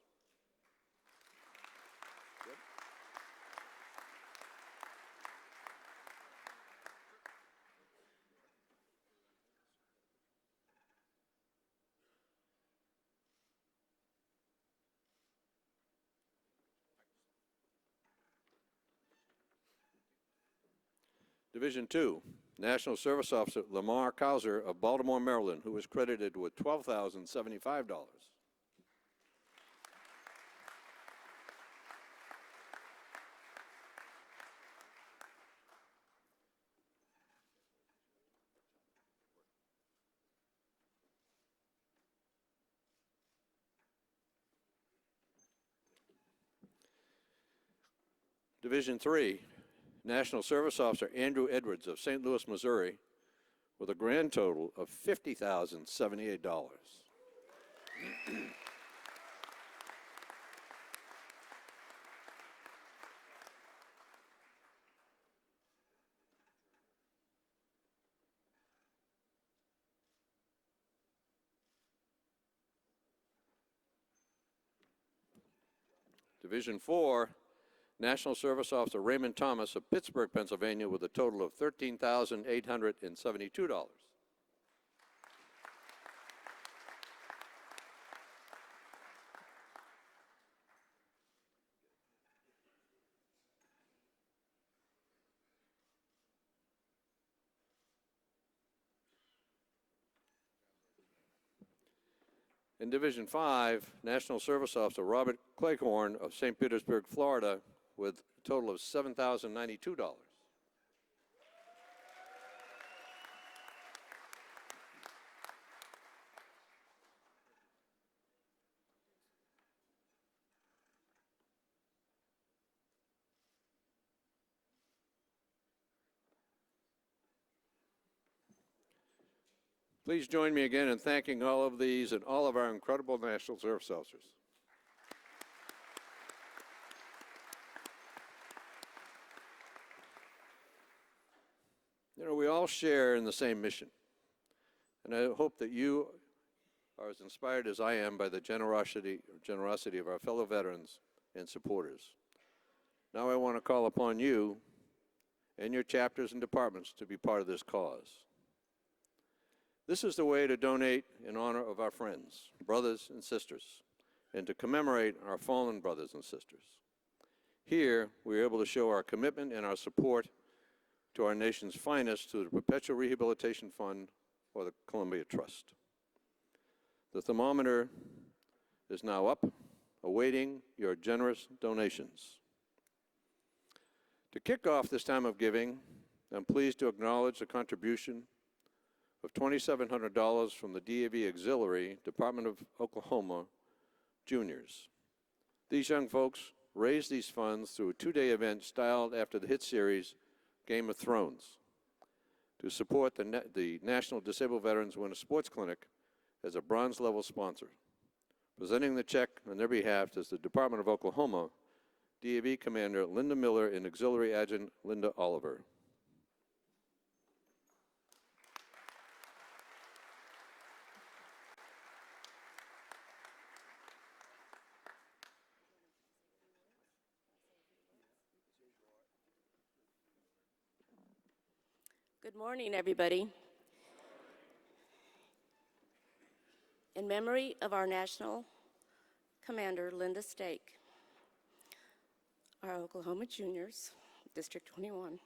Division 2, National Service Officer Lamar Kauser of Baltimore, Maryland, who is credited with $12,075. Division 3, National Service Officer Andrew Edwards of St. Louis, Missouri, with a grand total of $50,078. Division 4, National Service Officer Raymond Thomas of Pittsburgh, Pennsylvania, with a total of $13,872. In Division 5, National Service Officer Robert Cleghorn of St. Petersburg, Florida, with a total of $7,092. Please join me again in thanking all of these and all of our incredible National Service Officers. You know, we all share in the same mission, and I hope that you are as inspired as I am by the generosity of our fellow veterans and supporters. Now I want to call upon you and your chapters and departments to be part of this cause. This is the way to donate in honor of our friends, brothers and sisters, and to commemorate our fallen brothers and sisters. Here, we are able to show our commitment and our support to our nation's finest through the Perpetual Rehabilitation Fund or the Columbia Trust. The thermometer is now up, awaiting your generous donations. To kick off this time of giving, I'm pleased to acknowledge the contribution of $2,700 from the DAV Auxiliary, Department of Oklahoma, juniors. These young folks raised these funds through a two-day event styled after the hit series Game of Thrones to support the National Disabled Veterans Winter Sports Clinic as a bronze-level sponsor. Presenting the check on their behalf is the Department of Oklahoma, DAV Commander Linda Miller and Auxiliary Adjutant Linda Oliver. Good morning, everybody. In memory of our National Commander, Linda Stake, our Oklahoma Juniors, District 21,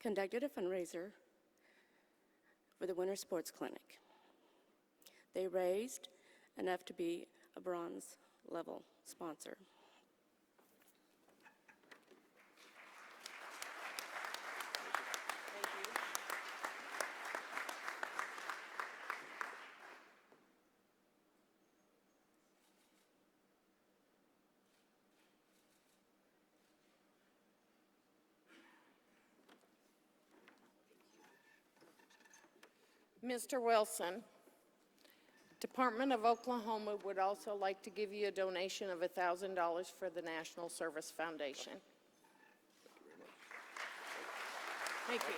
conducted a fundraiser for the Winter Sports Clinic. They raised enough to be a bronze level sponsor. Mr. Wilson, Department of Oklahoma would also like to give you a donation of $1,000 for the National Service Foundation. Thank you.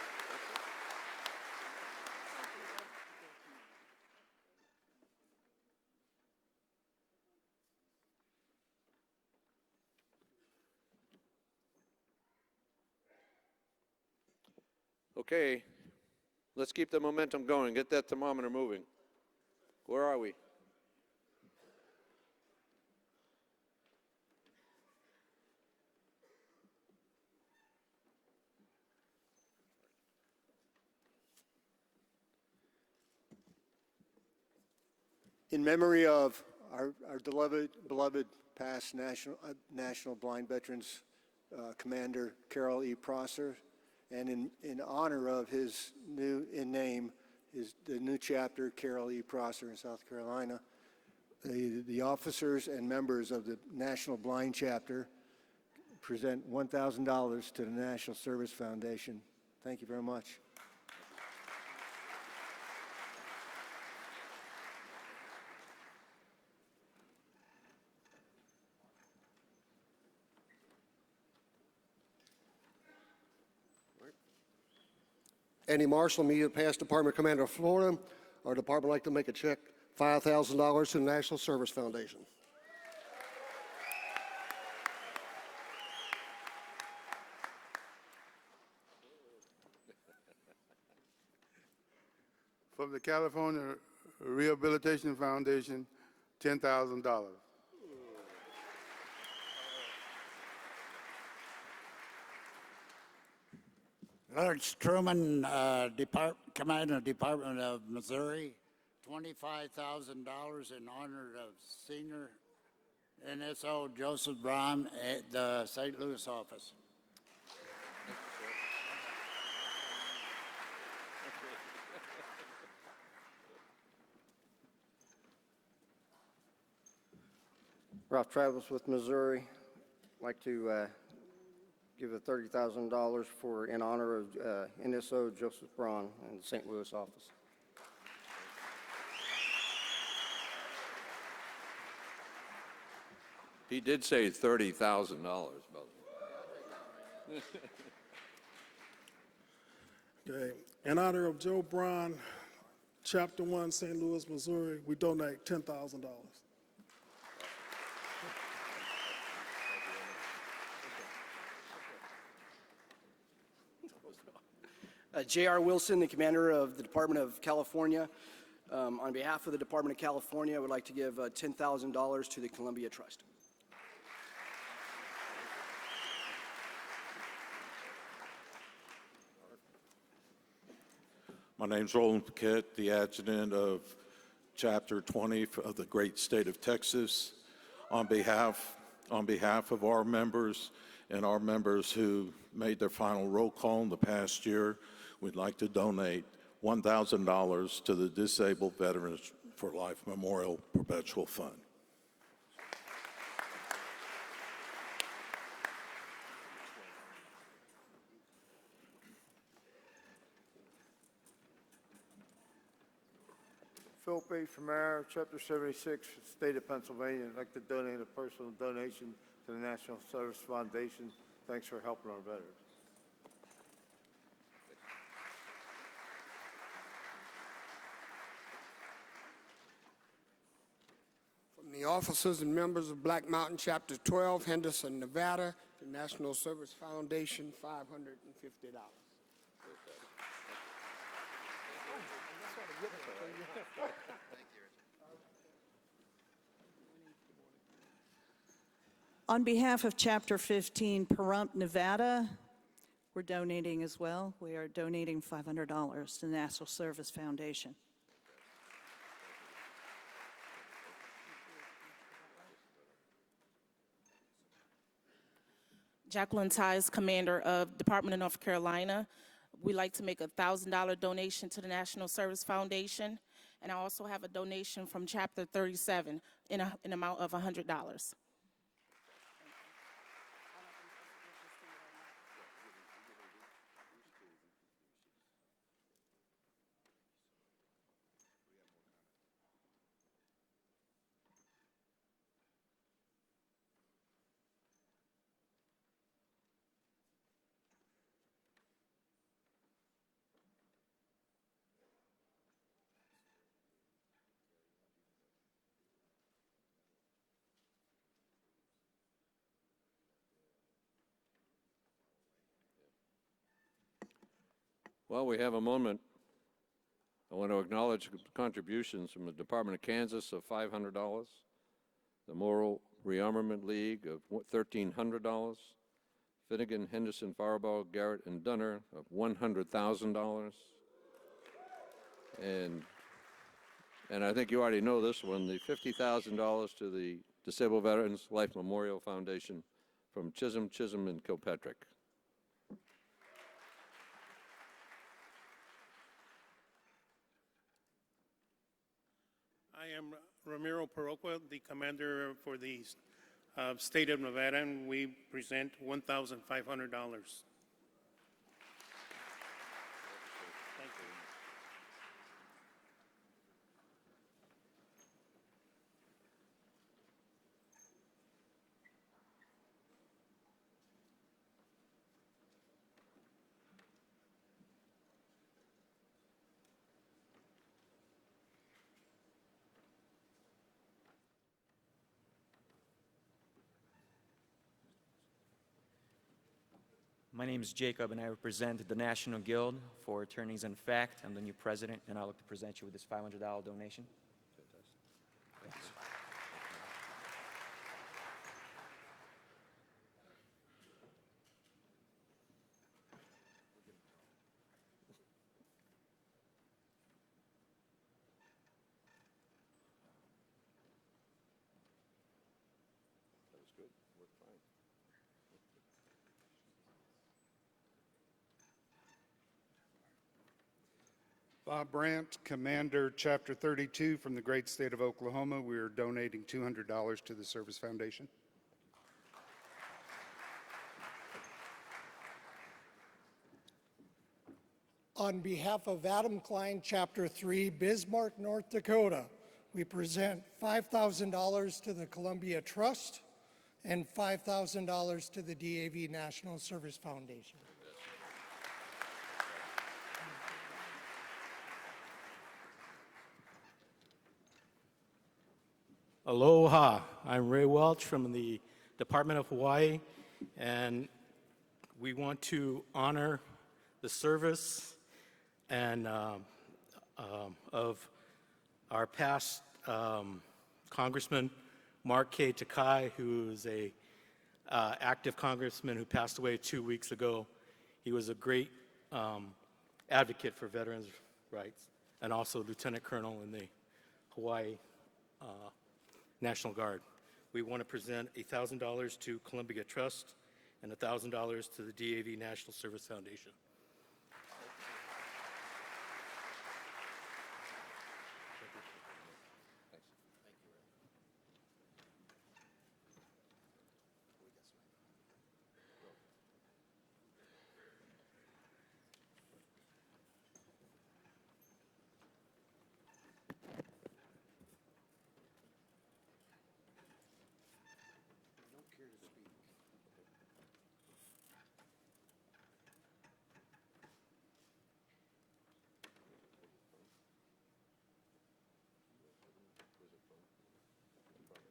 Okay, let's keep the momentum going. Get that thermometer moving. Where are we? In memory of our beloved past National Blind Veterans Commander Carol E. Prosser, and in honor of his the new chapter, Carol E. Prosser in South Carolina, the officers and members of the National Blind Chapter present $1,000 to the National Service Foundation. Thank you very much. Andy Marshall, immediate past Department Commander of Florida. Our department would like to make a check, $5,000 to the National Service Foundation. From the California Rehabilitation Foundation, $10,000. Lawrence Truman, Commander, Department of Missouri, $25,000 in honor of Senior NSO Joseph Braun at the St. Louis office. Ralph Travis with Missouri. I'd like to give $30,000 in honor of NSO Joseph Braun in the St. Louis office. He did say $30,000, but Okay. In honor of Joe Braun, Chapter 1, St. Louis, Missouri, we donate $10,000. J.R. Wilson, the commander of the Department of California. On behalf of the Department of California, I would like to give $10,000 to the Columbia Trust. My name's Roland Paquette, the adjutant of Chapter 20 of the great state of Texas. On behalf of our members and our members who made their final roll call in the past year, we'd like to donate $1,000 to the Disabled Veterans for Life Memorial Perpetual Fund. Philip A. Famara, Chapter 76, State of Pennsylvania. I'd like to donate a personal donation to the National Service Foundation. Thanks for helping our veterans. From the officers and members of Black Mountain Chapter 12, Henderson, Nevada, the National Service Foundation, $550. On behalf of Chapter 15, Pahrump, Nevada, we're donating as well. We are donating $500 to the National Service Foundation. Jacqueline Tice, commander of Department of North Carolina. We'd like to make a $1,000 donation to the National Service Foundation. And I also have a donation from Chapter 37 in an amount of $100. While we have a moment, I want to acknowledge contributions from the Department of Kansas of $500, the Moral Rearmament League of $1,300, Finnegan, Henderson, Faribault, Garrett, and Dunner of $100,000, and and I think you already know this one, the $50,000 to the Disabled Veterans Life Memorial Foundation from Chisholm, and Kilpatrick. I am Ramiro Parroqua, the commander for the state of Nevada, and we present $1,500. Thank you. My name is Jacob, and I represent the National Guild for Attorneys in Fact. I'm the new president, and I'd like to present you with this $500 donation. That was good. Worked fine. Bob Brandt, Commander, Chapter 32 from the great state of Oklahoma. We are donating $200 to the Service Foundation. On behalf of Adam Klein, Chapter 3, Bismarck, North Dakota, we present $5,000 to the Columbia Trust and $5,000 to the DAV National Service Foundation. Aloha, I'm Ray Welch from the Department of Hawaii, and we want to honor the service and of our past Congressman Mark K. Takai, who is a active congressman who passed away 2 weeks ago. He was a great advocate for veterans' rights, and also lieutenant colonel in the Hawaii National Guard. We want to present $1,000 to Columbia Trust and $1,000 to the DAV National Service Foundation.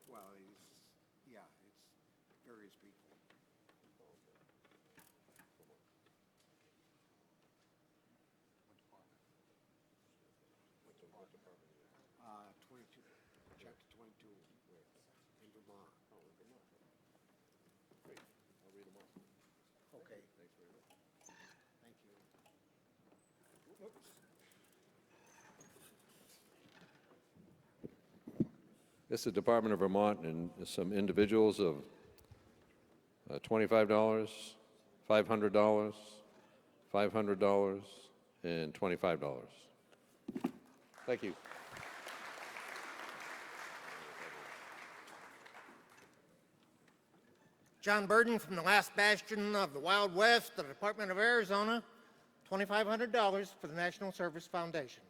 Well, it's various people. 22, Chapter 22 in Vermont. Oh, in Vermont. Great. I'll read them all. Okay. Thanks very much. Thank you. This is the Department of Vermont, and some individuals of $25, $500, $500, and $25. Thank you. John Burden from the last bastion of the Wild West, the Department of Arizona, $2,500 for the National Service Foundation.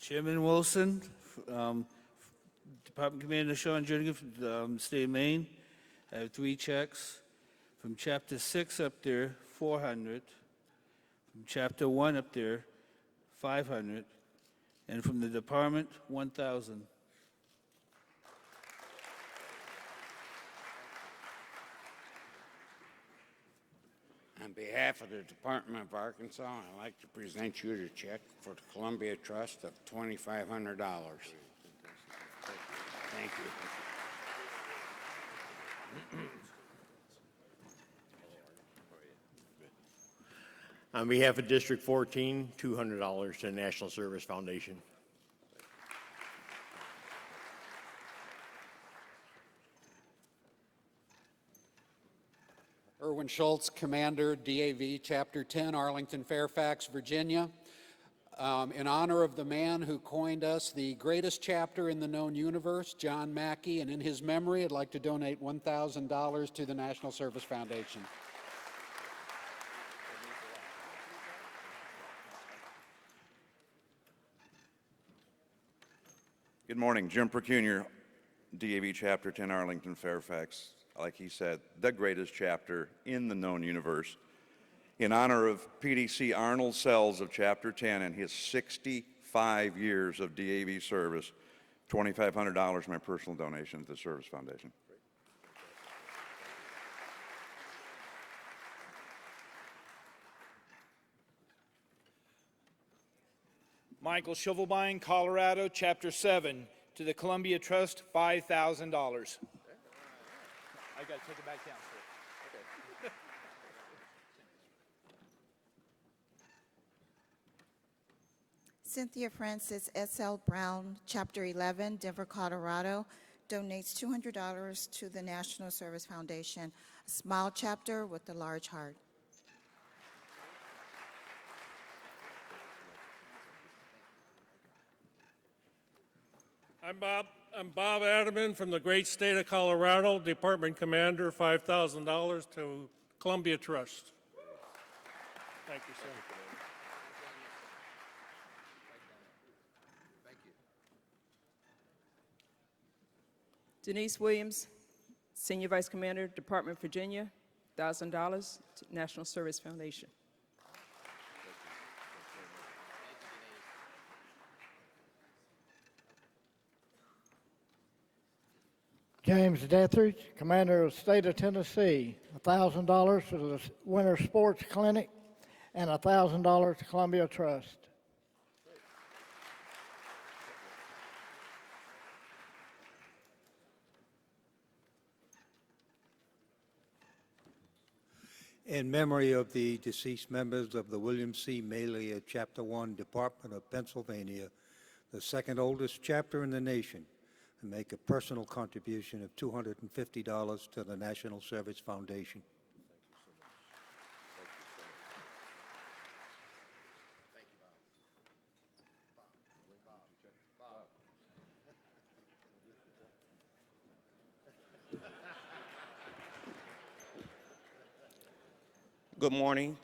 Chairman Wilson, Department Commander Sean Jernigan from the state of Maine. I have 3 checks. From Chapter 6 up there, 400. From Chapter 1 up there, 500. And from the department, 1,000. On behalf of the Department of Arkansas, I'd like to present you a check for the Columbia Trust of $2,500. Thank you. On behalf of District 14, $200 to the National Service Foundation. Erwin Schultz, Commander, DAV, Chapter 10, Arlington, Fairfax, Virginia. In honor of the man who coined us the greatest chapter in the known universe, John Mackey, and in his memory, I'd like to donate $1,000 to the National Service Foundation. Good morning. Jim Percunior, DAV Chapter 10, Arlington, Fairfax. Like he said, the greatest chapter in the known universe. In honor of PDC Arnold Sells of Chapter 10 and his 65 years of DAV service, $2,500 my personal donation to the Service Foundation. Michael Shovelbein, Colorado, Chapter 7, to the Columbia Trust, $5,000. I got to take it back down, sir. Okay. Cynthia Francis S.L. Brown, Chapter 11, Denver, Colorado, donates $200 to the National Service Foundation, a small chapter with a large heart. I'm Bob Adamman from the great state of Colorado, Department Commander, $5,000 to Columbia Trust. Thank you, sir. Denise Williams, Senior Vice Commander, Department, Virginia, $1,000 to National Service Foundation. James Dethridge, Commander of the State of Tennessee, $1,000 to the Winter Sports Clinic and $1,000 to Columbia Trust. In memory of the deceased members of the William C. Malia Chapter 1 Department of Pennsylvania, the second oldest chapter in the nation, and make a personal contribution of $250 to the National Service Foundation. Good morning.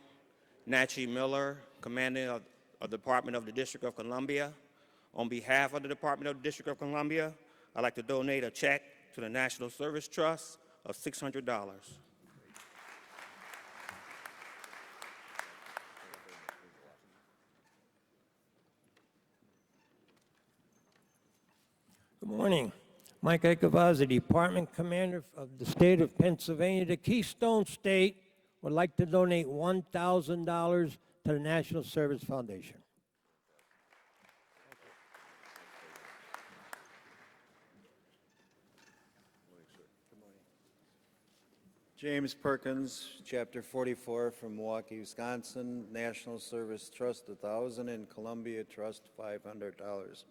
Natchie Miller, Commander of the Department of the District of Columbia. On behalf of the Department of the District of Columbia, I'd like to donate a check to the National Service Trust of $600. Good morning. Mike Ikavaz, Department Commander of the State of Pennsylvania. The Keystone State would like to donate $1,000 to the National Service Foundation. James Perkins, Chapter 44 from Milwaukee, Wisconsin, National Service Trust $1,000 and Columbia Trust $500.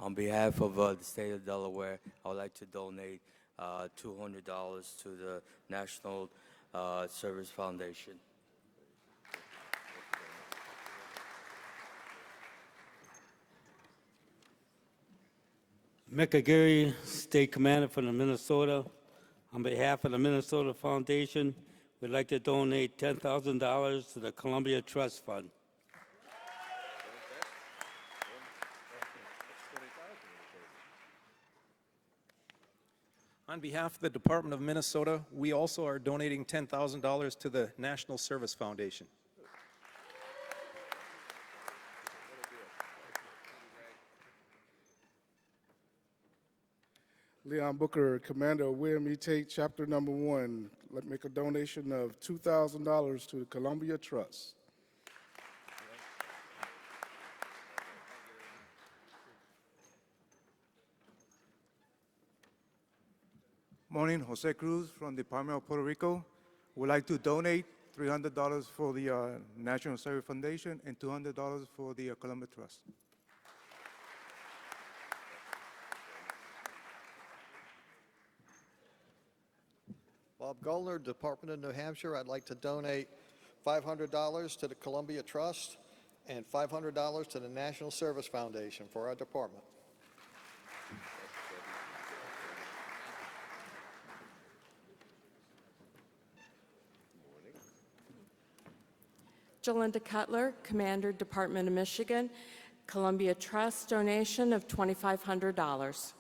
On behalf of the state of Delaware, I would like to donate $200 to the National Service Foundation. Mick Aguirre, State Commander for the Minnesota. On behalf of the Minnesota Foundation, we'd like to donate $10,000 to the Columbia Trust Fund. On behalf of the Department of Minnesota, we also are donating $10,000 to the National Service Foundation. Leon Booker, Commander of William E. Tate, Chapter Number 1. Let me make a donation of $2,000 to the Columbia Trust. Morning, Jose Cruz from the Department of Puerto Rico. Would like to donate $300 for the National Service Foundation and $200 for the Columbia Trust. Bob Goldner, Department of New Hampshire. I'd like to donate $500 to the Columbia Trust and $500 to the National Service Foundation for our department. Jolinda Cutler, Commander, Department of Michigan, Columbia Trust donation of $2,500.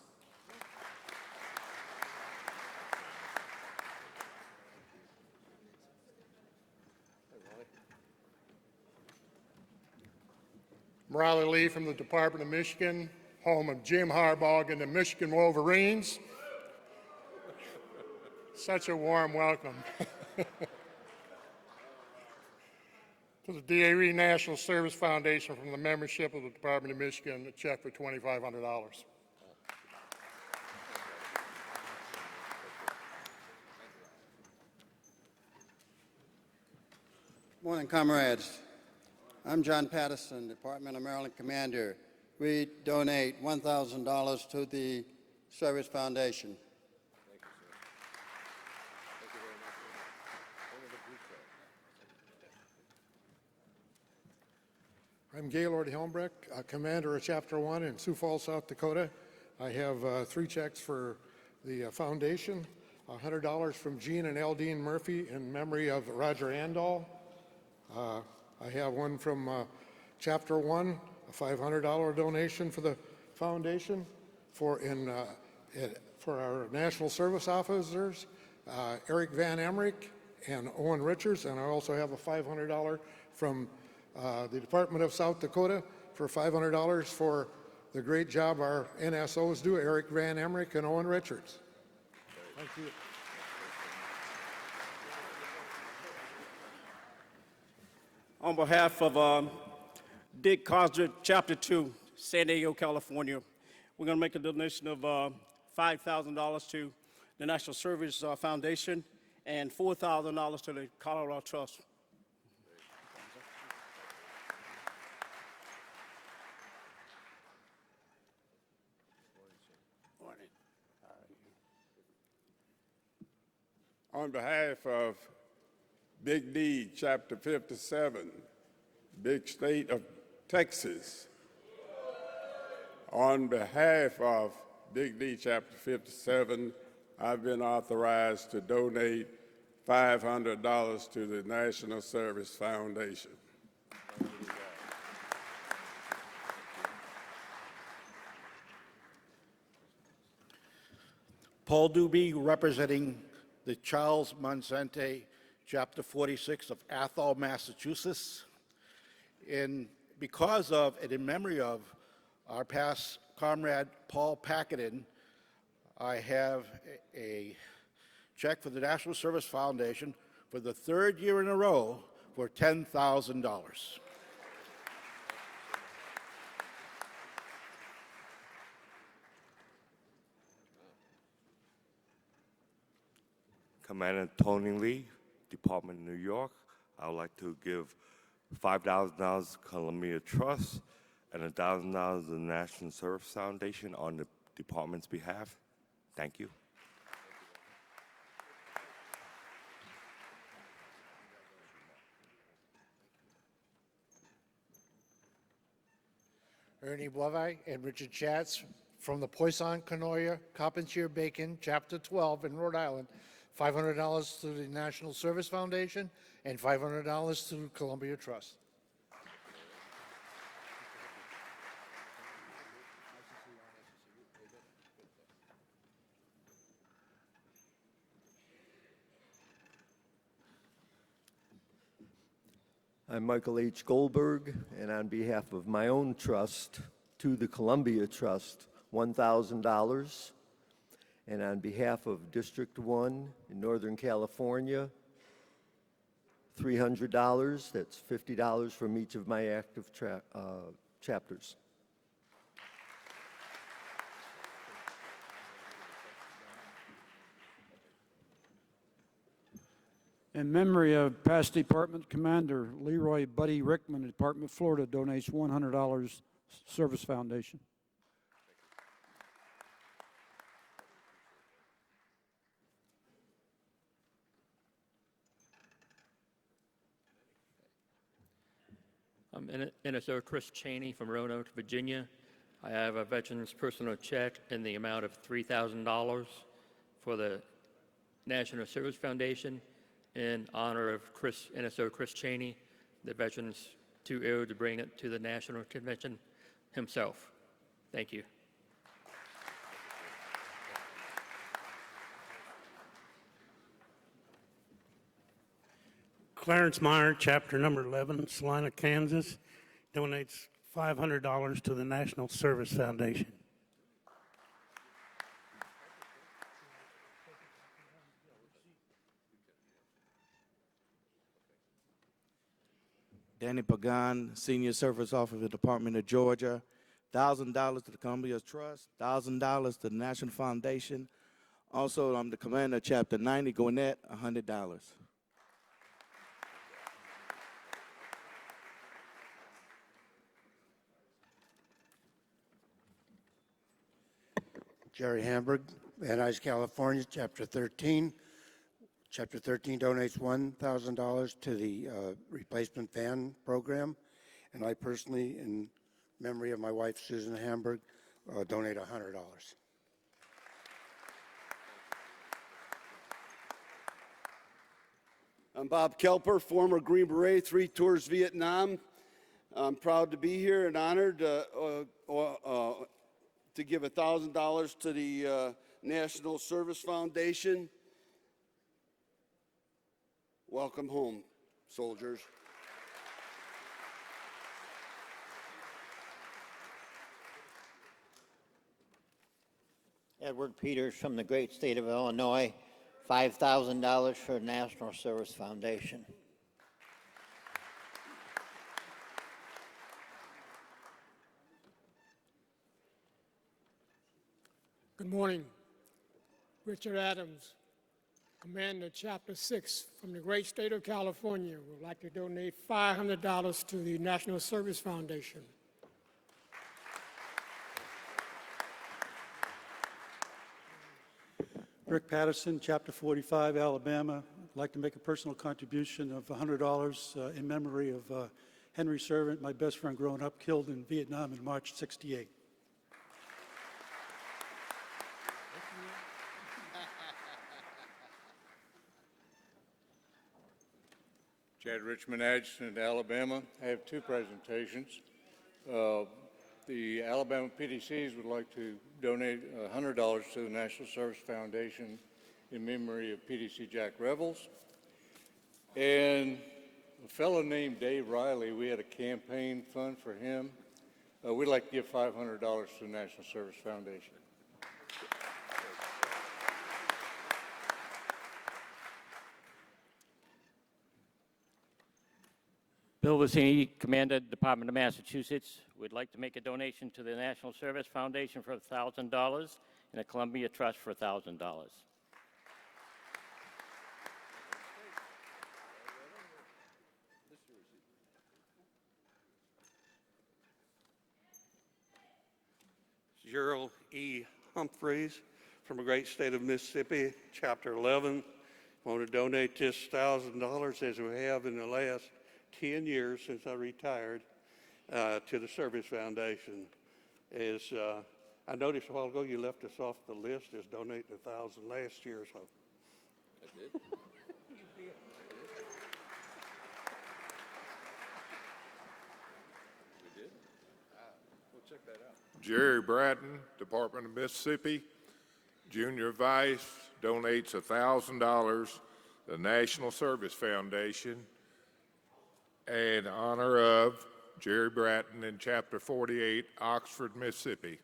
Riley Lee from the Department of Michigan, home of Jim Harbaugh and the Michigan Wolverines. Such a warm welcome. To the DAV National Service Foundation from the membership of the Department of Michigan, a check for $2,500. Morning, comrades. I'm John Patterson, Department of Maryland Commander. We donate $1,000 to the Service Foundation. I'm Gaylord Helmbrecht, Commander of Chapter 1 in Sioux Falls, South Dakota. I have 3 checks for the foundation, $100 from Gene and Aldine Murphy in memory of Roger Andall. I have one from Chapter 1, a $500 donation for the foundation for our National Service officers, Eric Van Emmerich and Owen Richards, and I also have a $500 from the Department of South Dakota for $500 for the great job our NSOs do, Eric Van Emmerich and Owen Richards. Thank you. On behalf of Dick Cosner, Chapter 2, San Diego, California, we're going to make a donation of $5,000 to the National Service Foundation and $4,000 to the Colorado Trust. On behalf of Big D, Chapter 57, big state of Texas, on behalf of Big D, Chapter 57, I've been authorized to donate $500 to the National Service Foundation. Paul Doobie, representing the Charles Monsente, Chapter 46 of Athol, Massachusetts. Because of and in memory of our past comrade Paul Packardin, I have a check for the National Service Foundation for the 3rd year in a row for $10,000. Commander Tony Lee, Department of New York. I would like to give $5,000 to Columbia Trust and $1,000 to the National Service Foundation on the department's behalf. Thank you. Ernie Blavai and Richard Schatz from the Poisson Canoia Carpentier Bacon, Chapter 12 in Rhode Island. $500 to the National Service Foundation and $500 to Columbia Trust. I'm Michael H. Goldberg, and on behalf of my own trust, to the Columbia Trust, $1,000. And on behalf of District 1 in Northern California, $300. That's $50 from each of my active chapters. In memory of past department commander Leroy Buddy Rickman, Department of Florida donates $100 Service Foundation. NSO Chris Cheney from Roanoke, Virginia. I have a veteran's personal check in the amount of $3,000 for the National Service Foundation in honor of NSO Chris Cheney, the veteran's too ill to bring it to the National Convention himself. Thank you. Clarence Meyer, chapter number 11, Salina, Kansas, donates $500 to the National Service Foundation. Danny Pagan, Senior Service Officer, Department of Georgia, $1,000 to the Columbia Trust, $1,000 to the National Foundation. Also, I'm the commander of Chapter 90, Gwinnett, $100. Jerry Hamburg, Van Nuys, California, Chapter 13. Chapter 13 donates $1,000 to the replacement van program, and I personally, in memory of my wife, Susan Hamburg, donate $100. I'm Bob Kelper, former Green Beret, 3 tours Vietnam. I'm proud to be here and honored to give $1,000 to the National Service Foundation. Welcome home, soldiers. Edward Peters from the great state of Illinois, $5,000 for the National Service Foundation. Good morning. Richard Adams, Commander, Chapter 6 from the great state of California, would like to donate $500 to the National Service Foundation. Rick Patterson, Chapter 45, Alabama. I'd like to make a personal contribution of $100 in memory of Henry Servant, my best friend growing up, killed in Vietnam in March '68. Chad Richmond Adjutant, Alabama. I have 2 presentations. The Alabama PDCs would like to donate $100 to the National Service Foundation in memory of PDC Jack Revels. And a fellow named Dave Riley, we had a campaign fund for him. We'd like to give $500 to the National Service Foundation. Bill Vicini, Commander, Department of Massachusetts, would like to make a donation to the National Service Foundation for $1,000 and the Columbia Trust for $1,000. Gerald E. Humphreys from the great state of Mississippi, Chapter 11. I want to donate just $1,000 as we have in the last 10 years since I retired to the Service Foundation. As I noticed a while ago you left us off the list as donating $1,000 last year, so. I did. We'll check that out. Jerry Bratton, Department of Mississippi, Junior Vice, donates $1,000 to the National Service Foundation in honor of Jerry Bratton in Chapter 48, Oxford, Mississippi.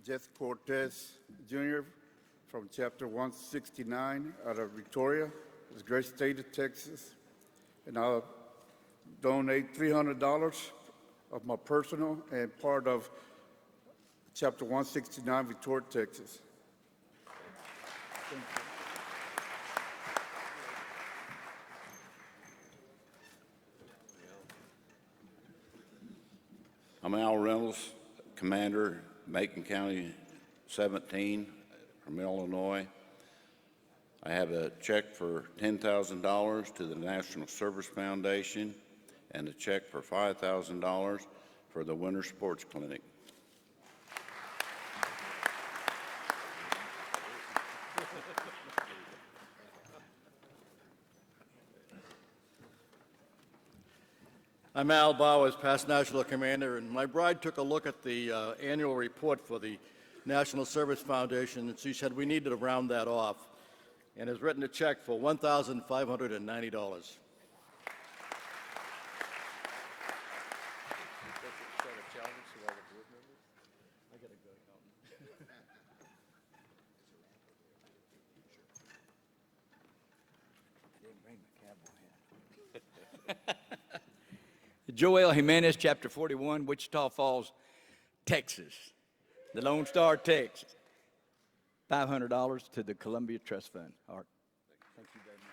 Jeff Cortez, Jr., from Chapter 169 out of Victoria, the great state of Texas. And I'll donate $300 of my personal and part of Chapter 169, Victoria, Texas. I'm Al Reynolds, Commander, Macon County 17 from Illinois. I have a check for $10,000 to the National Service Foundation and a check for $5,000 for the Winter Sports Clinic. I'm Al Bowers, past National Commander, and my bride took a look at the annual report for the National Service Foundation, and she said we needed to round that off, and has written a check for $1,590. Joel Jimenez, Chapter 41, Wichita Falls, Texas. The Lone Star, Texas. $500 to the Columbia Trust Fund. Art. Thank you very much.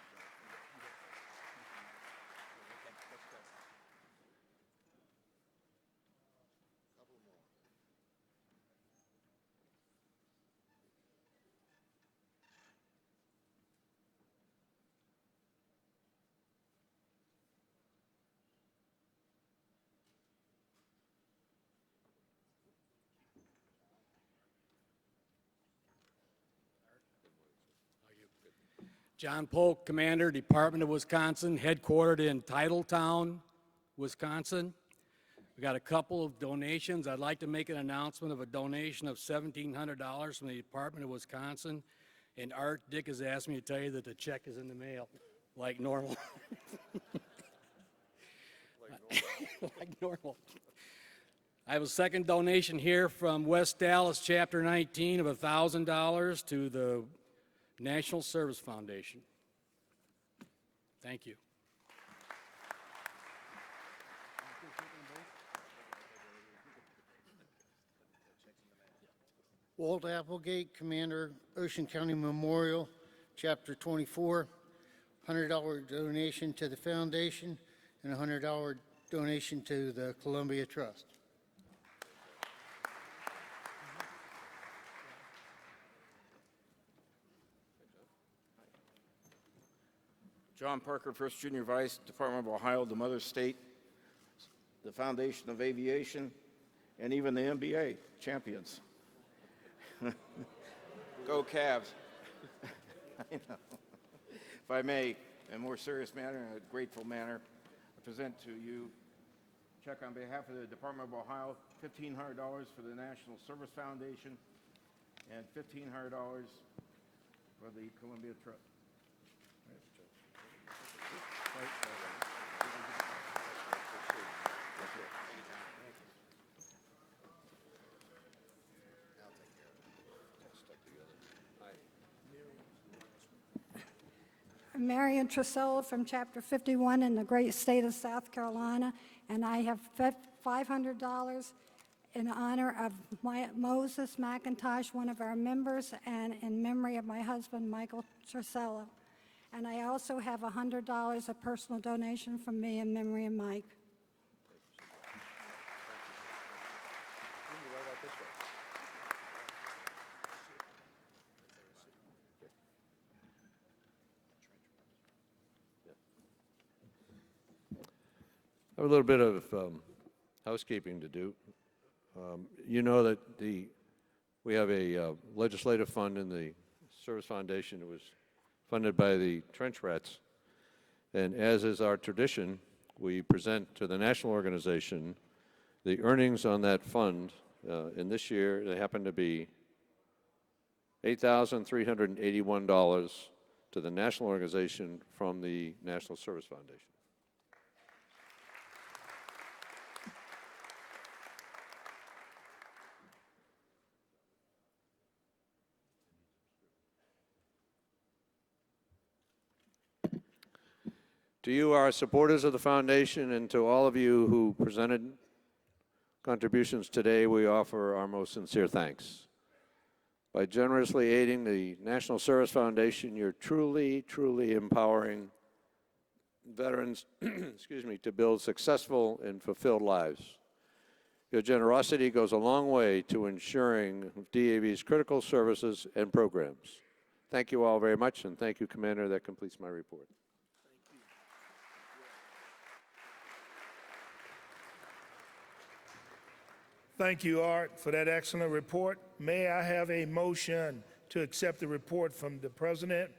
John Polk, Commander, Department of Wisconsin, headquartered in Titletown, Wisconsin. We got a couple of donations. I'd like to make an announcement of a donation of $1,700 from the Department of Wisconsin. And Art, Dick has asked me to tell you that the check is in the mail, like normal. Like normal. I have a second donation here from West Dallas, Chapter 19, of $1,000 to the National Service Foundation. Thank you. Walt Applegate, Commander, Ocean County Memorial, Chapter 24, $100 donation to the foundation and a $100 donation to the Columbia Trust. John Parker, First Junior Vice, Department of Ohio, the Mother State, the Foundation of Aviation, and even the NBA champions. Go Cavs. I know. If I may, in a more serious manner, in a grateful manner, I present to you a check on behalf of the Department of Ohio, $1,500 for the National Service Foundation, and $1,500 for the Columbia Trust. I'm Marion Trisella from Chapter 51 in the great state of South Carolina, and I have $500 in honor of Moses McIntosh, one of our members, and in memory of my husband, Michael Trisella. And I also have $100 of personal donation from me in memory of Mike. I have a little bit of housekeeping to do. You know that we have a legislative fund in the Service Foundation. It was funded by the Trench Rats. And as is our tradition, we present to the national organization the earnings on that fund. In this year, they happen to be $8,381 to the national organization from the National Service Foundation. To you, our supporters of the foundation, and to all of you who presented contributions today, we offer our most sincere thanks. By generously aiding the National Service Foundation, you're truly, truly empowering veterans excuse me, to build successful and fulfilled lives. Your generosity goes a long way to ensuring DAV's critical services and programs. Thank you all very much, and thank you, Commander. That completes my report. Thank you, Art, for that excellent report. May I have a motion to accept the report from the President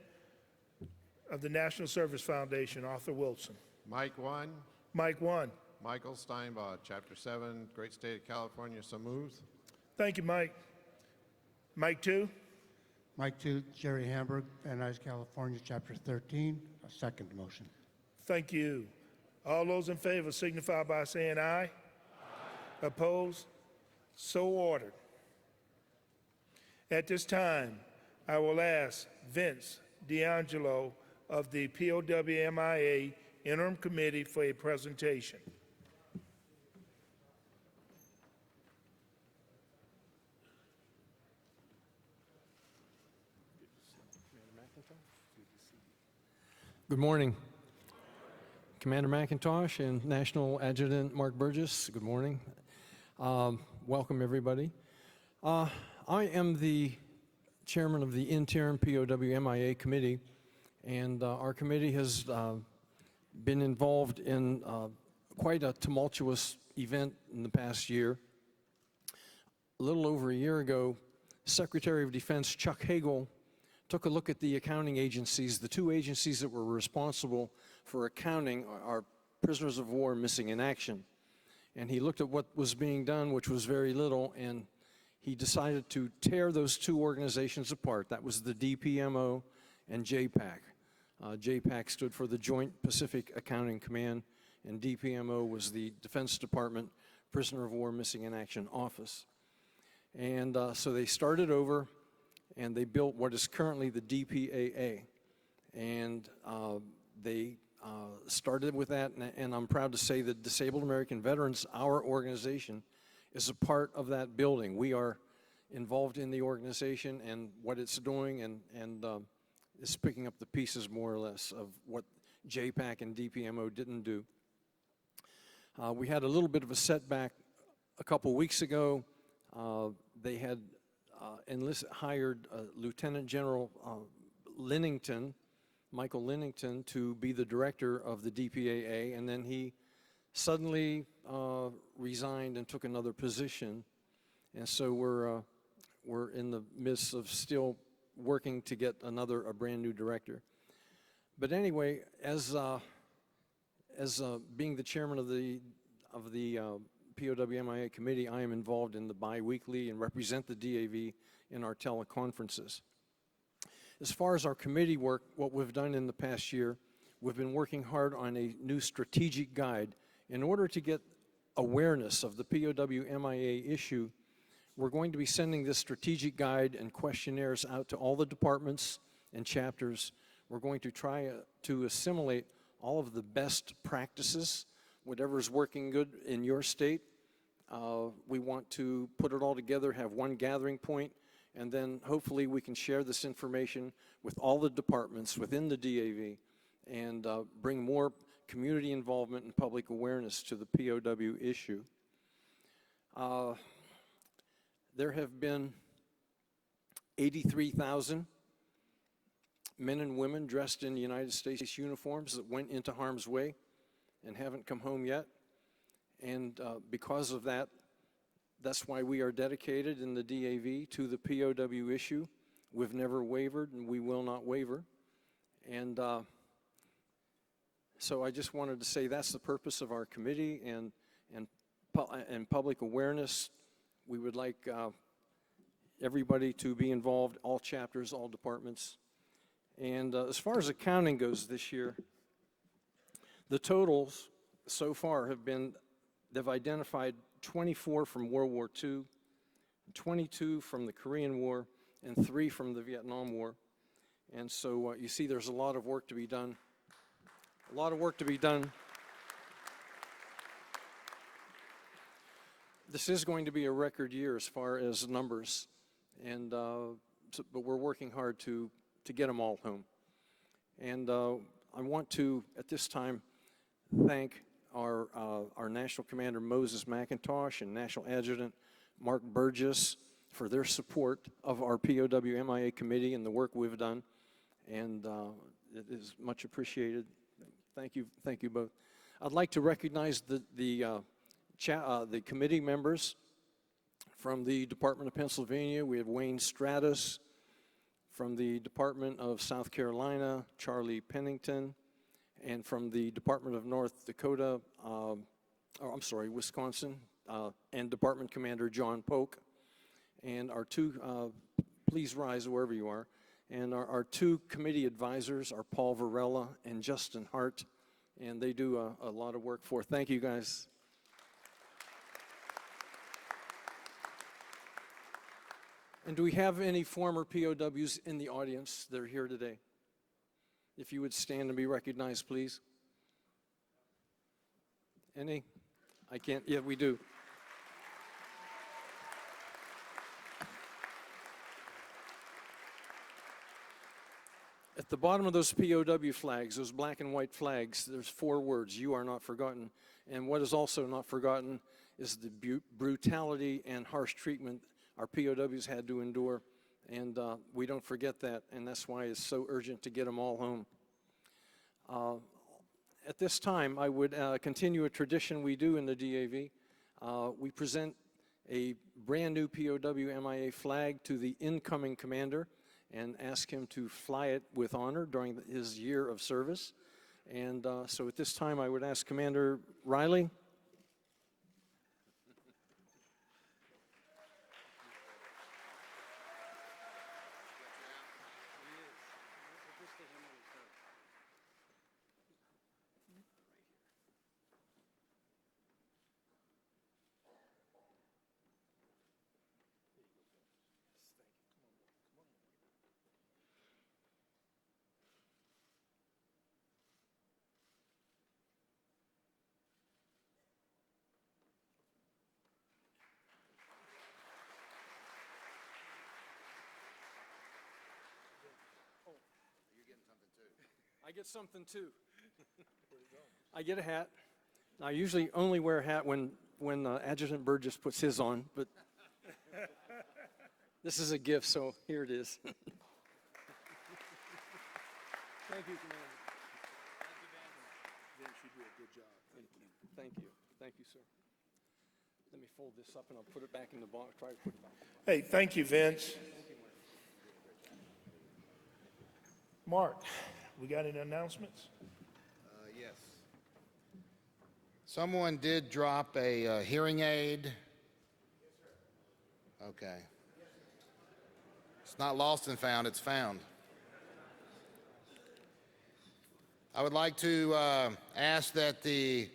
of the National Service Foundation, Arthur Wilson? Mike 1. Mike 1. Michael Steinbaugh, Chapter 7, Great State of California, so moved. Thank you, Mike. Mike 2. Mike 2, Jerry Hamburg, Van Nuys, California, Chapter 13. A second motion. Thank you. All those in favor signify by saying aye. Aye. Opposed? So ordered. At this time, I will ask Vince D'Angelo of the POWMIA Interim Committee for a presentation. Good morning. Commander McIntosh and National Adjutant Mark Burgess, good morning. Welcome, everybody. I am the chairman of the interim POWMIA committee, and our committee has been involved in quite a tumultuous event in the past year. A little over a year ago, Secretary of Defense Chuck Hagel took a look at the accounting agencies, the two agencies that were responsible for accounting our prisoners of war missing in action. And he looked at what was being done, which was very little, and he decided to tear those two organizations apart. That was the DPMO and JPAC. JPAC stood for the Joint Pacific Accounting Command, and DPMO was the Defense Department Prisoner of War Missing in Action Office. And so they started over, and they built what is currently the DPAA. And they started with that, and I'm proud to say that Disabled American Veterans, our organization, is a part of that building. We are involved in the organization and what it's doing, and is picking up the pieces more or less of what JPAC and DPMO didn't do. We had a little bit of a setback a couple weeks ago. They had hired Lieutenant General Michael Linnington, to be the director of the DPAA, and then he suddenly resigned and took another position. And so we're in the midst of still working to get a brand new director. But anyway, as being the chairman of the POWMIA committee, I am involved in the bi-weekly and represent the DAV in our teleconferences. As far as our committee work, what we've done in the past year, we've been working hard on a new strategic guide. In order to get awareness of the POWMIA issue, we're going to be sending this strategic guide and questionnaires out to all the departments and chapters. We're going to try to assimilate all of the best practices, whatever's working good in your state. We want to put it all together, have one gathering point, and then hopefully we can share this information with all the departments within the DAV and bring more community involvement and public awareness to the POW issue. There have been 83,000 men and women dressed in United States uniforms that went into harm's way and haven't come home yet. And because of that, that's why we are dedicated in the DAV to the POW issue. We've never wavered, and we will not waver. And so I just wanted to say that's the purpose of our committee and public awareness. We would like everybody to be involved, all chapters, all departments. And as far as accounting goes this year, the totals so far have been, they've identified 24 from World War II, 22 from the Korean War, and 3 from the Vietnam War. And so you see there's a lot of work to be done. this is going to be a record year as far as numbers, and but we're working hard to get them all home. And I want to, at this time, thank our National Commander Moses McIntosh and National Adjutant Mark Burgess for their support of our POW MIA committee and the work we've done, and it is much appreciated. Thank you both. I'd like to recognize the committee members from the Department of Pennsylvania. We have Wayne Stratus. From the Department of South Carolina, Charlie Pennington. And from the Department of North Dakota, Wisconsin, and Department Commander John Polk. And our two, please rise wherever you are. And our two committee advisors are Paul Varela and Justin Hart. And they do a lot of work for. Thank you, guys. And do we have any former POWs in the audience that are here today? If you would stand and be recognized, please. Any? I can't. Yeah, we do. At the bottom of those POW flags, those black and white flags, there's 4 words: "You are not forgotten." And what is also not forgotten is the brutality and harsh treatment our POWs had to endure, and we don't forget that, and that's why it's so urgent to get them all home. At this time, I would continue a tradition we do in the DAV. We present a brand new POW MIA flag to the incoming commander and ask him to fly it with honor during his year of service. And so at this time, I would ask Commander Riley. I get something too. I get a hat. I usually only wear a hat when Adjutant Burgess puts his on, but this is a gift, so here it is. Thank you, Commander. Vince, you do a good job. Thank you. Thank you, sir. Let me fold this up and I'll put it back in the box. Try to put it back. Hey, thank you, Vince. Mark, we got any announcements? Yes. Someone did drop a hearing aid. Okay. It's not lost and found, it's found. I would like to ask that the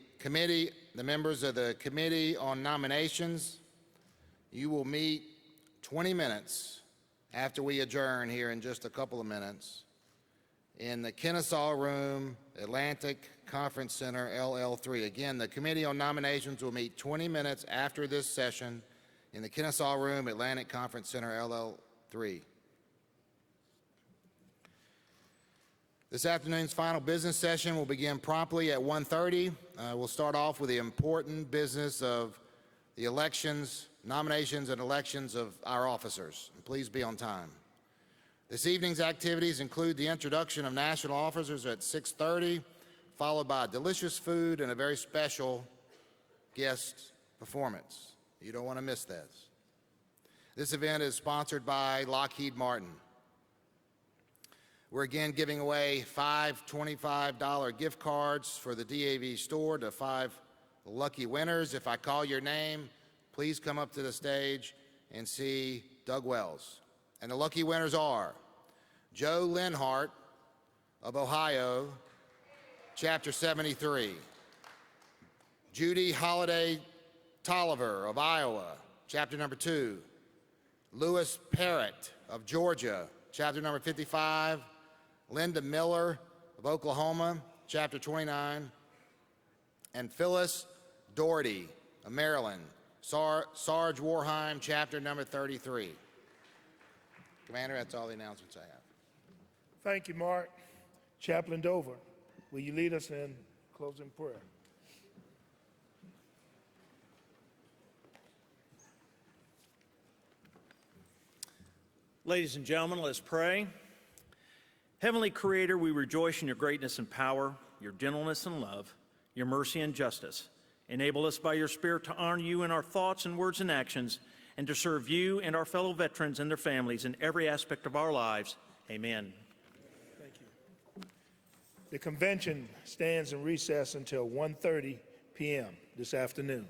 members of the Committee on Nominations, you will meet 20 minutes after we adjourn here in just a couple of minutes in the Kennesaw Room, Atlantic Conference Center, LL3. Again, the Committee on Nominations will meet 20 minutes after this session in the Kennesaw Room, Atlantic Conference Center, LL3. This afternoon's final business session will begin promptly at 1:30. We'll start off with the important business of the elections, nominations and elections of our officers. And please be on time. This evening's activities include the introduction of national officers at 6:30, followed by delicious food and a very special guest performance. You don't want to miss this. This event is sponsored by Lockheed Martin. We're again giving away 5 $25 gift cards for the DAV store to 5 lucky winners. If I call your name, please come up to the stage and see Doug Wells. And the lucky winners are Joe Linhart of Ohio, Chapter 73. Judy Holliday Tolliver of Iowa, Chapter number 2. Louis Parrott of Georgia, Chapter number 55. Linda Miller of Oklahoma, Chapter 29. And Phyllis Doherty of Maryland, Sarge Warheim, chapter number 33. Commander, that's all the announcements I have. Thank you, Mark. Chaplain Dover, will you lead us in closing prayer? Ladies and gentlemen, let's pray. Heavenly Creator, we rejoice in your greatness and power, your gentleness and love, your mercy and justice. Enable us by your Spirit to honor you in our thoughts and words and actions, and to serve you and our fellow veterans and their families in every aspect of our lives. Amen. Thank you. The convention stands in recess until 1:30 p.m. this afternoon.